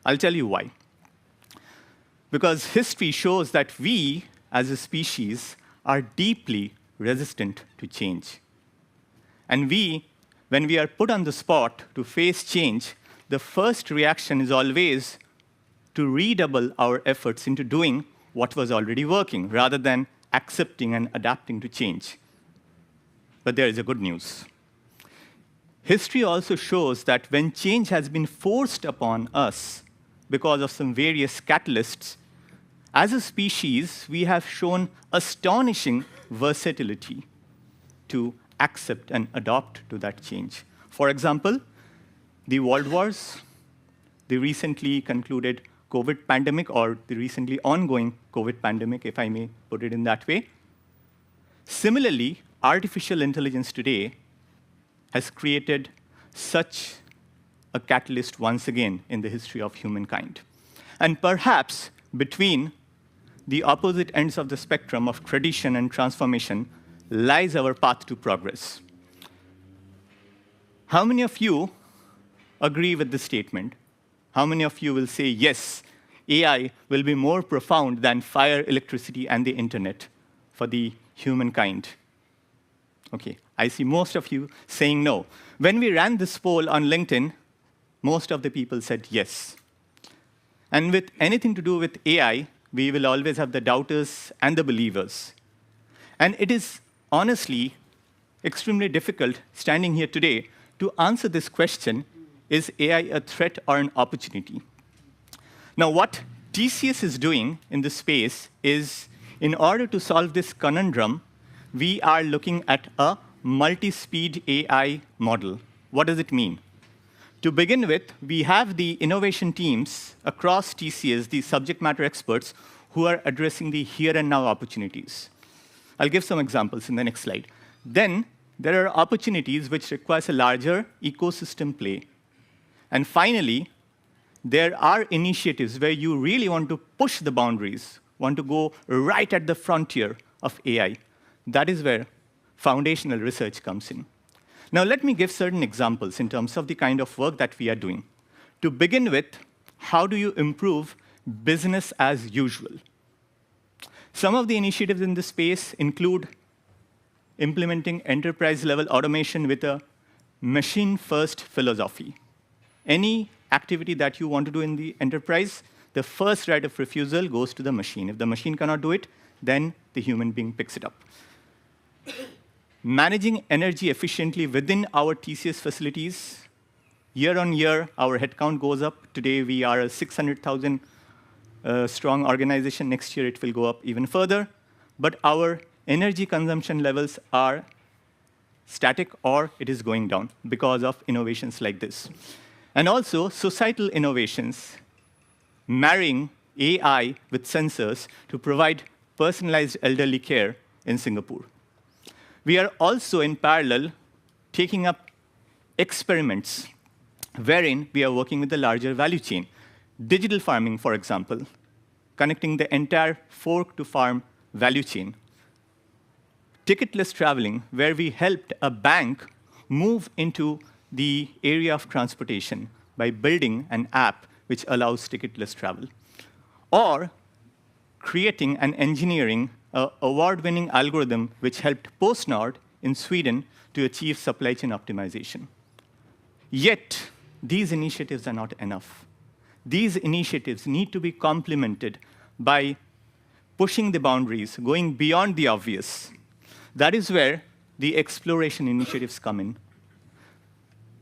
I'll tell you why. Because history shows that we, as a species, are deeply resistant to change. And when we are put on the spot to face change, the first reaction is always to redouble our efforts into doing what was already working, rather than accepting and adapting to change. But there is a good news. History also shows that when change has been forced upon us because of some various catalysts, as a species, we have shown astonishing versatility to accept and adopt to that change. For example, the world wars, the recently concluded COVID pandemic, or the recently ongoing COVID pandemic, if I may put it in that way. Similarly, artificial intelligence today has created such a catalyst once again in the history of humankind. And perhaps between the opposite ends of the spectrum of tradition and transformation lies our path to progress. How many of you agree with this statement? How many of you will say, yes, AI will be more profound than fire, electricity, and the internet for the humankind? Okay, I see most of you saying no. When we ran this poll on LinkedIn, most of the people said yes. And with anything to do with AI, we will always have the doubters and the believers. And it is honestly extremely difficult standing here today to answer this question, is AI a threat or an opportunity? Now, what TCS is doing in this space is, in order to solve this conundrum, we are looking at a multi-speed AI model. What does it mean? To begin with, we have the innovation teams across TCS, the subject matter experts, who are addressing the here and now opportunities. I'll give some examples in the next slide. Then, there are opportunities which require a larger ecosystem play. And finally, there are initiatives where you really want to push the boundaries, want to go right at the frontier of AI. That is where foundational research comes in. Now, let me give certain examples in terms of the kind of work that we are doing. To begin with, how do you improve business as usual? Some of the initiatives in this space include implementing enterprise-level automation with a machine-first philosophy. Any activity that you want to do in the enterprise, the first right of refusal goes to the machine. If the machine cannot do it, then the human being picks it up. Managing energy efficiently within our TCS facilities. Year on year, our headcount goes up. Today, we are a 600,000 strong organization. Next year, it will go up even further. But our energy consumption levels are static, or it is going down because of innovations like this. And also, societal innovations, marrying AI with sensors to provide personalized elderly care in Singapore. We are also, in parallel, taking up experiments wherein we are working with the larger value chain. Digital farming, for example, connecting the entire fork-to-farm value chain. Ticketless traveling, where we helped a bank move into the area of transportation by building an app which allows ticketless travel. Or creating and engineering an award-winning algorithm which helped PostNord in Sweden to achieve supply chain optimization. Yet, these initiatives are not enough. These initiatives need to be complemented by pushing the boundaries, going beyond the obvious. That is where the exploration initiatives come in.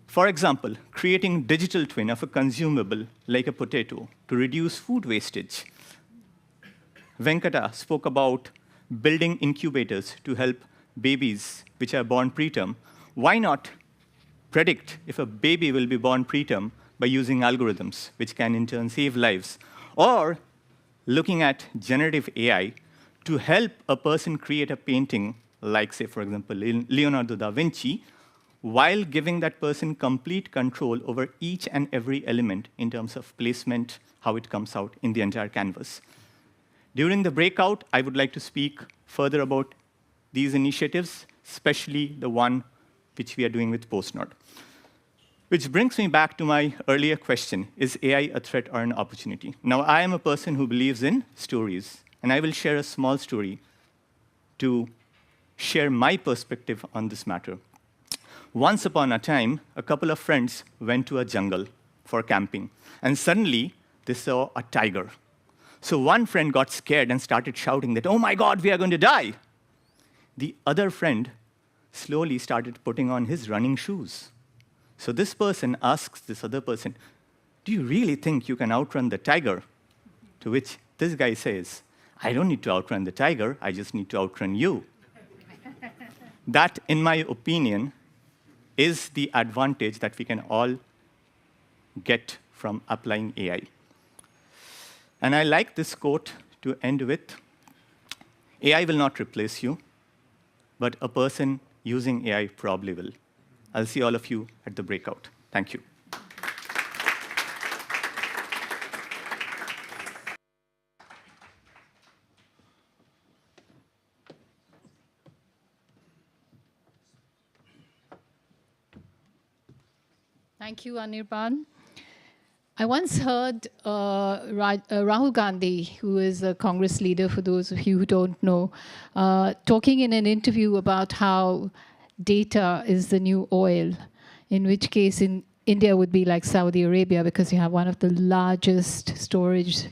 For example, creating digital twin of a consumable like a potato to reduce food wastage. Venkata spoke about building incubators to help babies which are born preterm. Why not predict if a baby will be born preterm by using algorithms, which can in turn save lives? Or looking at generative AI to help a person create a painting, like, say, for example, Leonardo da Vinci, while giving that person complete control over each and every element in terms of placement, how it comes out in the entire canvas. During the breakout, I would like to speak further about these initiatives, especially the one which we are doing with PostNord. Which brings me back to my earlier question, is AI a threat or an opportunity? Now, I am a person who believes in stories, and I will share a small story to share my perspective on this matter. Once upon a time, a couple of friends went to a jungle for camping, and suddenly they saw a tiger. So one friend got scared and started shouting that, "Oh my God, we are going to die!" The other friend slowly started putting on his running shoes. So this person asks this other person, "Do you really think you can outrun the tiger?" To which this guy says, "I don't need to outrun the tiger, I just need to outrun you." That, in my opinion, is the advantage that we can all get from applying AI. And I like this quote to end with. AI will not replace you, but a person using AI probably will. I'll see all of you at the breakout. Thank you. Thank you, Anirban. I once heard Rahul Gandhi, who is a Congress leader, for those of you who don't know, talking in an interview about how data is the new oil, in which case in India would be like Saudi Arabia because you have one of the largest storages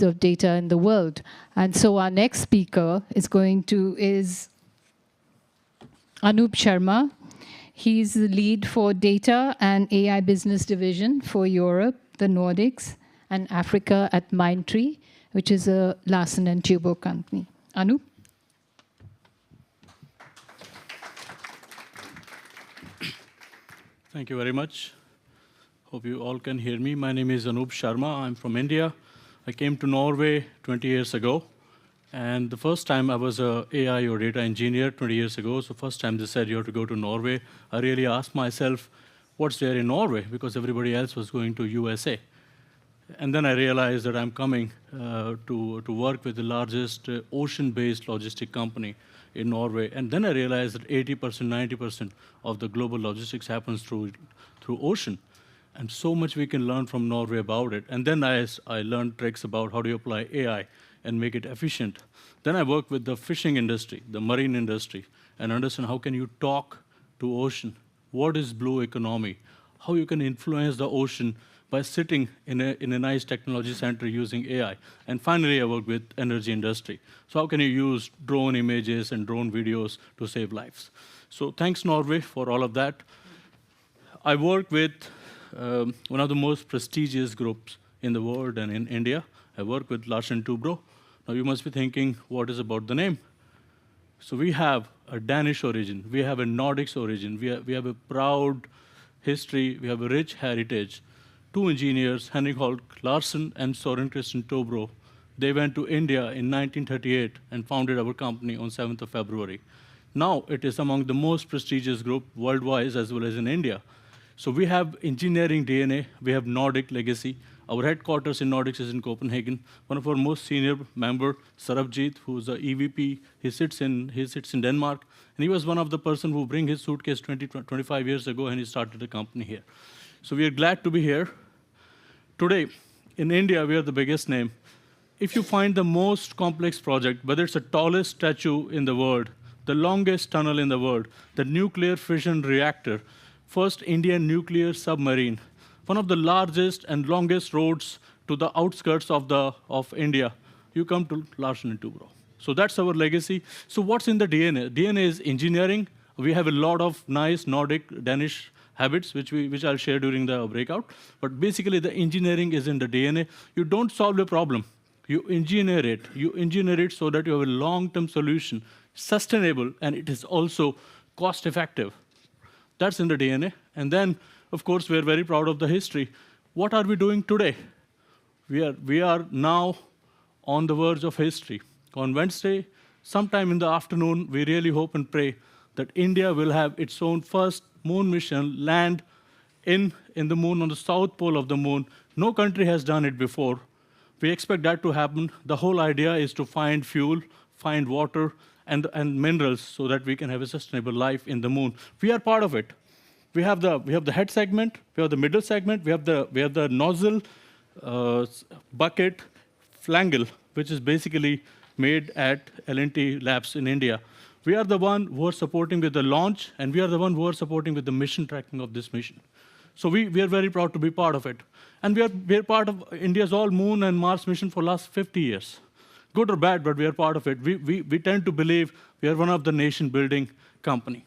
of data in the world. And so our next speaker is Anup Sharma. He's the lead for data and AI business division for Europe, the Nordics, and Africa at Mindtree, which is a Larsen & Toubro company. Anup? Thank you very much. Hope you all can hear me. My name is Anup Sharma. I'm from India. I came to Norway 20 years ago. And the first time I was an AI or data engineer 20 years ago, so first time they said you have to go to Norway, I really asked myself, what's there in Norway? Because everybody else was going to USA. And then I realized that I'm coming to work with the largest ocean-based logistic company in Norway. And then I realized that 80%, 90% of the global logistics happens through ocean. And so much we can learn from Norway about it. And then I learned tricks about how do you apply AI and make it efficient. Then I work with the fishing industry, the marine industry, and understand how can you talk to ocean. What is blue economy? How you can influence the ocean by sitting in a nice technology center using AI. And finally, I work with energy industry. So how can you use drone images and drone videos to save lives? So thanks, Norway, for all of that. I work with one of the most prestigious groups in the world and in India. I work with Larsen Toubro. Now you must be thinking, what is about the name? So we have a Danish origin. We have a Nordics origin. We have a proud history. We have a rich heritage. Two engineers, Henrik Holk Larsen and Soren Christian Toubro, they went to India in 1938 and founded our company on 7th of February. Now it is among the most prestigious group worldwide as well as in India. So we have engineering DNA, we have Nordic legacy. Our headquarters in Nordics is in Copenhagen. One of our most senior member, Sarabjit, who's the EVP, he sits in Denmark. And he was one of the person who bring his suitcase 25 years ago and he started a company here. So we are glad to be here. Today, in India, we are the biggest name. If you find the most complex project, whether it's the tallest statue in the world, the longest tunnel in the world, the nuclear fission reactor, first Indian nuclear submarine, one of the largest and longest roads to the outskirts of India, you come to Larsen & Toubro. So that's our legacy. So what's in the DNA? DNA is engineering. We have a lot of nice Nordic, Danish habits, which I'll share during the breakout. But basically, the engineering is in the DNA. You don't solve a problem. You engineer it. You engineer it so that you have a long-term solution, sustainable, and it is also cost-effective. That's in the DNA. And then, of course, we're very proud of the history. What are we doing today? We are now on the verge of history. On Wednesday, sometime in the afternoon, we really hope and pray that India will have its own first moon mission land in the moon, on the south pole of the moon. No country has done it before. We expect that to happen. The whole idea is to find fuel, find water, and minerals so that we can have a sustainable life in the moon. We are part of it. We have the head segment, we have the middle segment, we have the nozzle, bucket, flangle, which is basically made at L&T Labs in India. We are the one who are supporting with the launch, and we are the one who are supporting with the mission tracking of this mission. So we are very proud to be part of it. And we are part of India's all moon and Mars mission for last 50 years. Good or bad, but we are part of it. We tend to believe we are one of the nation-building company.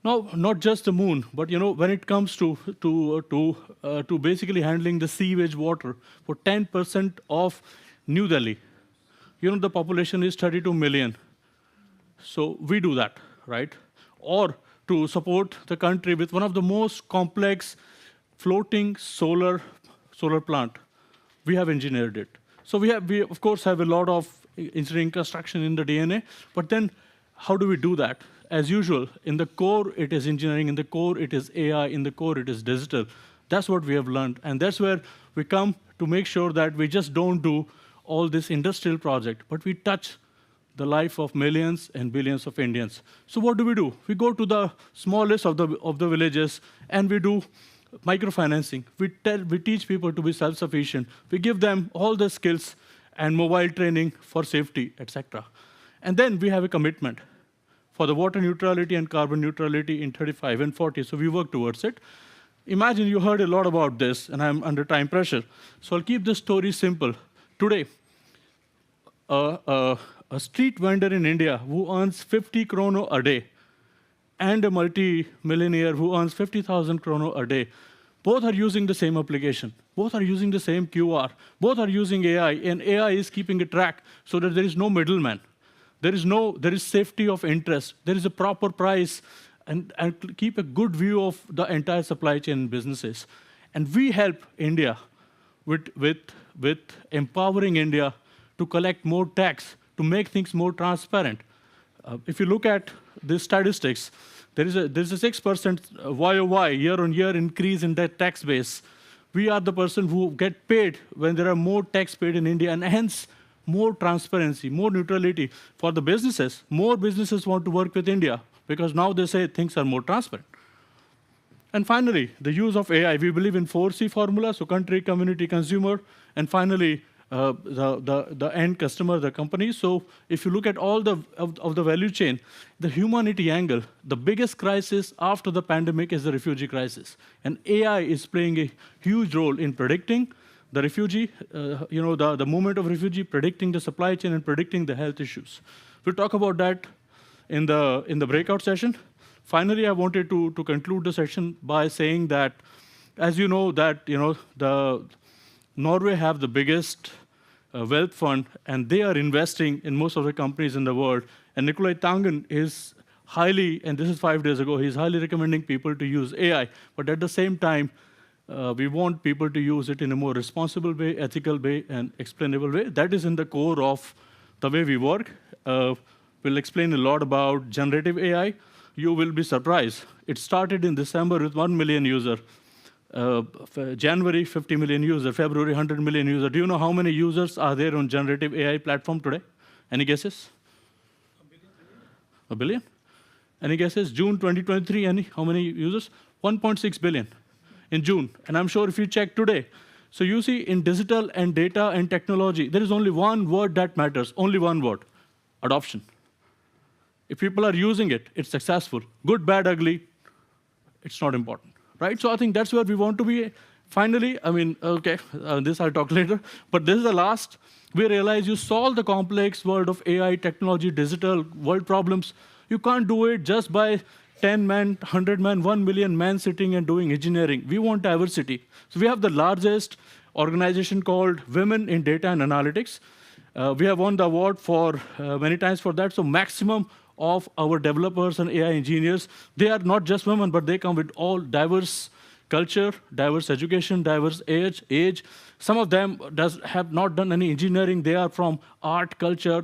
Now, not just the moon, but when it comes to basically handling the sewage water for 10% of New Delhi, the population is 32 million. So we do that, right? Or to support the country with one of the most complex floating solar plant. We have engineered it. So we of course have a lot of engineering construction in the DNA, but then how do we do that? As usual, in the core it is engineering, in the core it is AI, in the core it is digital. That's what we have learned, and that's where we come to make sure that we just don't do all this industrial project, but we touch the life of millions and billions of Indians. So what do? We go to the smallest of the villages and we do microfinancing. We teach people to be self-sufficient. We give them all the skills and mobile training for safety, etc. And then we have a commitment for the water neutrality and carbon neutrality in 35 and 40. So we work towards it. Imagine you heard a lot about this, and I'm under time pressure. So I'll keep the story simple. Today, a street vendor in India who earns 50 krono a day and a multi-millionaire who earns 50,000 krono a day, both are using the same application. Both are using the same QR. Both are using AI, and AI is keeping a track so that there is no middleman. There is safety of interest. There is a proper price, and keep a good view of the entire supply chain businesses. And we help India with empowering India to collect more tax, to make things more transparent. If you look at the statistics, there's a 6% YOY, year-on-year increase in that tax base. We are the person who get paid when there are more tax paid in India, and hence more transparency, more neutrality for the businesses. More businesses want to work with India because now they say things are more transparent. And finally, the use of AI. We believe in 4C formula, so country, community, consumer. And finally, the end customer, the company. So if you look at all of the value chain, the humanity angle, the biggest crisis after the pandemic is the refugee crisis. And AI is playing a huge role in predicting the refugee, the movement of refugee, predicting the supply chain, and predicting the health issues. We'll talk about that in the breakout session. Finally, I wanted to conclude the session by saying that, as you know, the Norway have the biggest wealth fund, and they are investing in most of the companies in the world. And Nikolai Tangen is highly, and this is 5 days ago, he's highly recommending people to use AI. But at the same time, we want people to use it in a more responsible way, ethical way, and explainable way. That is in the core of the way we work. We'll explain a lot about generative AI. You will be surprised. It started in December with 1 million users. January, 50 million users. February, 100 million users. Do you know how many users are there on generative AI platform today? Any guesses? A billion? Any guesses? June 2023, how many users? 1.6 billion in June. And I'm sure if you check today, so you see in digital and data and technology, there is only one word that matters, only one word: adoption. If people are using it, it's successful. Good, bad, ugly, it's not important, right? So I think that's where we want to be. Finally, this I'll talk later, but this is the last. We realize you solve the complex world of AI, technology, digital world problems. You can't do it just by 10 men, 100 men, 1 million men sitting and doing engineering. We want diversity. So we have the largest organization called Women in Data and Analytics. We have won the award for many times for that. So maximum of our developers and AI engineers, they are not just women, but they come with all diverse culture, diverse education, diverse age. Some of them have not done any engineering. They are from art, culture,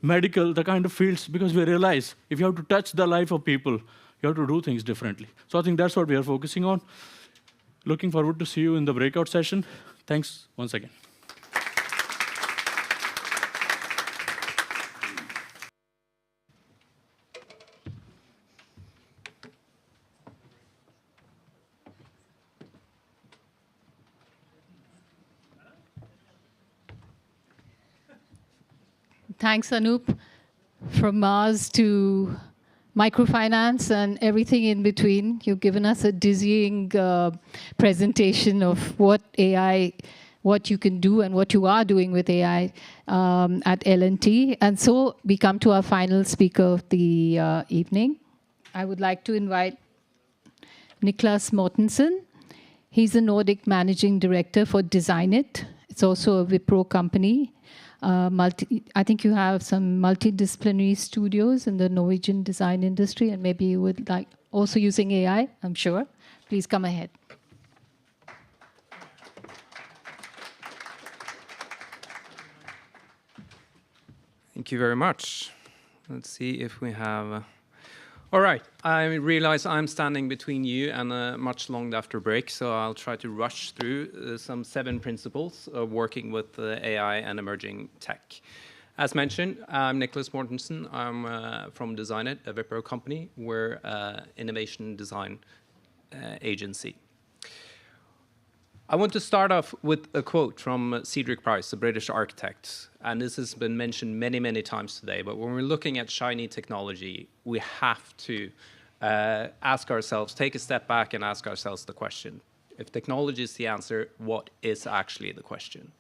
medical, the kind of fields, because we realize if you have to touch the life of people, you have to do things differently. So I think that's what we are focusing on. Looking forward to see you in the breakout session. Thanks once again. Thanks, Anup. From Mars to microfinance and everything in between, you've given us a dizzying presentation of what you can do and what you are doing with AI at L&T. And so we come to our final speaker of the evening. I would like to invite Niklas Mortensen. He's the Nordic Managing Director for DesignIt. It's also a Wipro company. I think you have some multidisciplinary studios in the Norwegian design industry, and maybe you would like also using AI, I'm sure. Please come ahead. Thank you very much. Let's see if we have... All right, I realize I'm standing between you and a much long after break, so I'll try to rush through some 7 principles of working with AI and emerging tech. As mentioned, I'm Niklas Mortensen. I'm from DesignIt, a Wipro company. We're an innovation design agency. I want to start off with a quote from Cedric Price, a British architect. And this has been mentioned many, many times today. But when we're looking at shiny technology, we have to ask ourselves, take a step back and ask ourselves the question. If technology is the answer, what is actually the question?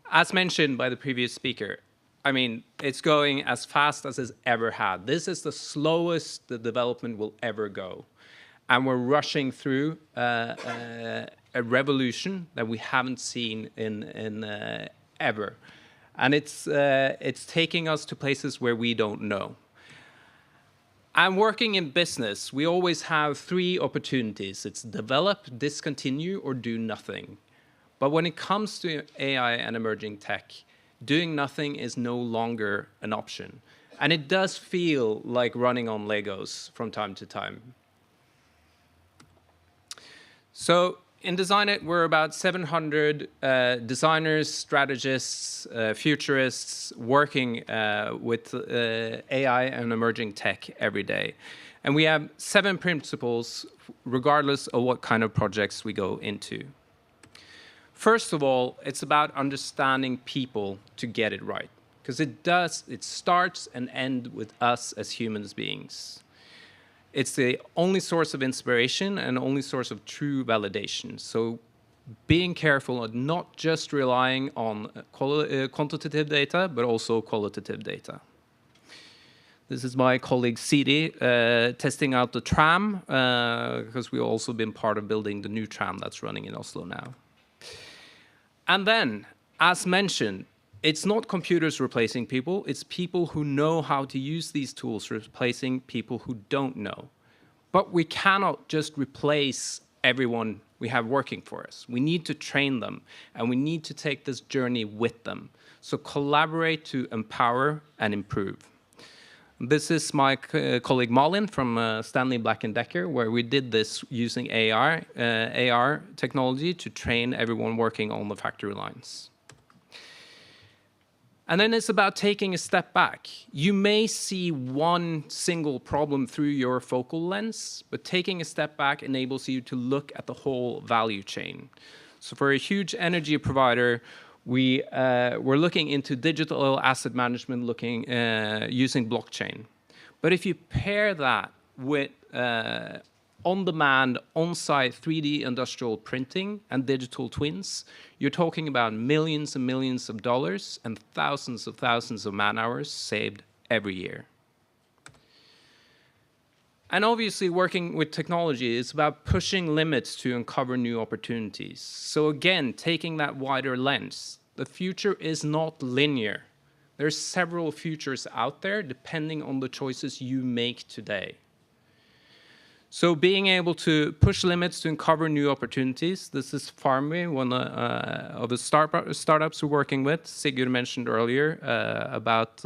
As mentioned by the previous speaker, I mean, it's going as fast as it's ever had. This is the slowest the development will ever go. And we're rushing through a revolution that we haven't seen in ever. And it's taking us to places where we don't know. And working in business, we always have 3 opportunities. It's develop, discontinue, or do nothing. But when it comes to AI and emerging tech, doing nothing is no longer an option. And it does feel like running on Legos from time to time. So in DesignIt, we're about 700 designers, strategists, futurists working with AI and emerging tech every day. And we have 7 principles, regardless of what kind of projects we go into. First of all, it's about understanding people to get it right. Because it starts and ends with us as human beings. It's the only source of inspiration and only source of true validation. So being careful and not just relying on quantitative data, but also qualitative data. This is my colleague Siri testing out the tram, because we've also been part of building the new tram that's running in Oslo now. And then, as mentioned, it's not computers replacing people, it's people who know how to use these tools replacing people who don't know. But we cannot just replace everyone we have working for us. We need to train them, and we need to take this journey with them. So collaborate to empower and improve. This is my colleague Malin from Stanley Black & Decker, where we did this using AR technology to train everyone working on the factory lines. And then it's about taking a step back. You may see one single problem through your focal lens, but taking a step back enables you to look at the whole value chain. So for a huge energy provider, we're looking into digital asset management using blockchain. But if you pair that with on-demand, on-site 3D industrial printing and digital twins, you're talking about millions and millions of dollars and thousands of man-hours saved every year. And obviously, working with technology is about pushing limits to uncover new opportunities. So again, taking that wider lens, the future is not linear. There's several futures out there depending on the choices you make today. So being able to push limits to uncover new opportunities. This is Farmy, one of the startups we're working with. Sigurd mentioned earlier about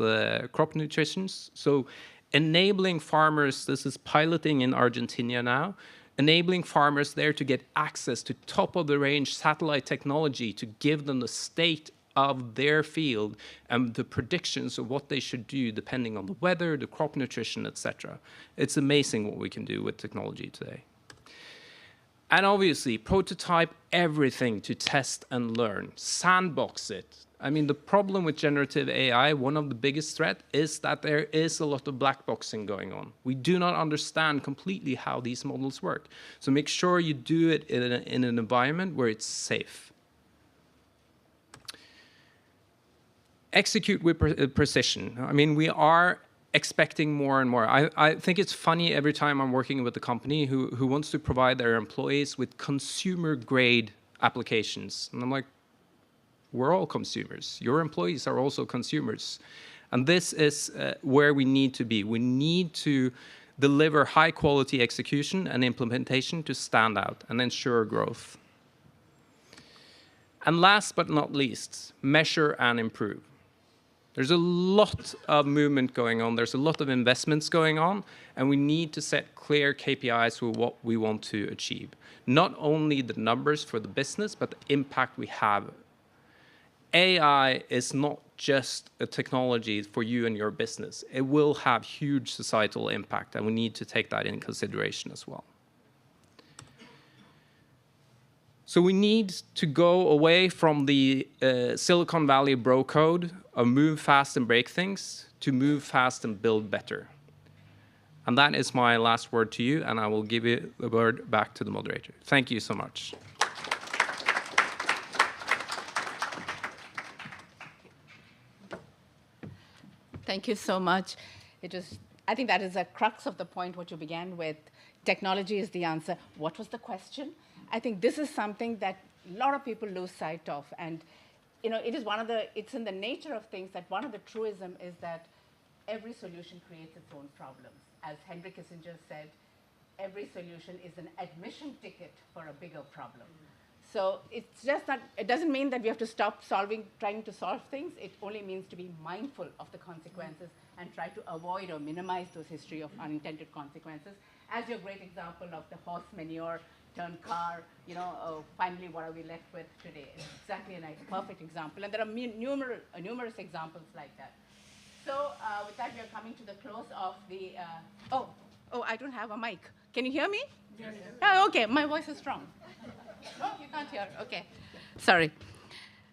crop nutrition. So enabling farmers, this is piloting in Argentina now, enabling farmers there to get access to top-of-the-range satellite technology to give them the state of their field and the predictions of what they should do depending on the weather, the crop nutrition, etc. It's amazing what we can do with technology today. And obviously, prototype everything to test and learn. Sandbox it. I mean, the problem with generative AI, one of the biggest threats is that there is a lot of black boxing going on. We do not understand completely how these models work. So make sure you do it in an environment where it's safe. Execute with precision. I mean, we are expecting more and more. I think it's funny every time I'm working with a company who wants to provide their employees with consumer-grade applications. And I'm like, we're all consumers. Your employees are also consumers. And this is where we need to be. We need to deliver high-quality execution and implementation to stand out and ensure growth. And last but not least, measure and improve. There's a lot of movement going on. There's a lot of investments going on, and we need to set clear KPIs for what we want to achieve. Not only the numbers for the business, but the impact we have. AI is not just a technology for you and your business. It will have huge societal impact, and we need to take that into consideration as well. So we need to go away from the Silicon Valley bro code of move fast and break things to move fast and build better. And that is my last word to you, and I will give you the word back to the moderator. Thank you so much. Thank you so much. I think that is a crux of the point, what you began with. Technology is the answer. What was the question? I think this is something that a lot of people lose sight of. And it's in the nature of things that one of the truism is that every solution creates its own problems. As Henry Kissinger said, every solution is an admission ticket for a bigger problem. So it's just not, it doesn't mean that we have to stop trying to solve things. It only means to be mindful of the consequences and try to avoid or minimize those history of unintended consequences. As your great example of the horse manure turned car, finally what are we left with today? It's exactly a perfect example. And there are numerous examples like that. So with that, we are coming to the close of the, I don't have a mic. Can you hear me? Yes. Oh, okay, my voice is strong. Oh, you can't hear, okay. Sorry.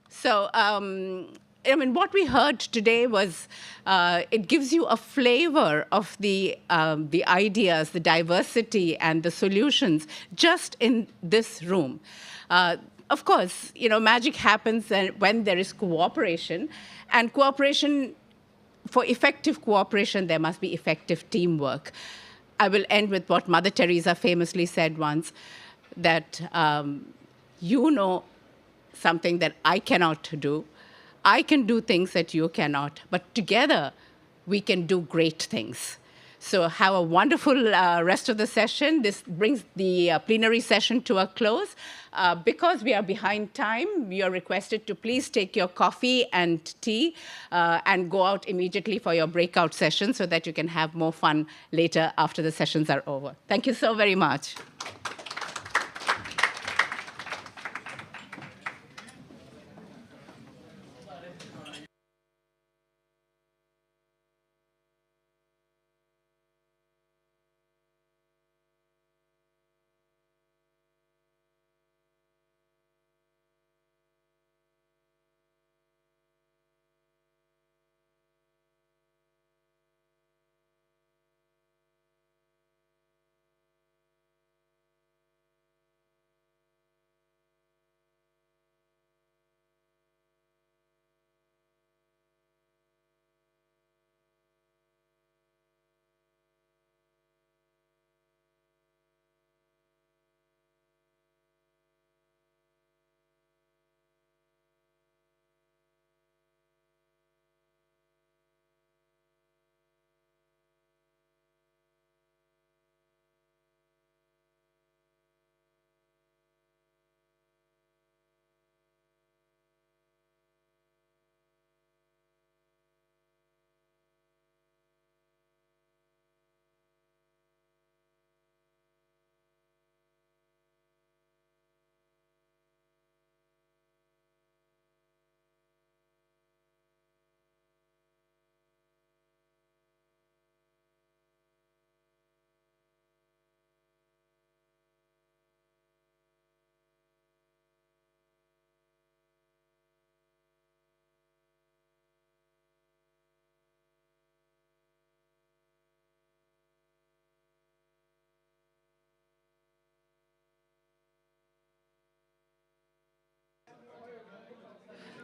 So, I mean, what we heard today was, it gives you a flavor of the ideas, the diversity, and the solutions just in this room. Of course, you know, magic happens when there is cooperation, and cooperation, for effective cooperation, there must be effective teamwork. I will end with what Mother Teresa famously said once, that you know something that I cannot do. I can do things that you cannot, but together we can do great things. So have a wonderful rest of the session. This brings the plenary session to a close. Because we are behind time, you are requested to please take your coffee and tea and go out immediately for your breakout session so that you can have more fun later after the sessions are over. Thank you so very much.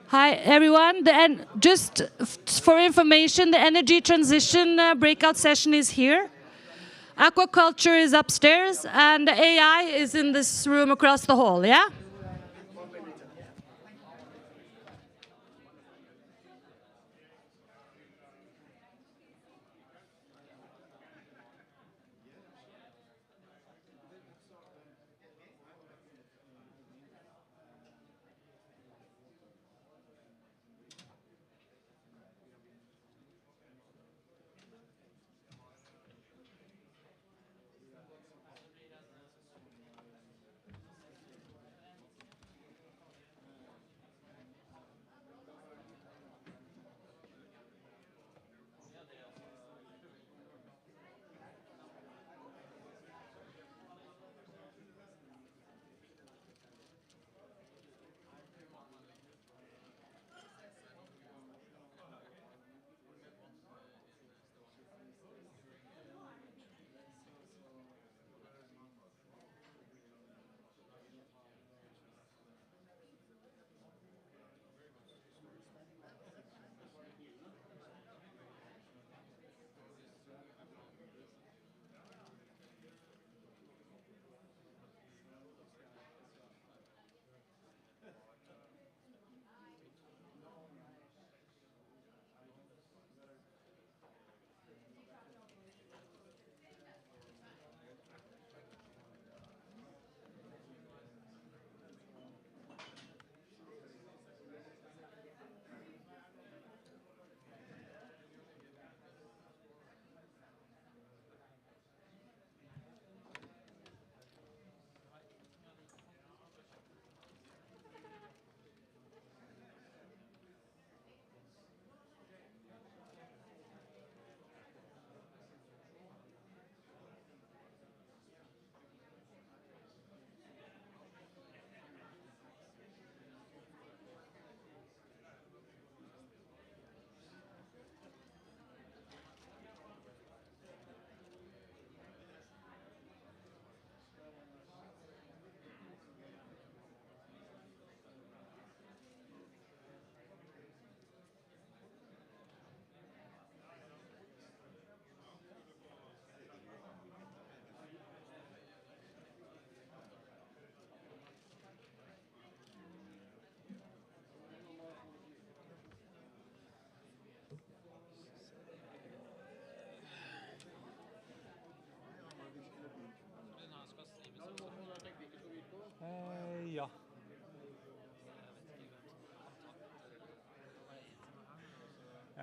Hi, everyone. Just for information, the energy transition breakout session is here. Aquaculture is upstairs, and AI is in this room across the hall, yeah?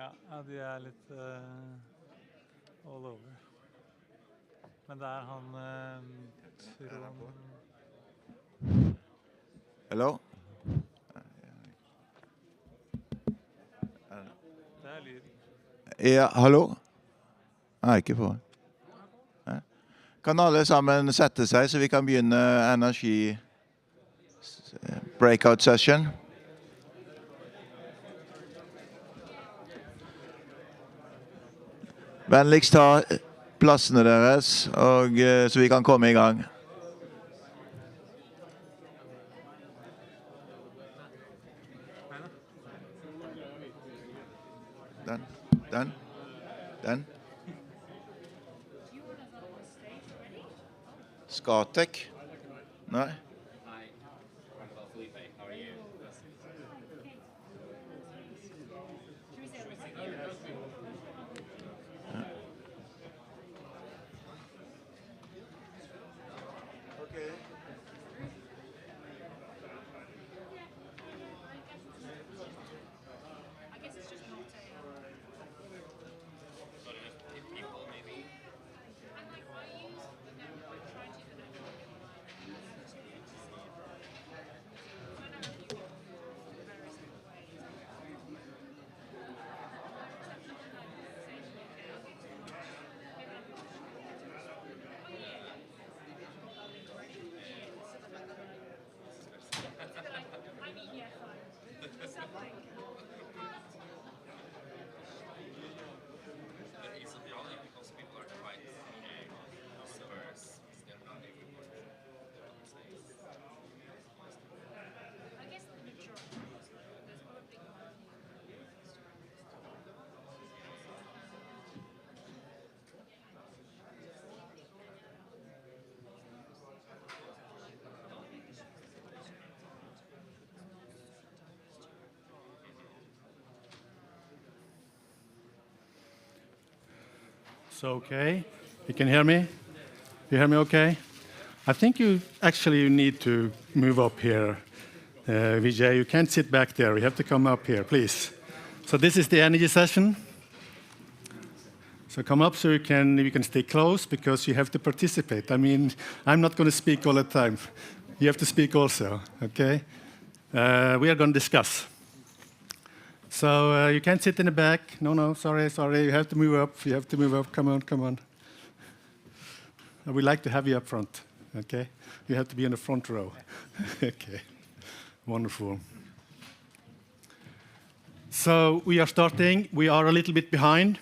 Ja, de litt all over. Men det han Trond... Hello? Det lyd. Ja, hallo? Nei, ikke på. Nei. Kan alle sammen sette seg, så vi kan begynne energi breakout session? Vennligst ta plassene deres, og, så vi kan komme i gang. Den. Skatek? Nei. So, okay, you can hear me? You hear me okay? I think you need to move up here. Vijay, you can't sit back there. You have to come up here, please. So this is the energy session. So come up so you can stay close because you have to participate. I mean, I'm not going to speak all the time. You have to speak also, okay? We are going to discuss. So you can't sit in the back. No, sorry. You have to move up. Come on. We'd like to have you up front, okay? You have to be in the front row. Okay, wonderful. So we are starting. We are a little bit behind.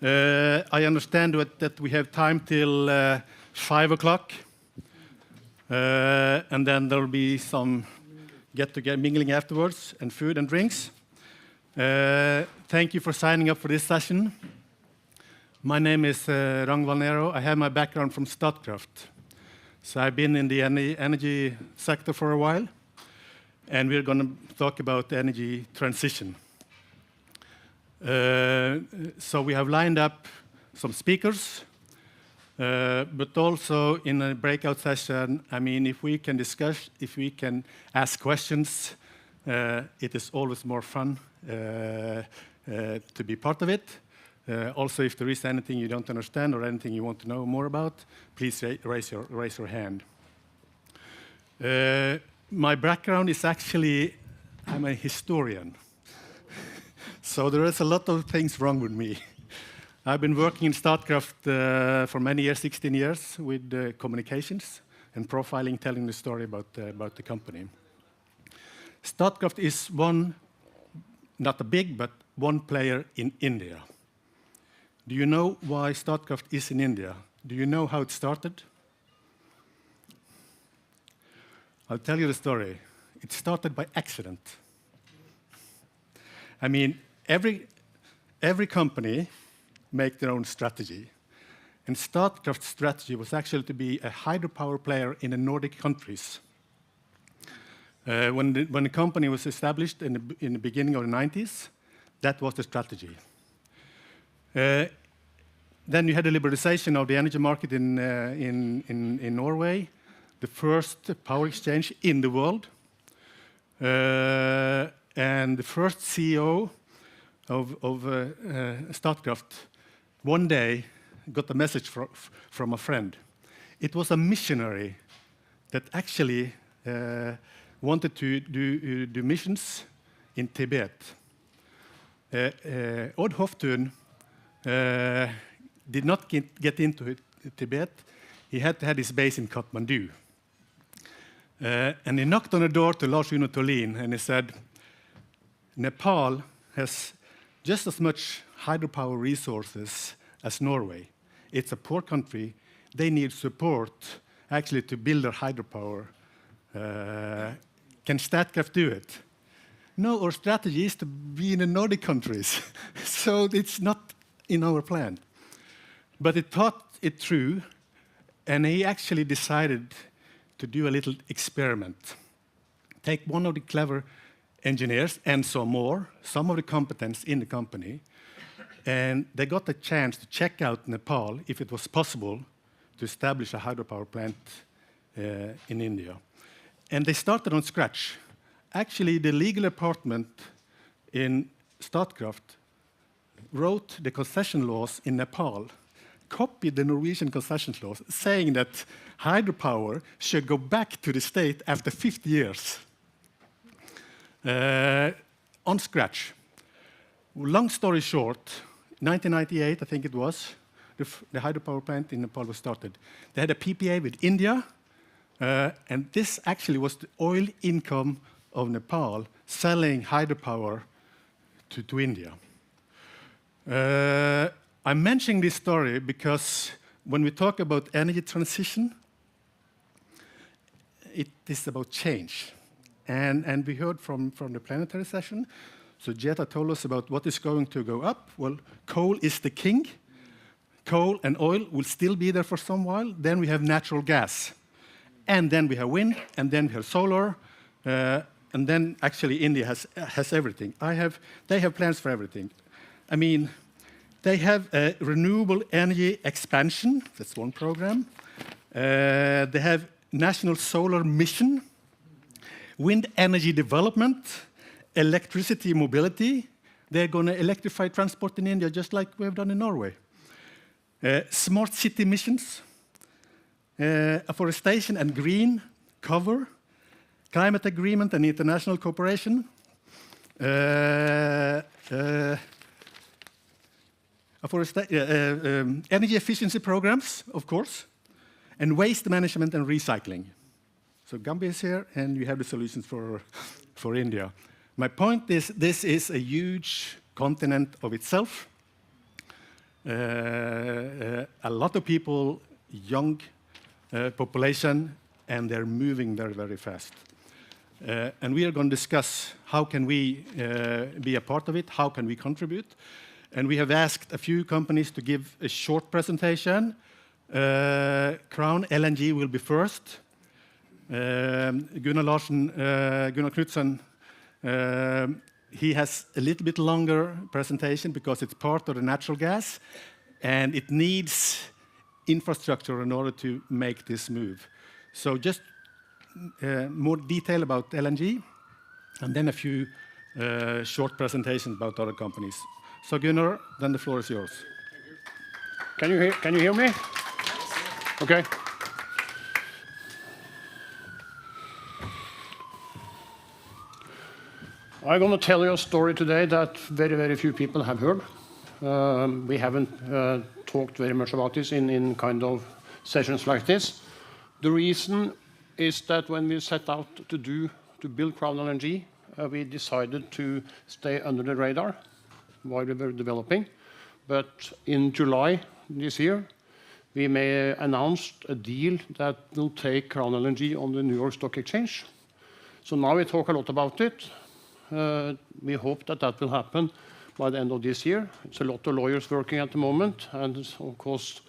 I understand that we have time till 5 o'clock. And then there will be some get-together mingling afterwards and food and drinks. Thank you for signing up for this session. My name is Ragnvald Nero. I have my background from Statkraft. So I've been in the energy sector for a while, and we're going to talk about the energy transition. So we have lined up some speakers, but also in a breakout session, I mean, if we can discuss, if we can ask questions, it is always more fun to be part of it. Also, if there is anything you don't understand or anything you want to know more about, please raise your hand. My background is actually, I'm a historian. So there is a lot of things wrong with me. I've been working in Statkraft for many years, 16 years, with communications and profiling, telling the story about the company. Statkraft is one, not a big, but one player in India. Do you know why Statkraft is in India? Do you know how it started? I'll tell you the story. It started by accident. I mean, every company make their own strategy. And Statkraft's strategy was actually to be a hydropower player in the Nordic countries. When the company was established in the beginning of the 90s, that was the strategy. Then you had the liberalization of the energy market in Norway, the first power exchange in the world. And the first CEO Statkraft one day got a message from a friend. It was a missionary that actually wanted to do missions in Tibet. Odd Hoftun did not get into Tibet. He had to have his base in Kathmandu. And he knocked on the door to Lars Uno Tolin, and he said, Nepal has just as much hydropower resources as Norway. It's a poor country. They need support, actually, to build their hydropower. Can Statkraft do it? No, our strategy is to be in the Nordic countries. So it's not in our plan. But he thought it through, and he actually decided to do a little experiment. Take one of the clever engineers and some more, some of the competence in the company, and they got a chance to check out Nepal if it was possible to establish a hydropower plant in India. And they started on scratch. Actually, the legal department in Statkraft wrote the concession laws in Nepal, copied the Norwegian concession laws, saying that hydropower should go back to the state after 50 years. On scratch. Long story short, 1998, I think it was, the hydropower plant in Nepal was started. They had a PPA with India, and this actually was the oil income of Nepal selling hydropower to India. I'm mentioning this story because when we talk about energy transition, it is about change. And we heard from the planetary session, so Jetta told us about what is going to go up. Well, coal is the king. Coal and oil will still be there for some while. Then we have natural gas. And then we have wind, and then we have solar, and then actually India has everything. They have plans for everything. I mean, they have a renewable energy expansion, that's one program. They have national solar mission, wind energy development, electricity mobility. They're going to electrify transport in India just like we have done in Norway. Smart city missions, afforestation and green cover, climate agreement and international cooperation, energy efficiency programs, of course, and waste management and recycling. So Gambia is here, and you have the solutions for India. My point is, this is a huge continent of itself. A lot of people, young population, and they're moving very, very fast. And we are going to discuss how can we be a part of it, how can we contribute. And we have asked a few companies to give a short presentation. Crown LNG will be first. Gunnar Knudsen, he has a little bit longer presentation because it's part of the natural gas, and it needs infrastructure in order to make this move. So just more detail about LNG, and then a few short presentations about other companies. So Gunnar, then the floor is yours. Can you hear me? Okay. I'm going to tell you a story today that very, very few people have heard. We haven't talked very much about this in kind of sessions like this. The reason is that when we set out to build Crown LNG, we decided to stay under the radar while we were developing. But in July this year, we announced a deal that will take Crown LNG on the New York Stock Exchange. So now we talk a lot about it. We hope that will happen by the end of this year. It's a lot of lawyers working at the moment, and of course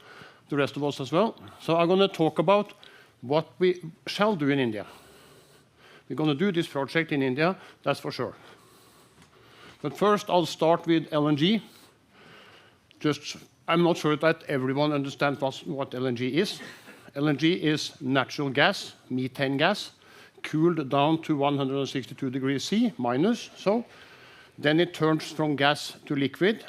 the rest of us as well. So I'm going to talk about what we shall do in India. We're going to do this project in India, that's for sure. But first I'll start with LNG. I'm not sure that everyone understands what LNG is. LNG is natural gas, methane gas, cooled down to 162 degrees C minus. So Then it turns from gas to liquid.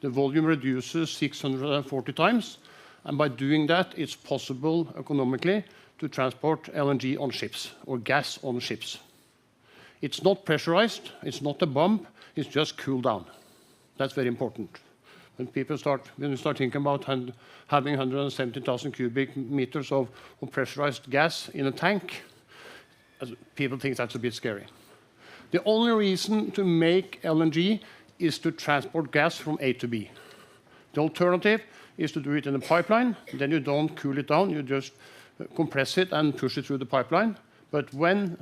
The volume reduces 640 times. And by doing that, it's possible economically to transport LNG on ships or gas on ships. It's not pressurized. It's not a bomb. It's just cooled down. That's very important. When you start thinking about having 170,000 cubic meters of pressurized gas in a tank, people think that's a bit scary. The only reason to make LNG is to transport gas from A to B. The alternative is to do it in a pipeline. Then you don't cool it down. You just compress it and push it through the pipeline. But when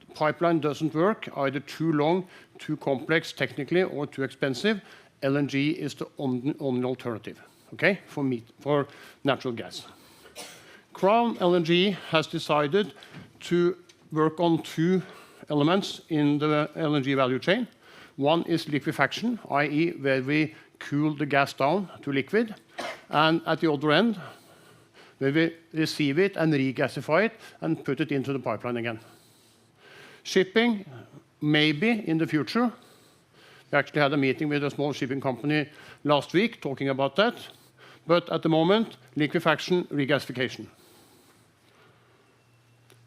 the pipeline doesn't work, either too long, too complex technically, or too expensive, LNG is the only alternative, okay, for natural gas. Crown LNG has decided to work on two elements in the LNG value chain. One is liquefaction, i.e. where we cool the gas down to liquid, and at the other end, where we receive it and regasify it and put it into the pipeline again. Shipping, maybe in the future. We actually had a meeting with a small shipping company last week talking about that. But at the moment, liquefaction, regasification.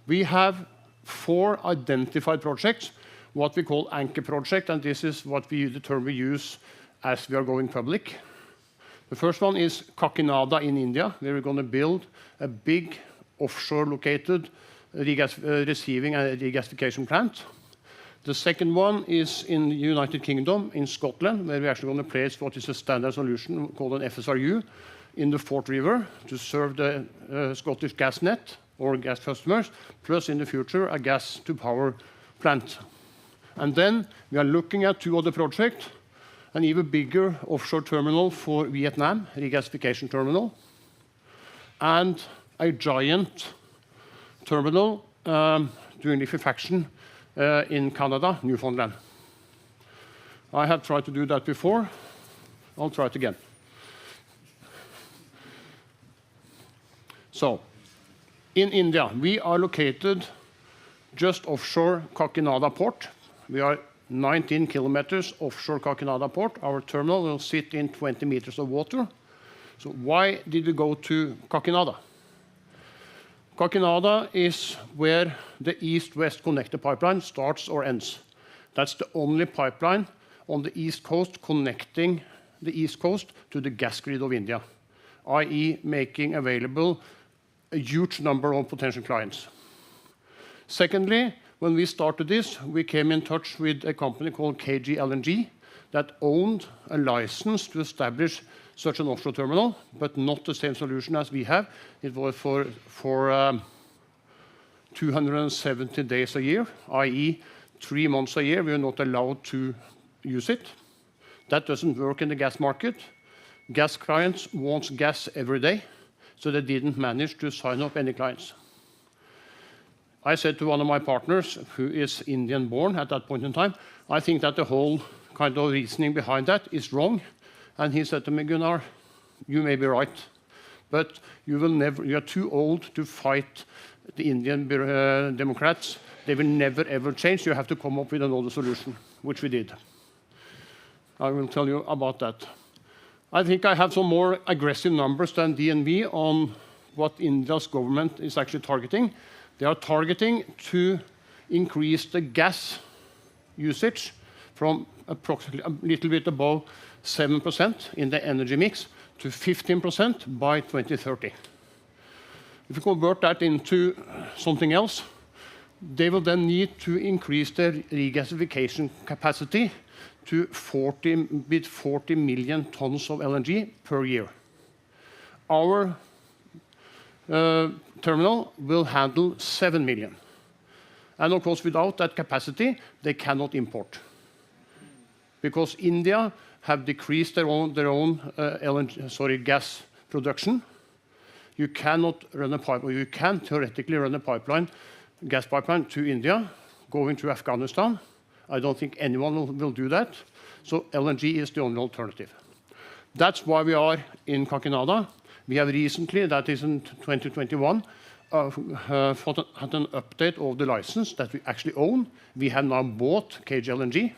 We have 4 identified projects, what we call anchor project, and this is the term we use as we are going public. The first one is Kakinada in India, where we're going to build a big offshore located receiving and regasification plant. The second one is in the United Kingdom, in Scotland, where we're actually going to place what is a standard solution called an FSRU in the Forth River to serve the Scottish gas net or gas customers, plus in the future a gas-to-power plant. And then we are looking at 2 other projects, an even bigger offshore terminal for Vietnam, regasification terminal, and a giant terminal doing liquefaction in Canada, Newfoundland. I have tried to do that before. I'll try it again. So, in India, we are located just offshore Kakinada port. We are 19 kilometers offshore Kakinada port. Our terminal will sit in 20 meters of water. So why did we go to Kakinada? Kakinada is where the east-west connector pipeline starts or ends. That's the only pipeline on the east coast connecting the east coast to the gas grid of India, i.e. making available a huge number of potential clients. Secondly, when we started this, we came in touch with a company called KG LNG that owned a license to establish such an offshore terminal, but not the same solution as we have. It was for 270 days a year, i.e. 3 months a year, we are not allowed to use it. That doesn't work in the gas market. Gas clients want gas every day, so they didn't manage to sign up any clients. I said to one of my partners, who is Indian-born at that point in time, I think that the whole kind of reasoning behind that is wrong. And he said to me, Gunnar, you may be right, but you are too old to fight the Indian Democrats. They will never, ever change. You have to come up with another solution, which we did. I will tell you about that. I think I have some more aggressive numbers than DNV on what India's government is actually targeting. They are targeting to increase the gas usage from approximately a little bit above 7% in the energy mix to 15% by 2030. If you convert that into something else, they will then need to increase their regasification capacity to 40 million tons of LNG per year. Our terminal will handle 7 million. And of course, without that capacity, they cannot import. Because India have decreased their own gas production. You cannot run a pipeline. You can theoretically run a pipeline, gas pipeline to India, going to Afghanistan. I don't think anyone will do that. So LNG is the only alternative. That's why we are in Kakinada. We have recently, that is in 2021, had an update of the license that we actually own. We have now bought KG LNG.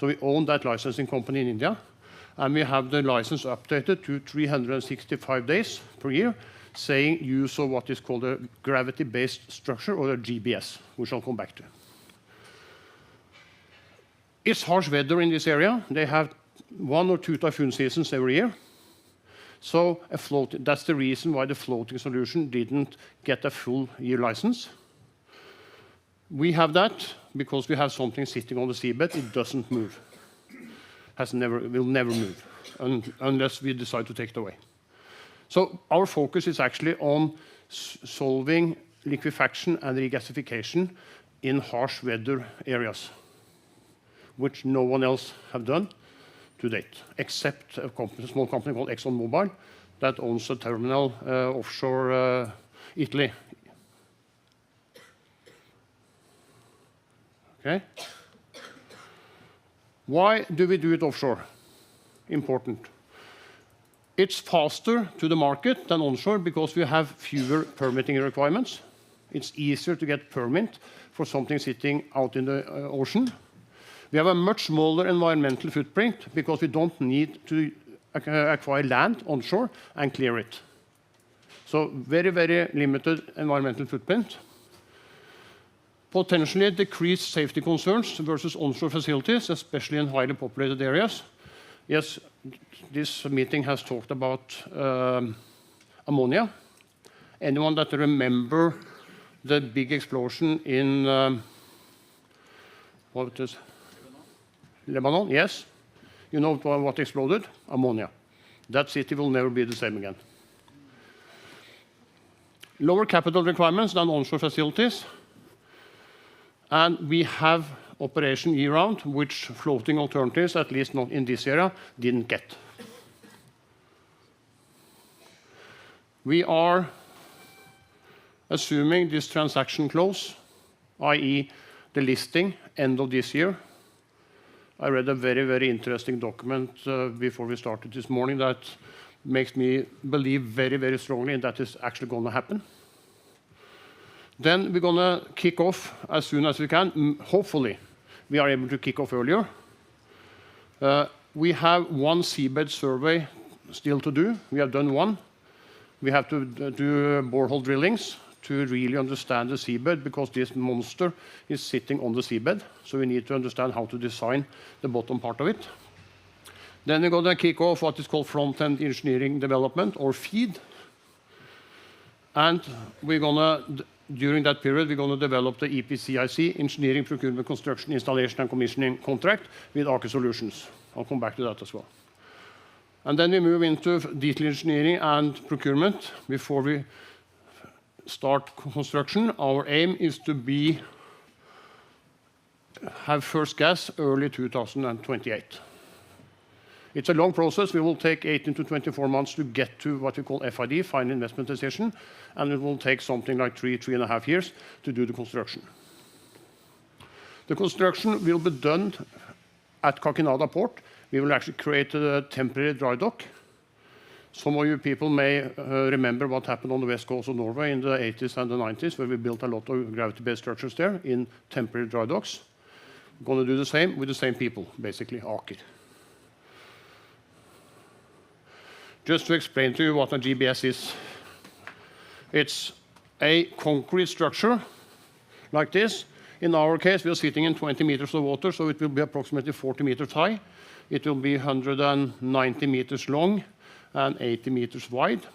So we own that licensing company in India, and we have the license updated to 365 days per year, saying use of what is called a gravity-based structure, or a GBS, which I'll come back to. It's harsh weather in this area. They have 1 or 2 typhoon seasons every year. So that's the reason why the floating solution didn't get a full year license. We have that because we have something sitting on the seabed. It doesn't move. Will never move unless we decide to take it away. So our focus is actually on solving liquefaction and regasification in harsh weather areas, which no one else have done to date, except a small company called ExxonMobil that owns a terminal offshore Italy. Okay. Why do we do it offshore? Important. It's faster to the market than onshore because we have fewer permitting requirements. It's easier to get permit for something sitting out in the ocean. We have a much smaller environmental footprint because we don't need to acquire land onshore and clear it. So very, very limited environmental footprint. Potentially decreased safety concerns versus onshore facilities, especially in highly populated areas. Yes, this meeting has talked about ammonia. Anyone that remember the big explosion in what is Lebanon? Yes. You know what exploded? Ammonia. That city will never be the same again. Lower capital requirements than onshore facilities. And we have operation year-round, which floating alternatives, at least not in this area, didn't get. We are assuming this transaction close, i.e. the listing, end of this year. I read a very, very interesting document before we started this morning that makes me believe very, very strongly that is actually going to happen. Then we're going to kick off as soon as we can. Hopefully, we are able to kick off earlier. We have one seabed survey still to do. We have done one. We have to do borehole drillings to really understand the seabed because this monster is sitting on the seabed. So we need to understand how to design the bottom part of it. Then we're going to kick off what is called front-end engineering development, or FEED. And we're going to, during that period, we're going to develop the EPCIC, Engineering, Procurement, Construction, Installation and Commissioning contract with Aker Solutions. I'll come back to that as well. And then we move into detail engineering and procurement before we start construction. Our aim is to have first gas early 2028. It's a long process. We will take 18 to 24 months to get to what we call FID, final investment decision, and it will take something like 3.5 years to do the construction. The construction will be done at Kakinada port. We will actually create a temporary dry dock. Some of you people may remember what happened on the west coast of Norway in the 80s and the 90s, where we built a lot of gravity-based structures there in temporary dry docks. We're going to do the same with the same people, basically, Aker. Just to explain to you what a GBS is. It's a concrete structure like this. In our case, we are sitting in 20 meters of water, so it will be approximately 40 meters high. It will be 190 meters long and 80 meters wide.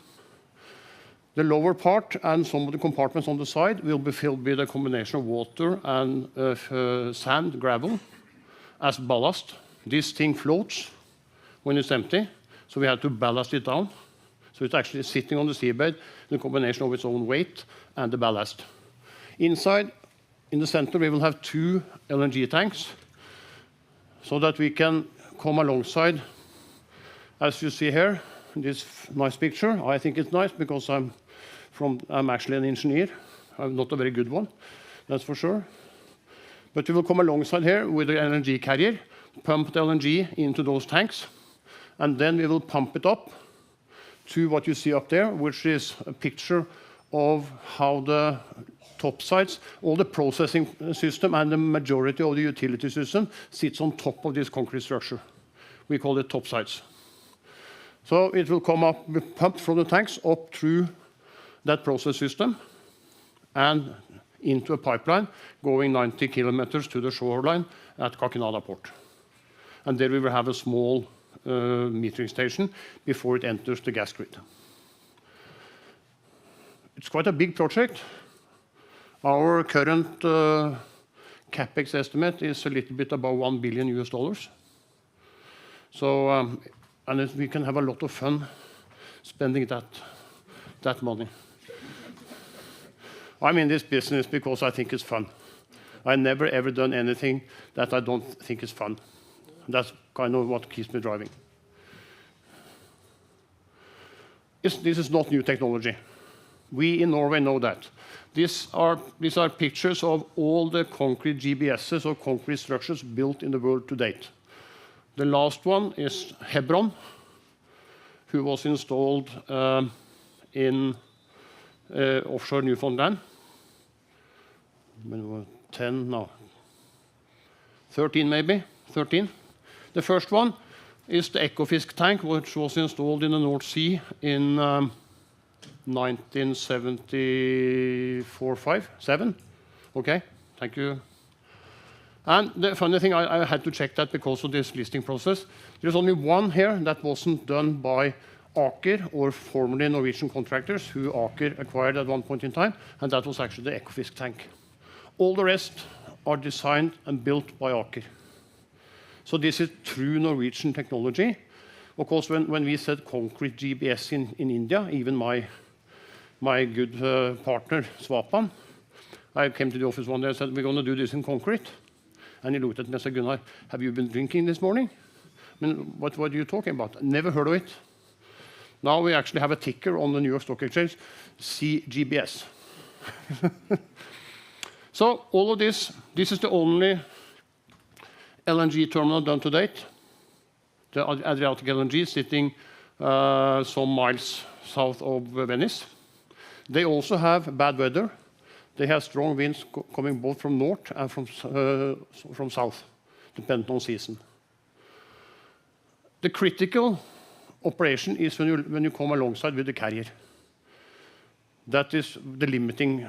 The lower part and some of the compartments on the side will be filled with a combination of water and sand, gravel, as ballast. This thing floats when it's empty, so we have to ballast it down. So it's actually sitting on the seabed in a combination of its own weight and the ballast. Inside, in the center, we will have 2 LNG tanks so that we can come alongside, as you see here, this nice picture. I think it's nice because I'm actually an engineer. I'm not a very good one, that's for sure. But we will come alongside here with the LNG carrier, pump the LNG into those tanks, and then we will pump it up to what you see up there, which is a picture of how the topsides, all the processing system and the majority of the utility system sits on top of this concrete structure. We call it topsides. So it will come up, pumped from the tanks up through that process system and into a pipeline going 90 kilometers to the shoreline at Kakinada port. And there we will have a small metering station before it enters the gas grid. It's quite a big project. Our current capex estimate is a little bit above $1 billion. So, and we can have a lot of fun spending that money. I'm in this business because I think it's fun. I never ever done anything that I don't think is fun. That's kind of what keeps me driving. This is not new technology. We in Norway know that. These are pictures of all the concrete GBSs or concrete structures built in the world to date. The last one is Hebron, who was installed in offshore Newfoundland. 13 maybe, 13. The first one is the Ekofisk tank, which was installed in the North Sea in 1974-7. Okay, thank you. And the funny thing, I had to check that because of this listing process. There's only one here that wasn't done by Aker or formerly Norwegian contractors who Aker acquired at one point in time, and that was actually the Ekofisk tank. All the rest are designed and built by Aker. So this is true Norwegian technology. Of course, when we said concrete GBS in India, even my good partner, Swapan, I came to the office one day and said, we're going to do this in concrete. And he looked at me and said, Gunnar, have you been drinking this morning? I mean, what are you talking about? Never heard of it. Now we actually have a ticker on the New York Stock Exchange, CGBS. So all of this is the only LNG terminal done to date. The Adriatic LNG sitting some miles south of Venice. They also have bad weather. They have strong winds coming both from north and from south, depending on season. The critical operation is when you come alongside with the carrier. That is the limiting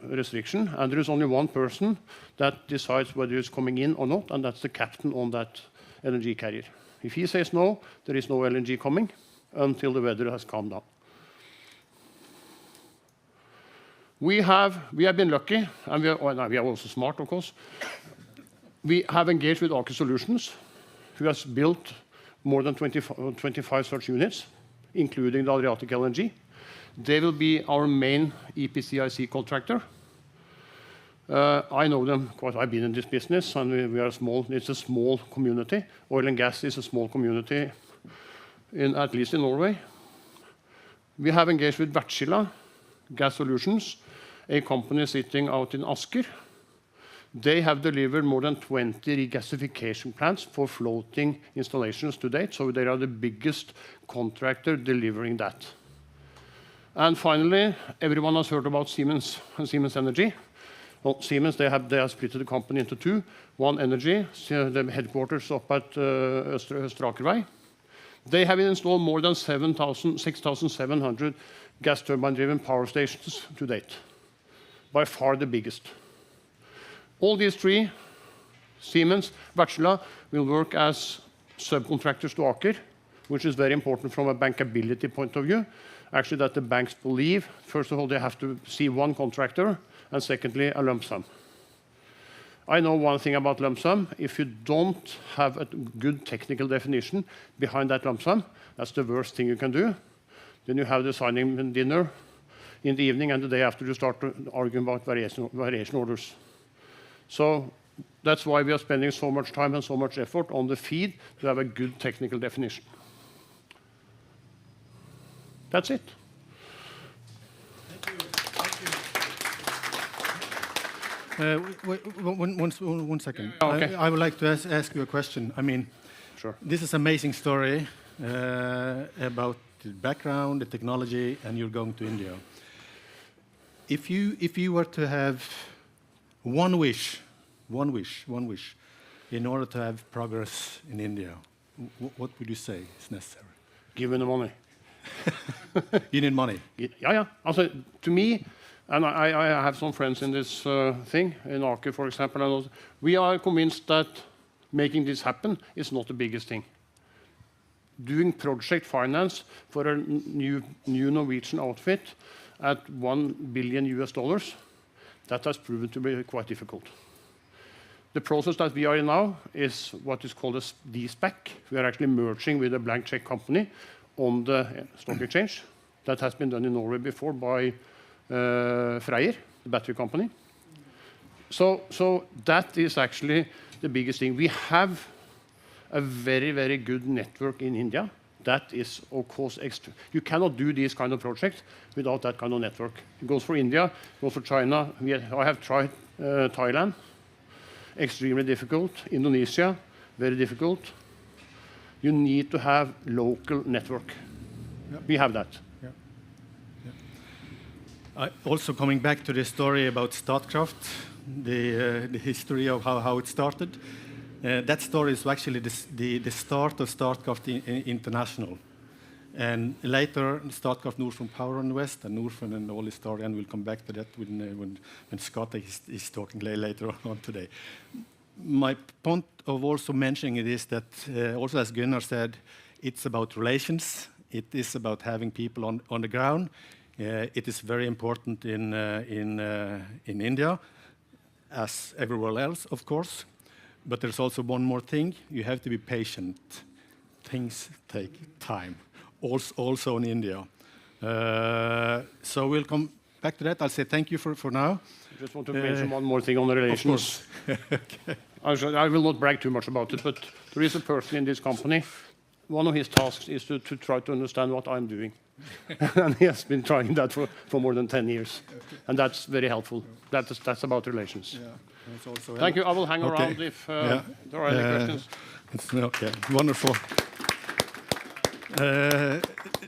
restriction, and there is only one person that decides whether it's coming in or not, and that's the captain on that LNG carrier. If he says no, there is no LNG coming until the weather has calmed down. We have been lucky, and we are also smart, of course. We have engaged with Aker Solutions, who has built more than 25 such units, including the Adriatic LNG. They will be our main EPCIC contractor. I know them quite. I've been in this business, and we are small. It's a small community. Oil and gas is a small community, at least in Norway. We have engaged with Wärtsilä Gas Solutions, a company sitting out in Asker. They have delivered more than 20 regasification plants for floating installations to date, so they are the biggest contractor delivering that. And finally, everyone has heard about Siemens and Siemens Energy. Well, Siemens, they have split the company into two. One Energy, the headquarters up at Østerakervei. They have installed more than 6,700 gas turbine-driven power stations to date. By far the biggest. All these three, Siemens, Wärtsilä, will work as subcontractors to Aker, which is very important from a bankability point of view. Actually, that the banks believe, first of all, they have to see one contractor, and secondly, a lump sum. I know one thing about lump sum. If you don't have a good technical definition behind that lump sum, that's the worst thing you can do. Then you have the signing dinner in the evening, and the day after you start arguing about variation orders. So that's why we are spending so much time and so much effort on the feed to have a good technical definition. That's it. One second. Okay. I would like to ask you a question. I mean, sure. This is an amazing story about the background, the technology, and you're going to India. if you were to have one wish, in order to have progress in India, what would you say is necessary? Give me the money. You need money? Yeah. Also, to me, and I have some friends in this thing, in Aker, for example, and also, we are convinced that making this happen is not the biggest thing. Doing project finance for a new Norwegian outfit at $1 billion, that has proven to be quite difficult. The process that we are in now is what is called a de-SPAC. We are actually merging with a blank check company on the stock exchange. That has been done in Norway before by Freyr, the battery company. So that is actually the biggest thing. We have a very, very good network in India. That is, of course, extra. You cannot do these kind of projects without that kind of network. It goes for India, it goes for China. I have tried Thailand, extremely difficult. Indonesia, very difficult. You need to have local network. Yep. We have that. Also coming back to the story about Statkraft, the history of how it started. That story is actually the start of Statkraft International. And later, Statkraft Norfund Power Invest and Norfund and all the story, and we'll come back to that when Scott is talking later on today. My point of also mentioning it is that, also as Gunnar said, it's about relations. It is about having people on the ground. It is very important in India, as everywhere else, of course. But there's also one more thing. You have to be patient. Things take time, also in India. So we'll come back to that. I'll say thank you for now. I just want to mention one more thing on the relations. Of course. Okay. I will not brag too much about it, but there is a person in this company. One of his tasks is to try to understand what I'm doing. And he has been trying that for more than 10 years. Okay. And that's very helpful. That's about relations. Yeah. Thank you. I will hang around if there are any questions. Okay, wonderful.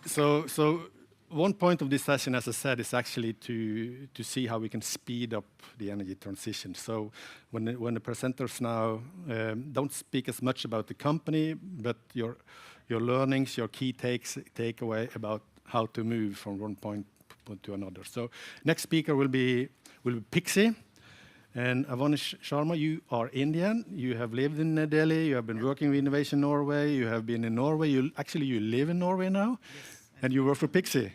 So one point of this session, as I said, is actually to see how we can speed up the energy transition. So when the presenters now don't speak as much about the company, but your learnings, your key takeaway about how to move from one point to another. So next speaker will be Pixie. And Avanish Sharma, you are Indian. You have lived in Delhi. You have been working with Innovation Norway. You have been in Norway. You live in Norway now, yes. And you work for Pixie.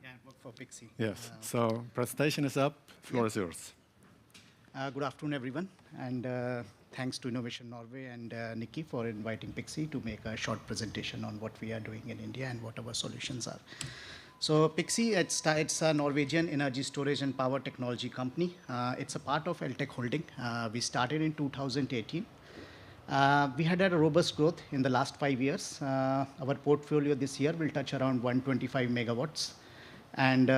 Yeah, I work for Pixie. Yes. So presentation is up. Floor is yours. Good afternoon, everyone, and thanks to Innovation Norway and Nikki for inviting Pixie to make a short presentation on what we are doing in India and what our solutions are. So Pixie, it's a Norwegian energy storage and power technology company. It's a part of Eltech Holding. We started in 2018. We had a robust growth in the last 5 years. Our portfolio this year will touch around 125 megawatts. And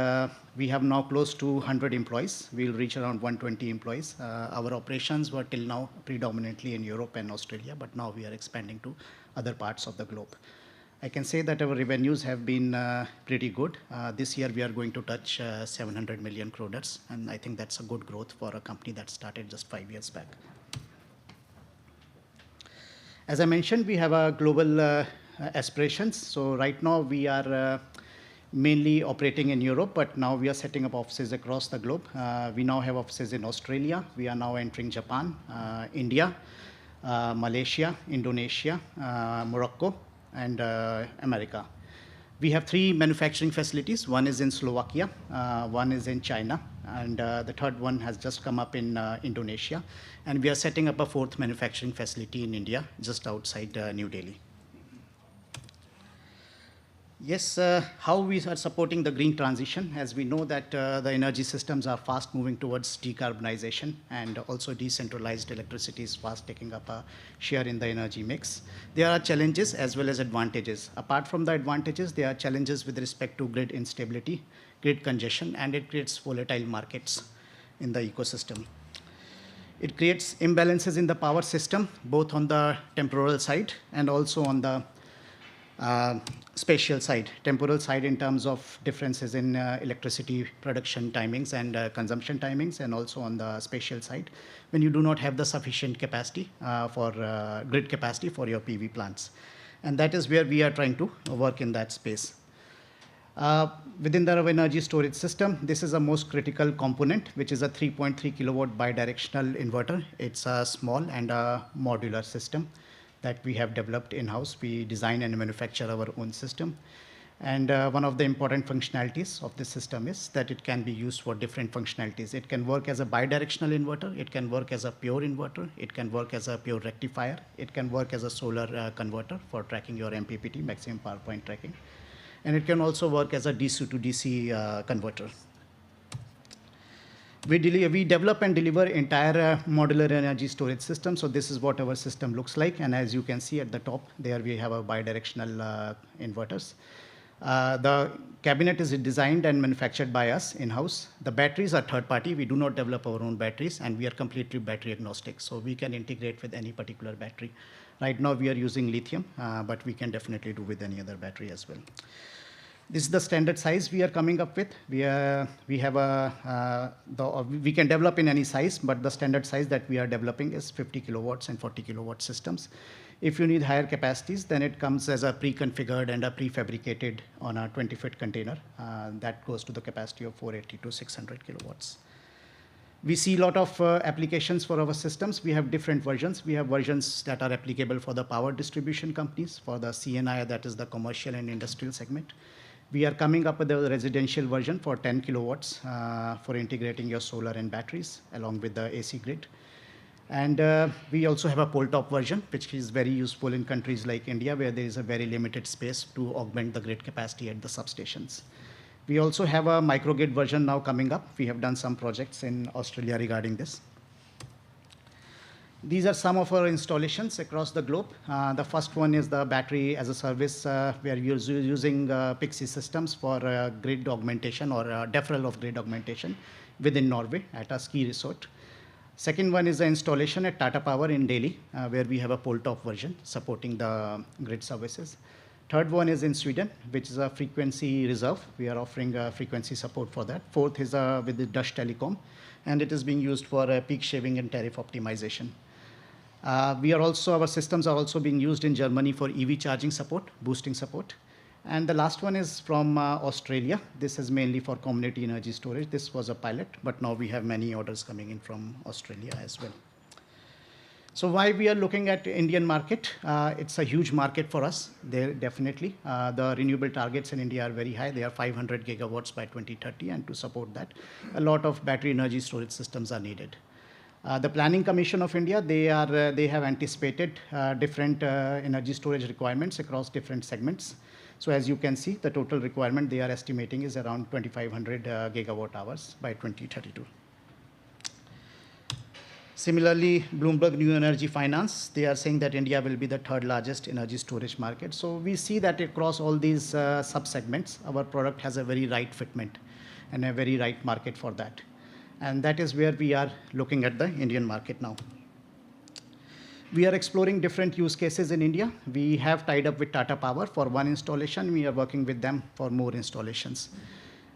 we have now close to 100 employees. We'll reach around 120 employees. Our operations were till now predominantly in Europe and Australia, but now we are expanding to other parts of the globe. I can say that our revenues have been pretty good. This year we are going to touch 700 million kroners, and I think that's a good growth for a company that started just 5 years back. As I mentioned, we have a global aspirations. So right now we are mainly operating in Europe, but now we are setting up offices across the globe. We now have offices in Australia. We are now entering Japan, India, Malaysia, Indonesia, Morocco, and America. We have 3 manufacturing facilities. One is in Slovakia, one is in China, and the third one has just come up in Indonesia. And we are setting up a 4th manufacturing facility in India, just outside New Delhi. Yes, how we are supporting the green transition, as we know that the energy systems are fast moving towards decarbonization, and also decentralized electricity is fast taking up a share in the energy mix. There are challenges as well as advantages. Apart from the advantages, there are challenges with respect to grid instability, grid congestion, and it creates volatile markets in the ecosystem. It creates imbalances in the power system, both on the temporal side and also on the spatial side, temporal side in terms of differences in electricity production timings and consumption timings, and also on the spatial side, when you do not have the sufficient capacity for grid capacity for your PV plants. And that is where we are trying to work in that space. Within the energy storage system, this is a most critical component, which is a 3.3 kilowatt bidirectional inverter. It's a small and a modular system that we have developed in-house. We design and manufacture our own system. And one of the important functionalities of this system is that it can be used for different functionalities. It can work as a bidirectional inverter. It can work as a pure inverter. It can work as a pure rectifier. It can work as a solar converter for tracking your MPPT, maximum power point tracking. And it can also work as a DC to DC converter. We develop and deliver entire modular energy storage system. So this is what our system looks like. And as you can see at the top, there we have a bidirectional inverters. The cabinet is designed and manufactured by us in-house. The batteries are third-party. We do not develop our own batteries, and we are completely battery agnostic. So we can integrate with any particular battery. Right now, we are using lithium, but we can definitely do with any other battery as well. This is the standard size we are coming up with. We can develop in any size, but the standard size that we are developing is 50 kilowatts and 40 kilowatt systems. If you need higher capacities, then it comes as a pre-configured and a prefabricated on a 20-foot container. That goes to the capacity of 480 to 600 kilowatts. We see a lot of applications for our systems. We have different versions. We have versions that are applicable for the power distribution companies, for the CNI, that is the commercial and industrial segment. We are coming up with a residential version for 10 kilowatts for integrating your solar and batteries along with the AC grid. And we also have a pole-top version, which is very useful in countries like India, where there is a very limited space to augment the grid capacity at the substations. We also have a microgrid version now coming up. We have done some projects in Australia regarding this. These are some of our installations across the globe. The first one is the battery as a service. We are using Pixie systems for grid augmentation or deferral of grid augmentation within Norway at a ski resort. Second one is the installation at Tata Power in Delhi, where we have a pole-top version supporting the grid services. Third one is in Sweden, which is a frequency reserve. We are offering frequency support for that. Fourth is with the Dutch Telecom, and it is being used for peak shaving and tariff optimization. Our systems are also being used in Germany for EV charging support, boosting support. And the last one is from Australia. This is mainly for community energy storage. This was a pilot, but now we have many orders coming in from Australia as well. So why we are looking at Indian market? It's a huge market for us, there definitely. The renewable targets in India are very high. They are 500 gigawatts by 2030, and to support that, a lot of battery energy storage systems are needed. The Planning Commission of India, they have anticipated different energy storage requirements across different segments. So as you can see, the total requirement they are estimating is around 2,500 gigawatt hours by 2032. Similarly, Bloomberg New Energy Finance, they are saying that India will be the third largest energy storage market. So we see that across all these sub-segments, our product has a very right fitment and a very right market for that. And that is where we are looking at the Indian market now. We are exploring different use cases in India. We have tied up with Tata Power for one installation. We are working with them for more installations.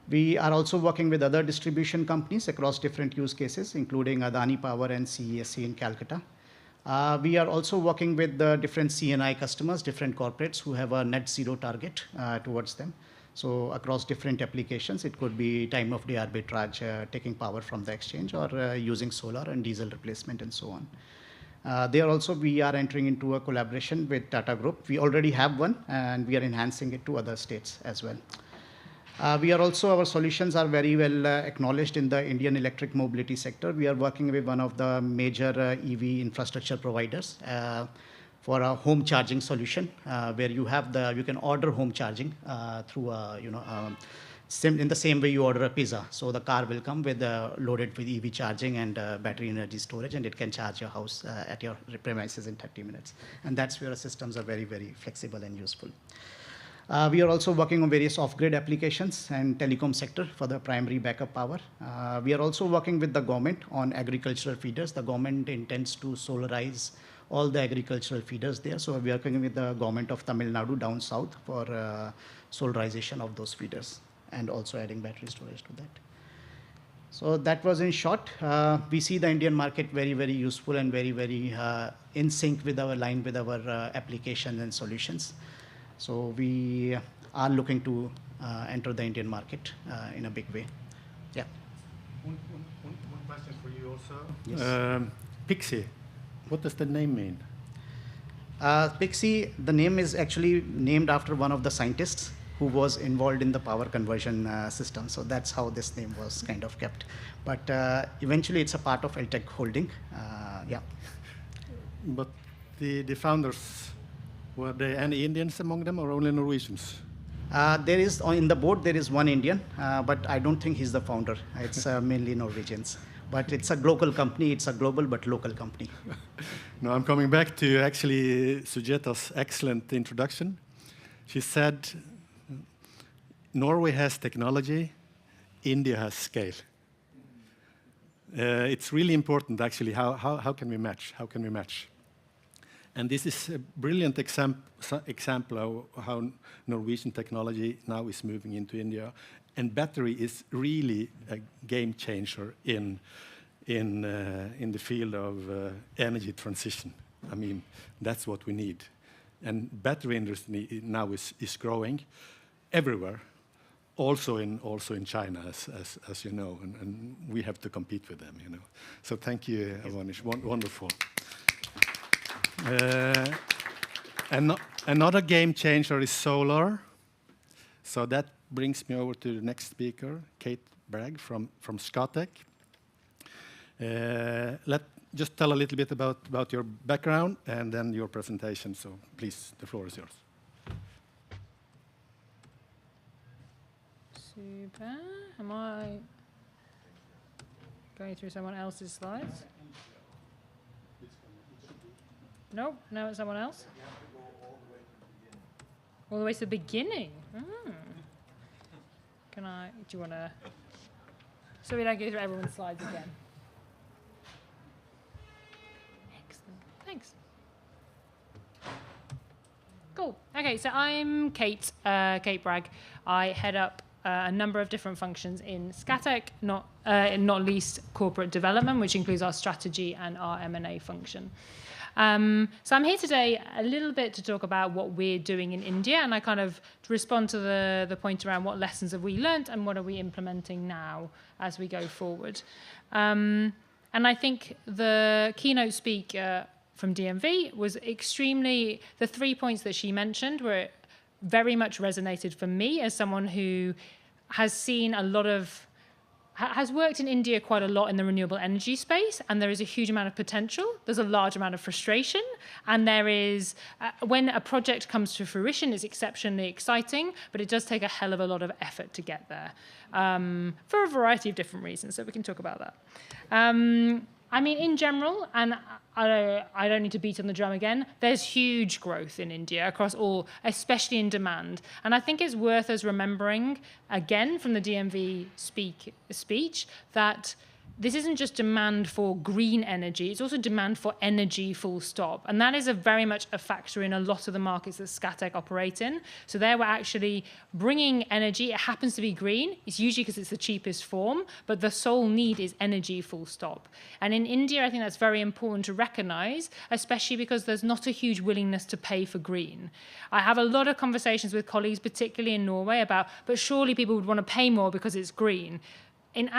We are also working with other distribution companies across different use cases, including Adani Power and CESC in Calcutta. We are also working with the different CNI customers, different corporates who have a net zero target towards them. So across different applications, it could be time of day arbitrage, taking power from the exchange, or using solar and diesel replacement and so on. We are entering into a collaboration with Tata Group. We already have one, and we are enhancing it to other states as well. Our solutions are very well acknowledged in the Indian electric mobility sector. We are working with one of the major EV infrastructure providers for a home charging solution, where you can order home charging through in the same way you order a pizza. So the car will come loaded with EV charging and battery energy storage, and it can charge your house at your premises in 30 minutes. And that's where our systems are very, very flexible and useful. We are also working on various off-grid applications and telecom sector for the primary backup power. We are also working with the government on agricultural feeders. The government intends to solarize all the agricultural feeders there. So we are working with the government of Tamil Nadu down south for solarization of those feeders and also adding battery storage to that. So that was in short. We see the Indian market very, very useful and very, very in sync with our line with our applications and solutions. So we are looking to enter the Indian market in a big way. Yeah. One question for you also. Yes. Pixie, what does the name mean? Pixie, the name is actually named after one of the scientists who was involved in the power conversion system. So that's how this name was kind of kept. But eventually it's a part of LTEC Holding. Yeah. But the founders, were there any Indians among them or only Norwegians? There is, in the board, there is one Indian, but I don't think he's the founder. It's mainly Norwegians. But it's a global company. It's a global but local company. No, I'm coming back to actually Sujata's excellent introduction. She said, Norway has technology, India has scale. It's really important, actually, how can we match? How can we match? And this is a brilliant example of how Norwegian technology now is moving into India. And battery is really a game changer in the field of energy transition. I mean, that's what we need. And battery industry now is growing everywhere. Also in China, as you know, and we have to compete with them, you know. So thank you, Avanish. Wonderful. Another game changer is solar. So that brings me over to the next speaker, Kate Bragg from Scatec. Just tell a little bit about your background and then your presentation. So please, the floor is yours. Super. Am I going through someone else's slides? No, no, it's someone else. All the way to the beginning. Can I? Do you want to? So we don't go through everyone's slides again. Excellent. Thanks. Cool. Okay, so I'm Kate Bragg. I head up a number of different functions in Scatec, not least corporate development, which includes our strategy and our M&A function. So I'm here today a little bit to talk about what we're doing in India, and I kind of respond to the point around what lessons have we learnt and what are we implementing now as we go forward. And I think the keynote speaker from DNV was extremely, the 3 points that she mentioned were very much resonated for me as someone who has seen a lot of, has worked in India quite a lot in the renewable energy space, and there is a huge amount of potential. There's a large amount of frustration, and there is, when a project comes to fruition, it's exceptionally exciting, but it does take a hell of a lot of effort to get there for a variety of different reasons, so we can talk about that. I mean, in general, and I don't need to beat on the drum again, there's huge growth in India across all, especially in demand. And I think it's worth us remembering, again, from the DNV speech, that this isn't just demand for green energy, it's also demand for energy full stop. And that is very much a factor in a lot of the markets that Scatec operate in. So there we're actually bringing energy. It happens to be green. It's usually because it's the cheapest form, but the sole need is energy full stop. And in India, I think that's very important to recognize, especially because there's not a huge willingness to pay for green. I have a lot of conversations with colleagues, particularly in Norway, about, but surely people would want to pay more because it's green. In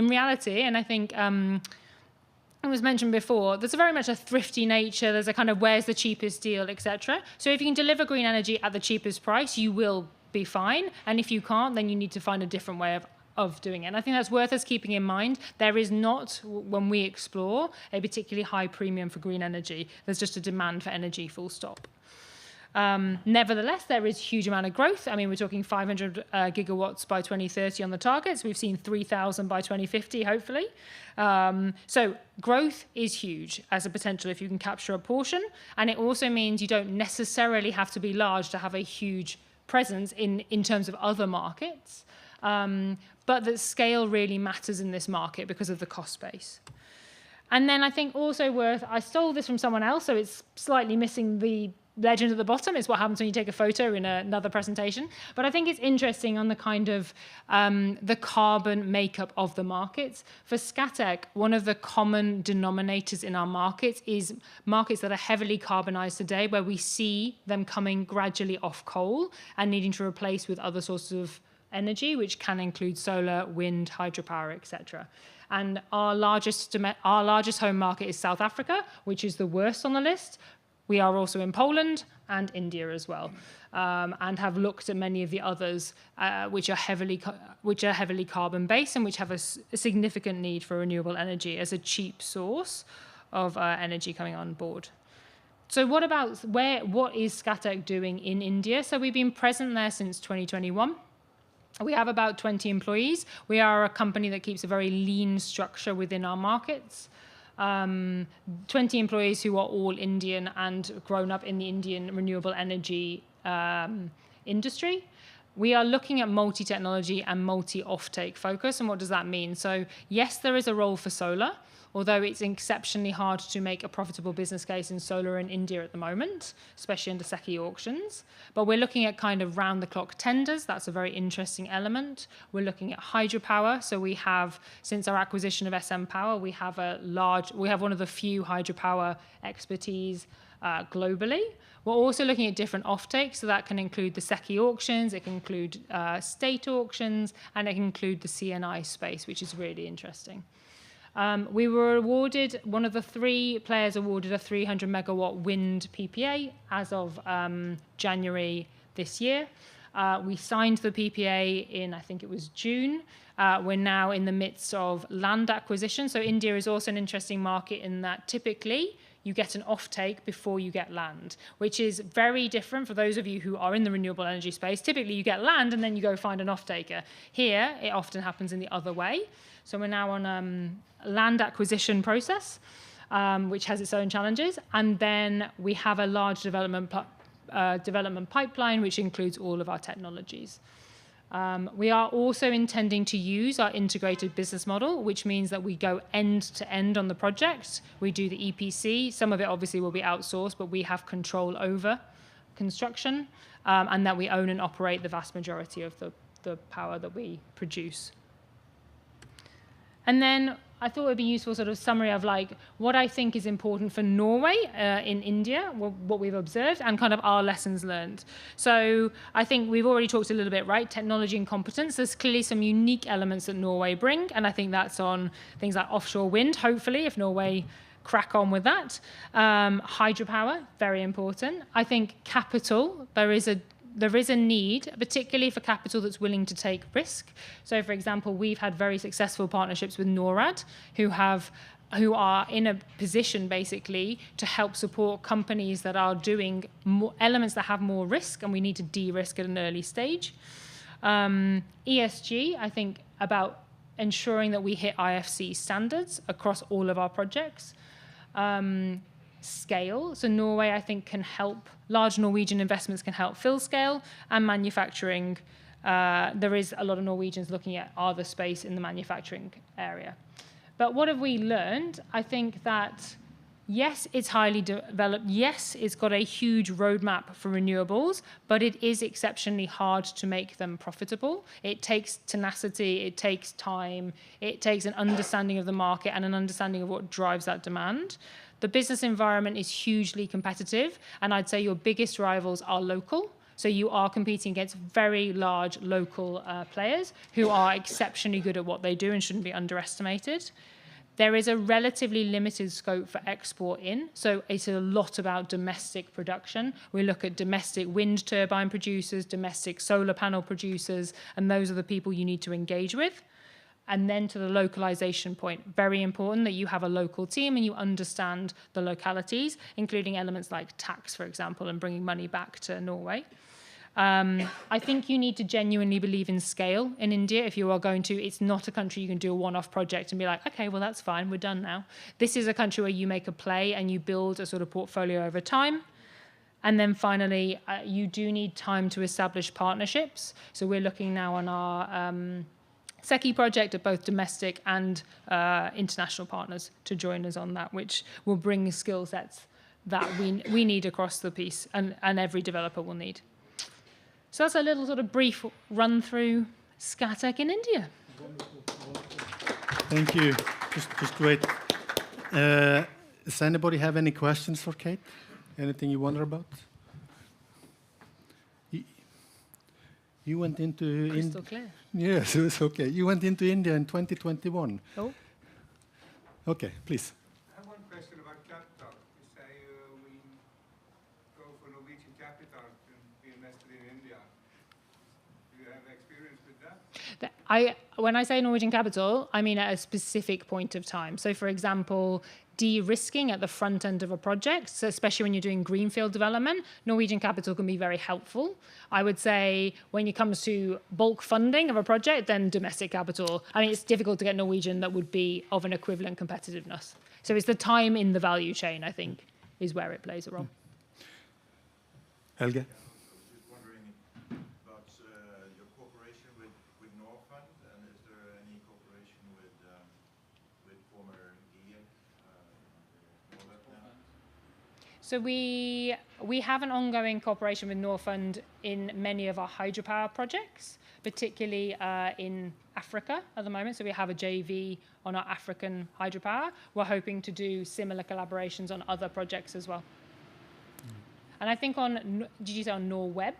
reality, and I think it was mentioned before, there's very much a thrifty nature. There's a kind of where's the cheapest deal, etc. So if you can deliver green energy at the cheapest price, you will be fine. And if you can't, then you need to find a different way of doing it. And I think that's worth us keeping in mind. There is not, when we explore, a particularly high premium for green energy. There's just a demand for energy, full stop. Nevertheless, there is a huge amount of growth. I mean, we're talking 500 gigawatts by 2030 on the targets. We've seen 3,000 by 2050, hopefully. So growth is huge as a potential if you can capture a portion. And it also means you don't necessarily have to be large to have a huge presence in terms of other markets. But that scale really matters in this market because of the cost base. And then I think also I stole this from someone else, so it's slightly missing the legend at the bottom. It's what happens when you take a photo in another presentation. But I think it's interesting on the kind of the carbon makeup of the markets. For Scatec, one of the common denominators in our markets is markets that are heavily carbonized today, where we see them coming gradually off coal and needing to replace with other sources of energy, which can include solar, wind, hydropower, etc. And our largest home market is South Africa, which is the worst on the list. We are also in Poland and India as well, and have looked at many of the others which are heavily carbon-based and which have a significant need for renewable energy as a cheap source of energy coming on board. So what is Scatec doing in India? So we've been present there since 2021. We have about 20 employees. We are a company that keeps a very lean structure within our markets. 20 employees who are all Indian and grown up in the Indian renewable energy industry. We are looking at multi-technology and multi-offtake focus. And what does that mean? So yes, there is a role for solar, although it's exceptionally hard to make a profitable business case in solar in India at the moment, especially under SECI auctions. But we're looking at kind of round-the-clock tenders. That's a very interesting element. We're looking at hydropower. So we have, since our acquisition of SM Power, we have one of the few hydropower expertise globally. We're also looking at different offtakes, so that can include the SECI auctions, it can include state auctions, and it can include the CNI space, which is really interesting. We were awarded, one of the 3 players awarded a 300 megawatt wind PPA as of January this year. We signed the PPA in, I think it was June. We're now in the midst of land acquisition. So India is also an interesting market in that typically you get an offtake before you get land, which is very different for those of you who are in the renewable energy space. Typically you get land and then you go find an offtaker. Here, it often happens in the other way. So we're now on a land acquisition process, which has its own challenges. And then we have a large development pipeline, which includes all of our technologies. We are also intending to use our integrated business model, which means that we go end to end on the project. We do the EPC. Some of it obviously will be outsourced, but we have control over construction, and that we own and operate the vast majority of the power that we produce. And then I thought it would be useful sort of summary of like what I think is important for Norway in India, what we've observed, and kind of our lessons learned. So I think we've already talked a little bit, right? Technology and competence. There's clearly some unique elements that Norway bring, and I think that's on things like offshore wind, hopefully, if Norway crack on with that. Hydropower, very important. I think capital, there is a need, particularly for capital that's willing to take risk. So, for example, we've had very successful partnerships with NORAD, who are in a position, basically, to help support companies that are doing elements that have more risk, and we need to de-risk at an early stage. ESG, I think, about ensuring that we hit IFC standards across all of our projects. Scale. So Norway, I think, can help, large Norwegian investments can help fill scale, and manufacturing. There is a lot of Norwegians looking at other space in the manufacturing area. But what have we learned? I think that, yes, it's highly developed. Yes, it's got a huge roadmap for renewables, but it is exceptionally hard to make them profitable. It takes tenacity, it takes time, it takes an understanding of the market and an understanding of what drives that demand. The business environment is hugely competitive, and I'd say your biggest rivals are local. So you are competing against very large local players who are exceptionally good at what they do and shouldn't be underestimated. There is a relatively limited scope for export in, so it's a lot about domestic production. We look at domestic wind turbine producers, domestic solar panel producers, and those are the people you need to engage with. And then to the localization point, very important that you have a local team and you understand the localities, including elements like tax, for example, and bringing money back to Norway. I think you need to genuinely believe in scale in India if you are going to. It's not a country you can do a one-off project and be like, okay, well, that's fine, we're done now. This is a country where you make a play and you build a sort of portfolio over time. And then finally, you do need time to establish partnerships. So we're looking now on our SECI project are both domestic and international partners to join us on that, which will bring skill sets that we need across the piece and every developer will need. So that's a little sort of brief run through Scatec in India. Thank you. Just great. Does anybody have any questions for Kate? Anything you wonder about? You went into Crystal clear. Yes, it was okay. You went into India in 2021. Oh. Okay, please. I have one question about capital. You say we go for Norwegian capital to be invested in India. Do you have experience with that? When I say Norwegian capital, I mean at a specific point of time. So, for example, de-risking at the front end of a project, so especially when you're doing greenfield development, Norwegian capital can be very helpful. I would say when it comes to bulk funding of a project, then domestic capital. I mean, it's difficult to get Norwegian that would be of an equivalent competitiveness. So it's the time in the value chain, I think, is where it plays a role. Helge? So we have an ongoing cooperation with Norfund in many of our hydropower projects, particularly in Africa at the moment. So we have a JV on our African hydropower. We're hoping to do similar collaborations on other projects as well. And I think did you say on NorwayThe?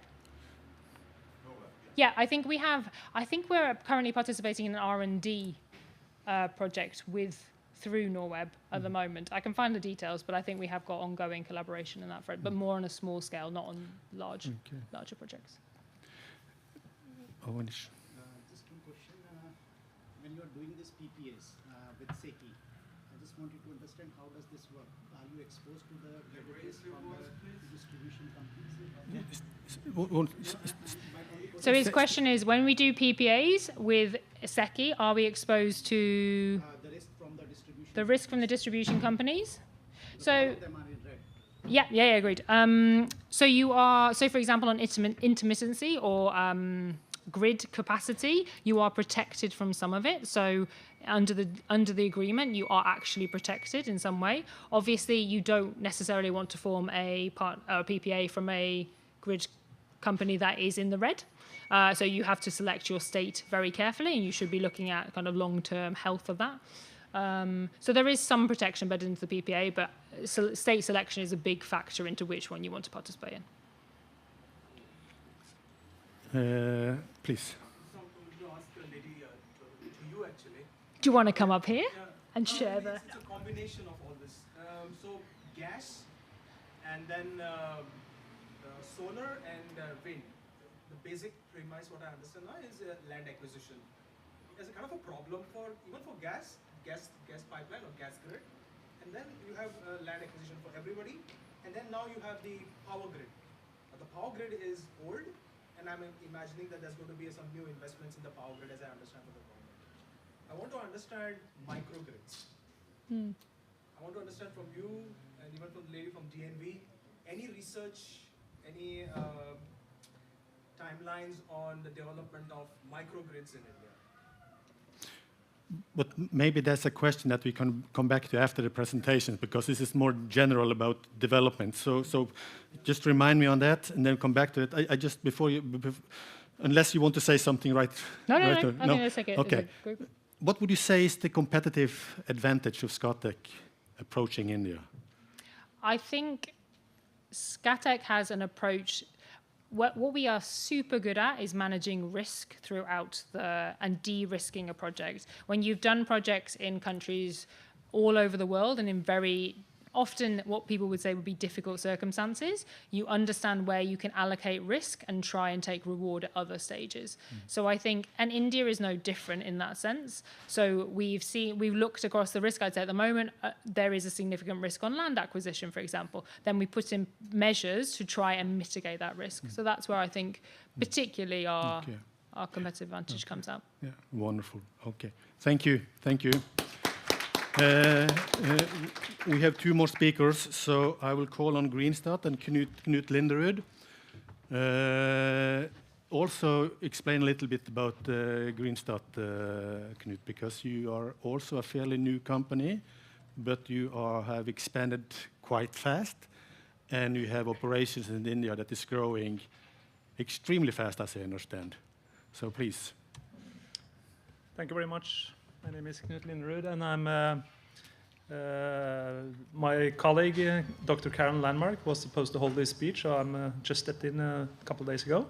Yeah, I think we're currently participating in an R&D project through NorwayThe at the moment. I can find the details, but I think we have got ongoing collaboration in that front, but more on a small scale, not on larger projects. Just one question. When you are doing this PPAs with SECI, I just wanted to understand how does this work? Are you exposed to the derivatives from the distribution companies? So his question is, when we do PPAs with SECI, are we exposed to the risk from the distribution companies? So, yeah, agreed. So for example, on intermittency or grid capacity, you are protected from some of it. So under the agreement, you are actually protected in some way. Obviously, you don't necessarily want to form a PPA from a grid company that is in the red. So you have to select your state very carefully, and you should be looking at kind of long-term health of that. So there is some protection built into the PPA, but state selection is a big factor into which one you want to participate in. Please. Do you want to come up here and share the... It's a combination of all this. So gas and then solar and wind. The basic premise, what I understand now, is land acquisition. There's a kind of a problem even for gas pipeline or gas grid, and then you have land acquisition for everybody, and then now you have the power grid. The power grid is old, and I'm imagining that there's going to be some new investments in the power grid, as I understand, for the government. I want to understand microgrids. I want to understand from you, and even from the lady from DNV, any research, any timelines on the development of microgrids in India. But maybe that's a question that we can come back to after the presentation, because this is more general about development. So just remind me on that, and then come back to it. I just unless you want to say something right. No. That's okay. Okay. What would you say is the competitive advantage of Scatec approaching India? I think Scatec has an approach. What we are super good at is managing risk throughout and de-risking a project. When you've done projects in countries all over the world and in very often what people would say would be difficult circumstances, you understand where you can allocate risk and try and take reward at other stages. So I think, and India is no different in that sense. So we've looked across the risk. I'd say at the moment, there is a significant risk on land acquisition, for example. Then we put in measures to try and mitigate that risk. So that's where I think particularly our competitive advantage comes out. Yeah, wonderful. Okay, thank you. We have two more speakers, so I will call on Greenstad and Knut Linderud. also explain a little bit about Greenstat, Knut, because you are also a fairly new company, but you have expanded quite fast, and you have operations in India that is growing extremely fast, as I understand. So please. Thank you very much. My name is Knut Linderud, and I'm my colleague, Dr. Karen Landmark, was supposed to hold this speech, so I'm just stepped in a couple of days ago.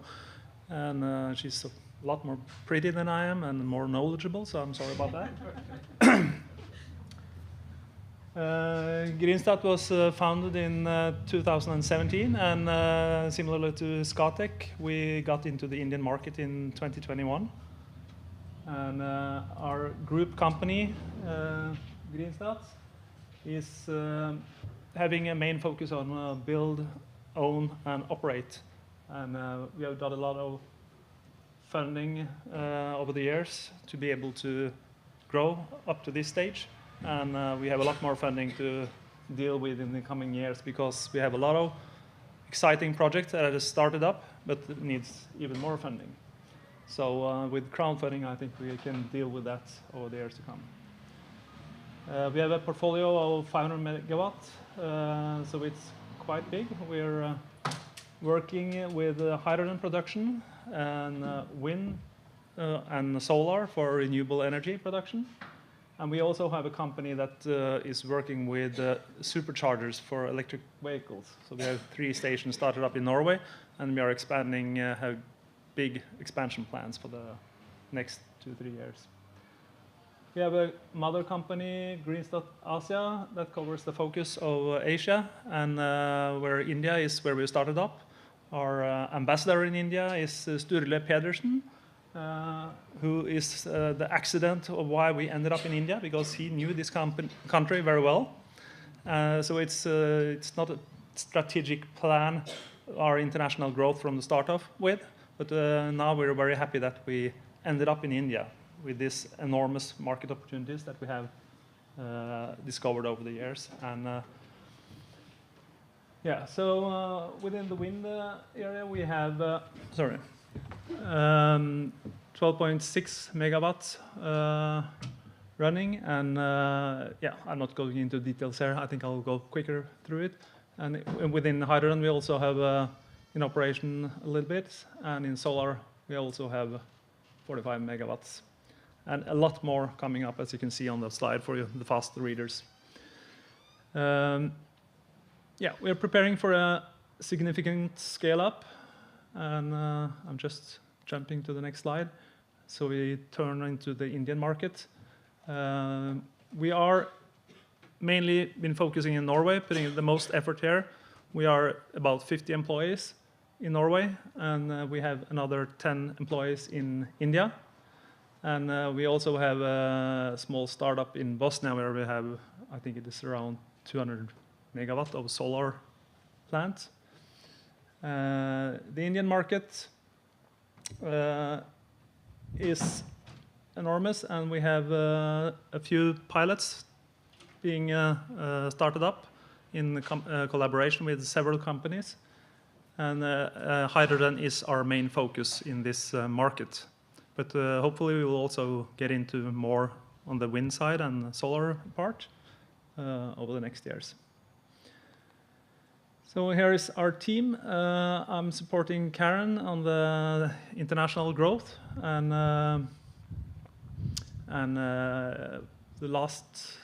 And she's a lot more pretty than I am and more knowledgeable, so I'm sorry about that. Greenstat was founded in 2017, and similarly to Scatec, we got into the Indian market in 2021. And our group company, Greenstat, is having a main focus on build, own, and operate. And we have done a lot of funding over the years to be able to grow up to this stage. And we have a lot more funding to deal with in the coming years because we have a lot of exciting projects that have started up, but it needs even more funding. So with crowdfunding, I think we can deal with that over the years to come. We have a portfolio of 500 megawatts, so it's quite big. We're working with hydrogen production and wind and solar for renewable energy production. And we also have a company that is working with superchargers for electric vehicles. So we have 3 stations started up in Norway, and we are expanding, have big expansion plans for the next 2-3 years. We have a mother company, Greenstat Asia, that covers the focus of Asia, and where India is where we started up. Our ambassador in India is Sturle Pedersen, who is the accident of why we ended up in India, because he knew this country very well. So it's not a strategic plan, our international growth from the start off with, but now we're very happy that we ended up in India with these enormous market opportunities that we have discovered over the years. And yeah, so within the wind area, we have 12.6 megawatts running, and yeah, I'm not going into details here. I think I'll go quicker through it. And within hydrogen, we also have in operation a little bit, and in solar, we also have 45 megawatts. And a lot more coming up, as you can see on the slide for you, the fast readers. Yeah, we're preparing for a significant scale up, and I'm just jumping to the next slide. So we turn into the Indian market. We are mainly been focusing in Norway, putting the most effort here. We are about 50 employees in Norway, and we have another 10 employees in India. And we also have a small startup in Bosnia where we have, I think it is around 200 megawatt of solar plant. The Indian market is enormous, and we have a few pilots being started up in collaboration with several companies. And hydrogen is our main focus in this market. But hopefully we will also get into more on the wind side and the solar part over the next years. So here is our team. I'm supporting Karen on the international growth, and the last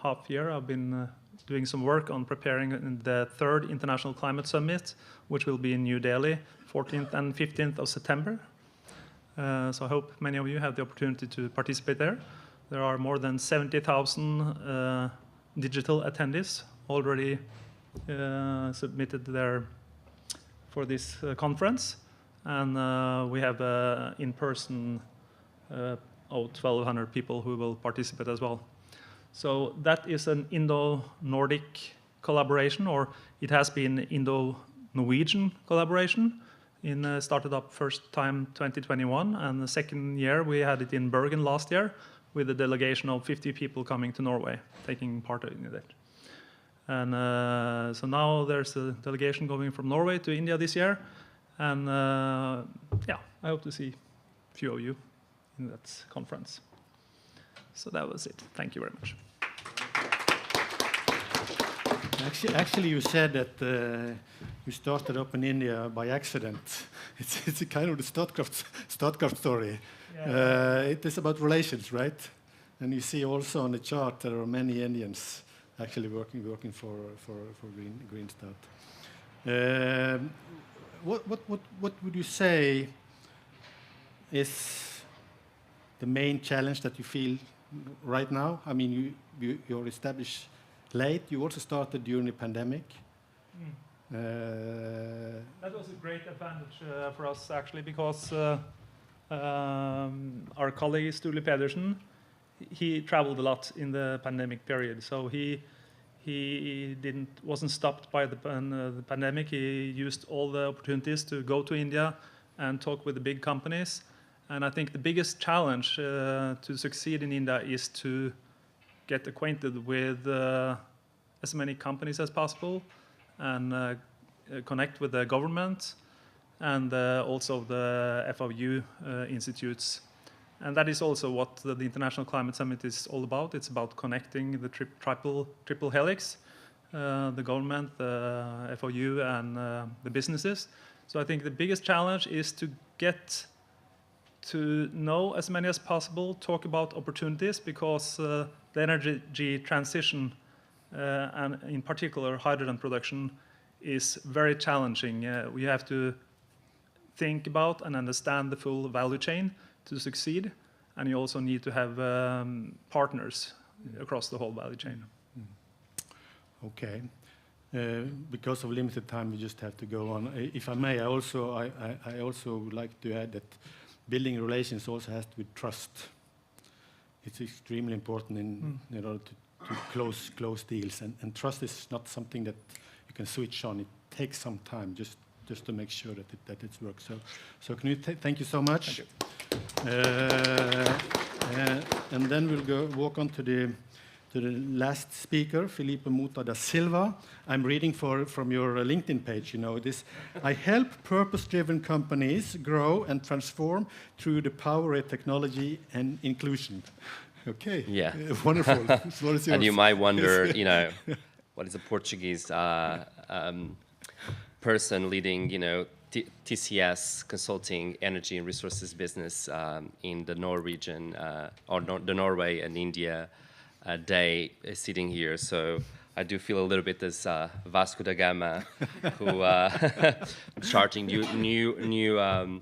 half year I've been doing some work on preparing the 3rd International Climate Summit, which will be in New Delhi, 14th and 15th of September. So I hope many of you have the opportunity to participate there. There are more than 70,000 digital attendees already submitted there for this conference. And we have in-person 1,200 people who will participate as well. So that is an Indo-Nordic collaboration, or it has been Indo-Norwegian collaboration. Started up first time 2021, and the second year we had it in Bergen last year with a delegation of 50 people coming to Norway, taking part in it. And so now there's a delegation going from Norway to India this year, And yeah, I hope to see a few of you in that conference. So that was it. Thank you very much. Actually, you said that you started up in India by accident. It's a kind of the Statkraft story. Yeah. It is about relations, right? And you see also on the chart there are many Indians actually working for Green Start. What would you say is the main challenge that you feel right now? I mean, you're established late. You also started during the pandemic. That was a great advantage for us, actually, because our colleague Sturle Pedersen, he traveled a lot in the pandemic period, so he wasn't stopped by the pandemic. He used all the opportunities to go to India and talk with the big companies. And I think the biggest challenge to succeed in India is to get acquainted with as many companies as possible and connect with the government and also the FOU institutes. And that is also what the International Climate Summit is all about. It's about connecting the triple helix, the government, the FOU, and the businesses. So I think the biggest challenge is to get to know as many as possible, talk about opportunities, because the energy transition, and in particular hydrogen production, is very challenging. We have to think about and understand the full value chain to succeed, and you also need to have partners across the whole value chain. Okay. Because of limited time, we just have to go on. If I may, I also would like to add that building relations also has to be trust. It's extremely important in order to close deals, and trust is not something that you can switch on. It takes some time just to make sure that it works. So can you thank you so much. Thank you. And then we'll walk on to the last speaker, Felipe Mota da Silva. I'm reading from your LinkedIn page. You know this. I help purpose-driven companies grow and transform through the power of technology and inclusion. Okay. Yeah. Wonderful. What is yours? And you might wonder, you know, what is a Portuguese person leading, you know, TCS consulting energy and resources business in the Norwegian or the Norway and India day sitting here. So I do feel a little bit as Vasco da Gama, who charting new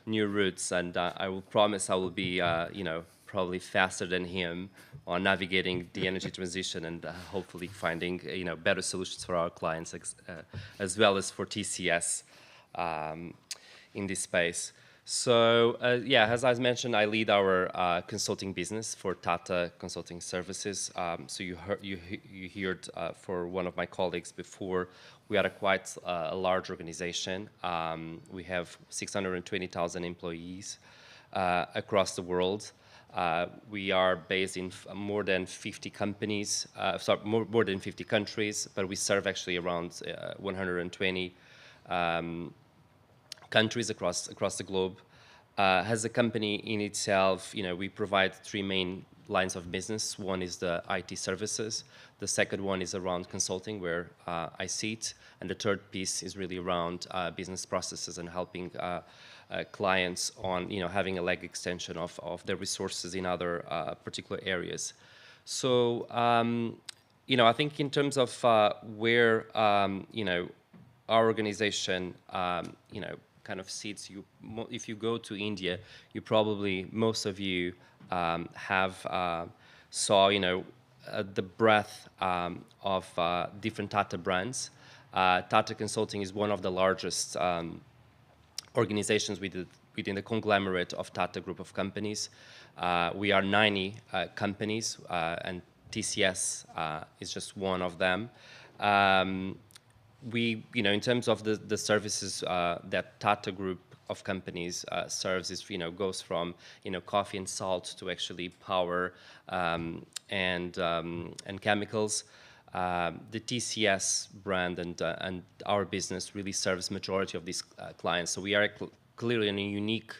routes, and I will promise I will be, you know, probably faster than him on navigating the energy transition and hopefully finding, you know, better solutions for our clients as well as for TCS in this space. So yeah, as I mentioned, I lead our consulting business for Tata Consulting Services. So you heard for one of my colleagues before, we are quite a large organization. We have 620,000 employees across the world. We are based in more than 50 companies, more than 50 countries, but we serve actually around 120 countries across the globe. As a company in itself, you know, we provide three main lines of business. One is the IT services. The second one is around consulting, where I sit, and the third piece is really around business processes and helping clients on, you know, having a leg extension of their resources in other particular areas. So, you know, I think in terms of where, you know, our organization, you know, kind of sits, if you go to India, you probably, most of you have saw, you know, the breadth of different Tata brands. Tata Consulting is one of the largest organizations within the conglomerate of Tata Group of companies. We are 90 companies, and TCS is just one of them. We, you know, in terms of the services that Tata Group of companies serves, is, you know, goes from, you know, coffee and salt to actually power and chemicals. the TCS brand and our business really serves majority of these clients. So we are clearly in a unique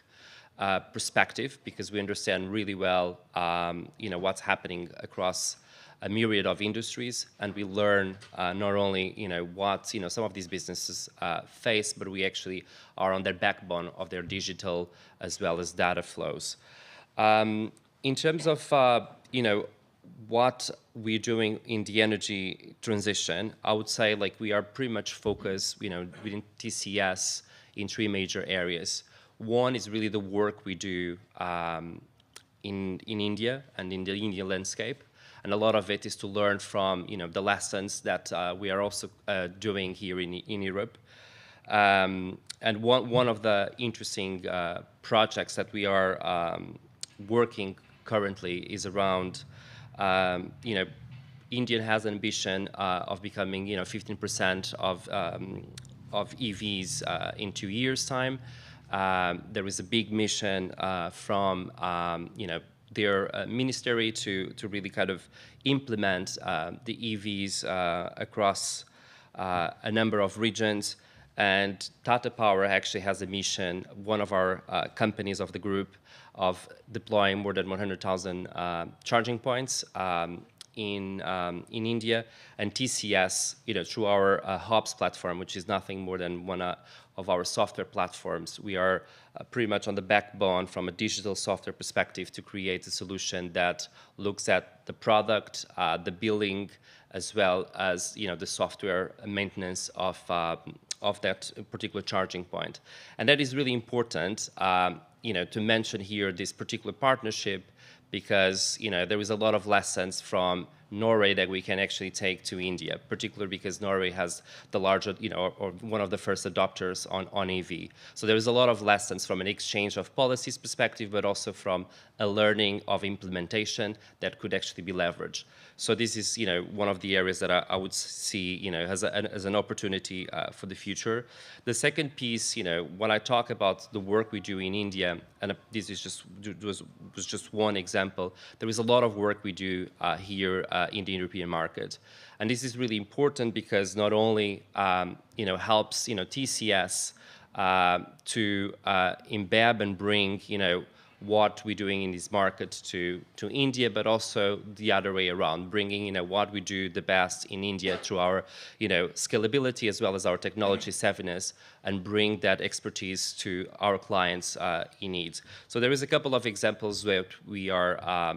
perspective because we understand really well, what's happening across a myriad of industries, and we learn not only, what some of these businesses face, but we actually are on their backbone of their digital as well as data flows. In terms of, what we're doing in the energy transition, I would say like we are pretty much focused, within TCS in 3 major areas. One is really the work we do in India and in the Indian landscape. And a lot of it is to learn from, the lessons that we are also doing here in Europe. And one of the interesting projects that we are working currently is around, India has an ambition of becoming, 15% of EVs in 2 years' time. There is a big mission from, their ministry to really kind of implement the EVs across a number of regions. And Tata Power actually has a mission, one of our companies of the group, of deploying more than 100,000 charging points in India. And TCS, through our hubs platform, which is nothing more than one of our software platforms, we are pretty much on the backbone from a digital software perspective to create a solution that looks at the product, the billing, as well as the software maintenance of that particular charging point. And that is really important, to mention here this particular partnership, because there is a lot of lessons from Norway that we can actually take to India, particularly because Norway has the larger, or one of the first adopters on EV. So there is a lot of lessons from an exchange of policies perspective, but also from a learning of implementation that could actually be leveraged. So this is, one of the areas that I would see, as an opportunity for the future. The second piece, when I talk about the work we do in India, and this is was just one example, there is a lot of work we do here in the European market. And this is really important because not only, helps, TCS to embed and bring, what we're doing in these markets to India, but also the other way around, bringing what we do the best in India through our scalability as well as our technology savviness, and bring that expertise to our clients in need. So there is a couple of examples that we are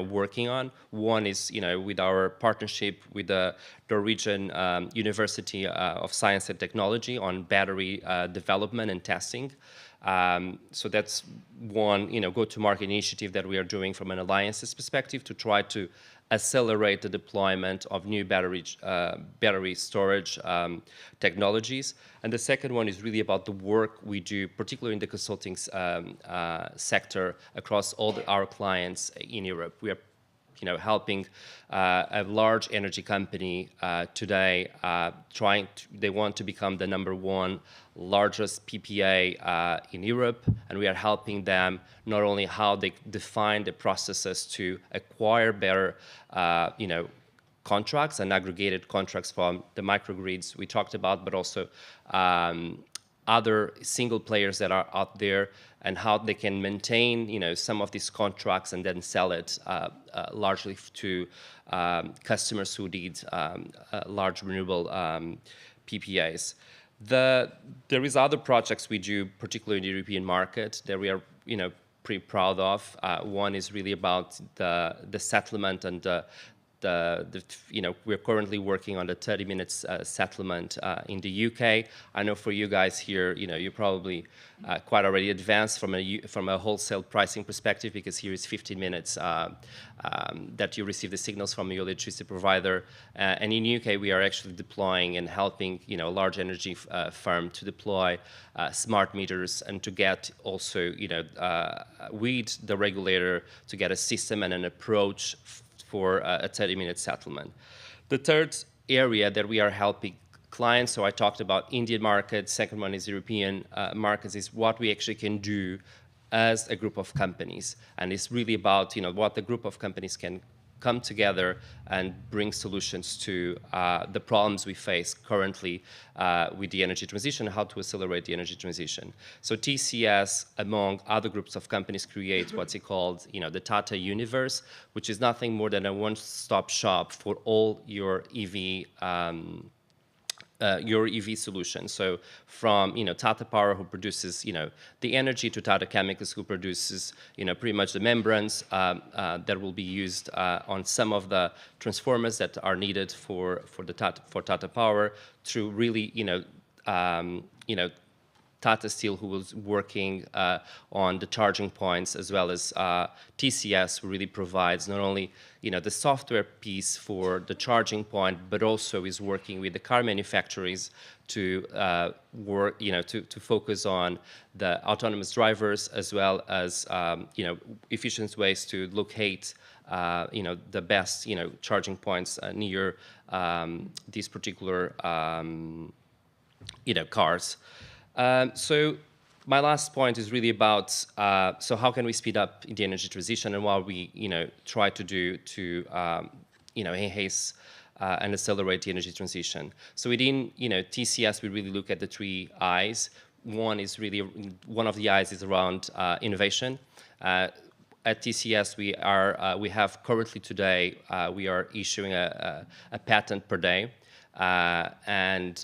working on. One is with our partnership with the Norwegian University of Science and Technology on battery development and testing. So that's one, go-to-market initiative that we are doing from an alliances perspective to try to accelerate the deployment of new battery storage technologies. And the second one is really about the work we do, particularly in the consulting sector across all our clients in Europe. We are helping a large energy company today they want to become the #1 largest PPA in Europe, and we are helping them not only how they define the processes to acquire better, contracts and aggregated contracts from the microgrids we talked about, but also other single players that are out there, and how they can maintain, some of these contracts and then sell it largely to customers who need large renewable PPAs. There is other projects we do, particularly in the European market, that we are, pretty proud of. One is really about the settlement and we're currently working on the 30 minutes settlement in the UK. I know for you guys here, you're probably quite already advanced from a wholesale pricing perspective, because here is 15 minutes that you receive the signals from your electricity provider. And in UK, we are actually deploying and helping, a large energy firm to deploy smart meters and to get also, with the regulator to get a system and an approach for a 30-minute settlement. The third area that we are helping clients, so I talked about Indian markets, second one is European markets, is what we actually can do as a group of companies. And it's really about what the group of companies can come together and bring solutions to the problems we face currently with the energy transition, how to accelerate the energy transition. So TCS, among other groups of companies, creates what's called, the Tata universe, which is nothing more than a one-stop shop for all your EV solution. So from Tata Power, who produces the energy, to Tata Chemicals, who produces pretty much the membranes that will be used on some of the transformers that are needed for Tata Power, through really Tata Steel, who was working on the charging points, as well as TCS, who really provides not only the software piece for the charging point, but also is working with the car manufacturers to work, to focus on the autonomous drivers, as well as efficient ways to locate the best charging points near these particular cars. So my last point is really about, so how can we speed up the energy transition, and what we, try to do to, enhance and accelerate the energy transition. So within, TCS, we really look at the 3 I's. One of the I's is around innovation. At TCS, we have currently today, we are issuing a patent per day, and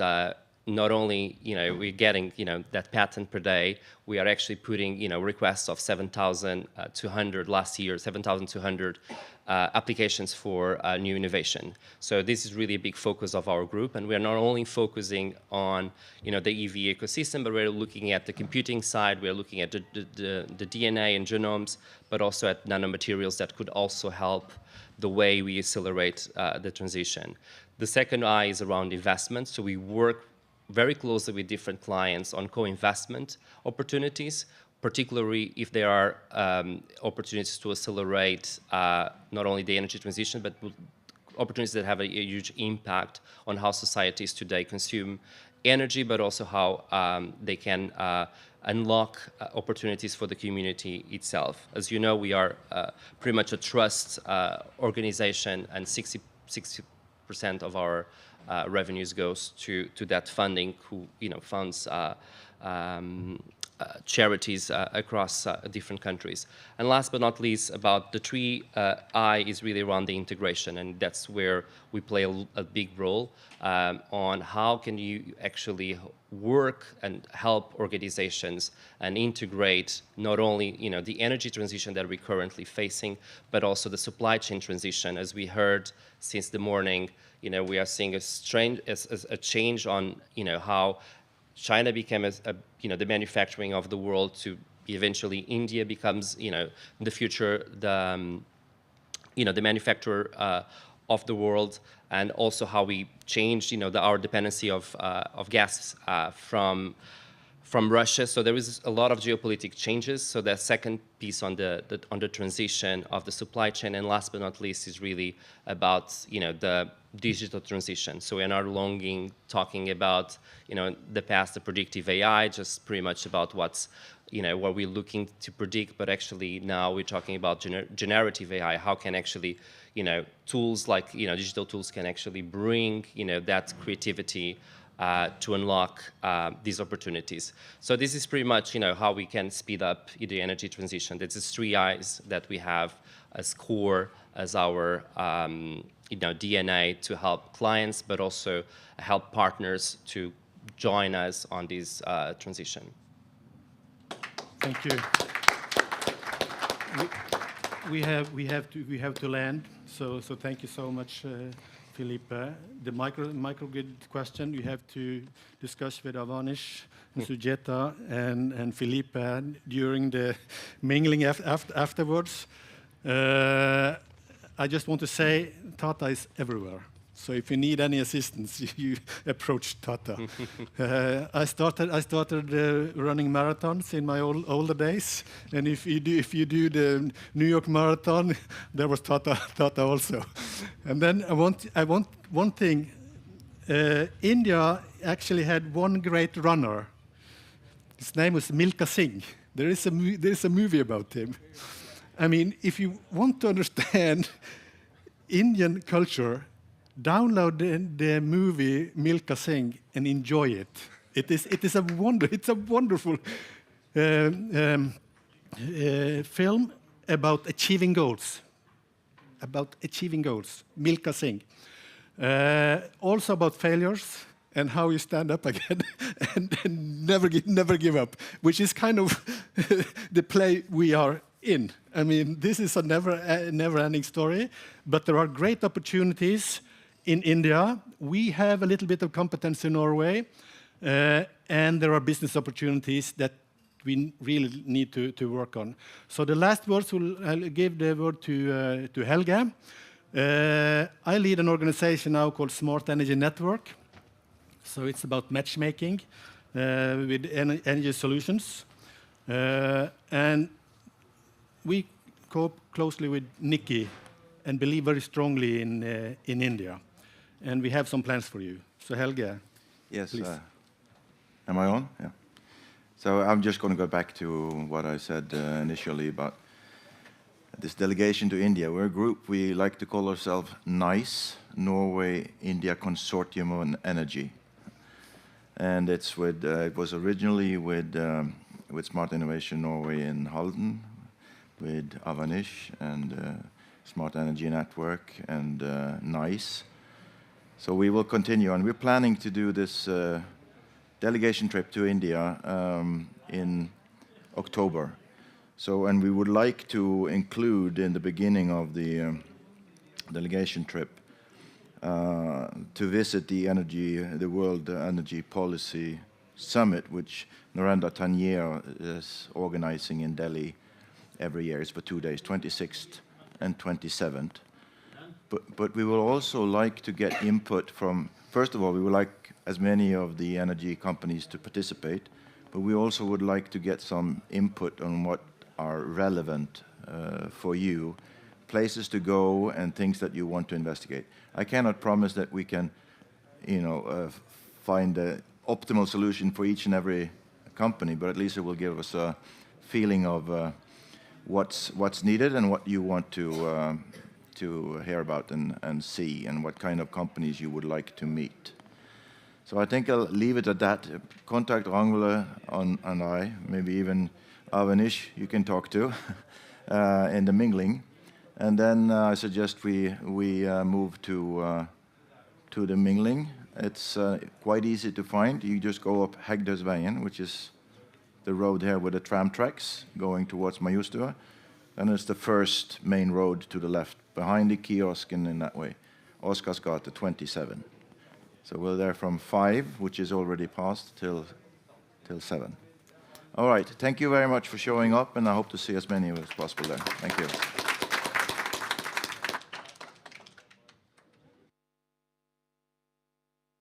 not only we're getting that patent per day, we are actually putting requests of 7,200 last year, 7,200 applications for new innovation. So this is really a big focus of our group, and we are not only focusing on the EV ecosystem, but we're looking at the computing side, we're looking at the DNA and genomes, but also at nanomaterials that could also help the way we accelerate the transition. The second I is around investment. So we work very closely with different clients on co-investment opportunities, particularly if there are opportunities to accelerate not only the energy transition, but opportunities that have a huge impact on how societies today consume energy, but also how they can unlock opportunities for the community itself. As you know, we are pretty much a trust organization, and 60% of our revenues goes to that funding, who funds charities across different countries. And last but not least, about the 3 I is really around the integration, and that's where we play a big role on how can you actually work and help organizations and integrate not only the energy transition that we're currently facing, but also the supply chain transition. As we heard since the morning, we are seeing a change on how China became the manufacturing of the world, to eventually India becomes in the future the manufacturer of the world, and also how we changed our dependency of gas from Russia. So there is a lot of geopolitical changes. So the second piece on the transition of the supply chain, and last but not least, is really about the digital transition. So we're not longer talking about the past, the predictive AI, just pretty much about what's what we're looking to predict, but actually now we're talking about generative AI. How can actually tools like digital tools can actually bring that creativity to unlock these opportunities. So this is pretty much how we can speed up the energy transition. That's the 3 I's that we have as core, as our DNA, to help clients, but also help partners to join us on this transition. Thank you. We have to land. So thank you so much, Philippe. The microgrid question we have to discuss with Avanish, Sujeta, and Philippe during the mingling afterwards. I just want to say Tata is everywhere. So if you need any assistance, you approach Tata. I started running marathons in my older days, and if you do the New York Marathon, there was Tata also. And then I want one thing. India actually had one great runner. His name was Milkha Singh. There is a movie about him. I mean, if you want to understand Indian culture, download the movie Milka Singh and enjoy it. It is a wonder. It's a wonderful film about achieving goals. Milka Singh. Also about failures and how you stand up again and never give up, which is kind of the play we are in. I mean, this is a never-ending story, but there are great opportunities in India. We have a little bit of competence in Norway, and there are business opportunities that we really need to work on. So the last words, I'll give the word to Helge. I lead an organization now called Smart Energy Network. So it's about matchmaking with energy solutions. And we cope closely with Nikki and believe very strongly in India. And we have some plans for you. So Helge, yes, please. Am I on? Yeah. So I'm just going to go back to what I said initially about this delegation to India. We're a group, we like to call ourselves NICE, Norway India Consortium on Energy. And it's with, it was originally with Smart Innovation Norway in Halden, with Avanish and Smart Energy Network and NICE. So we will continue, and we're planning to do this delegation trip to India in October. So, and we would like to include in the beginning of the delegation trip to visit the World Energy Policy Summit, which Narendra Tanya is organizing in Delhi every year. It's for 2 days, 26th and 27th. But we will also like to get input from, first of all, we would like as many of the energy companies to participate, but we also would like to get some input on what are relevant for you, places to go and things that you want to investigate. I cannot promise that we can, find the optimal solution for each and every company, but at least it will give us a feeling of what's needed and what you want to hear about and see, and what kind of companies you would like to meet. So I think I'll leave it at that. Contact Ragnvald and I, maybe even Avanish you can talk to in the mingling. And then I suggest we move to the mingling. It's quite easy to find. You just go up Hegdøsveien, which is the road here with the tram tracks going towards Majorstua. And it's the first main road to the left, behind the kiosk and in that way. Oscarsgate 27. So we're there from 5, which is already passed, till 7. All right, thank you very much for showing up, and I hope to see as many as possible there. Thank you.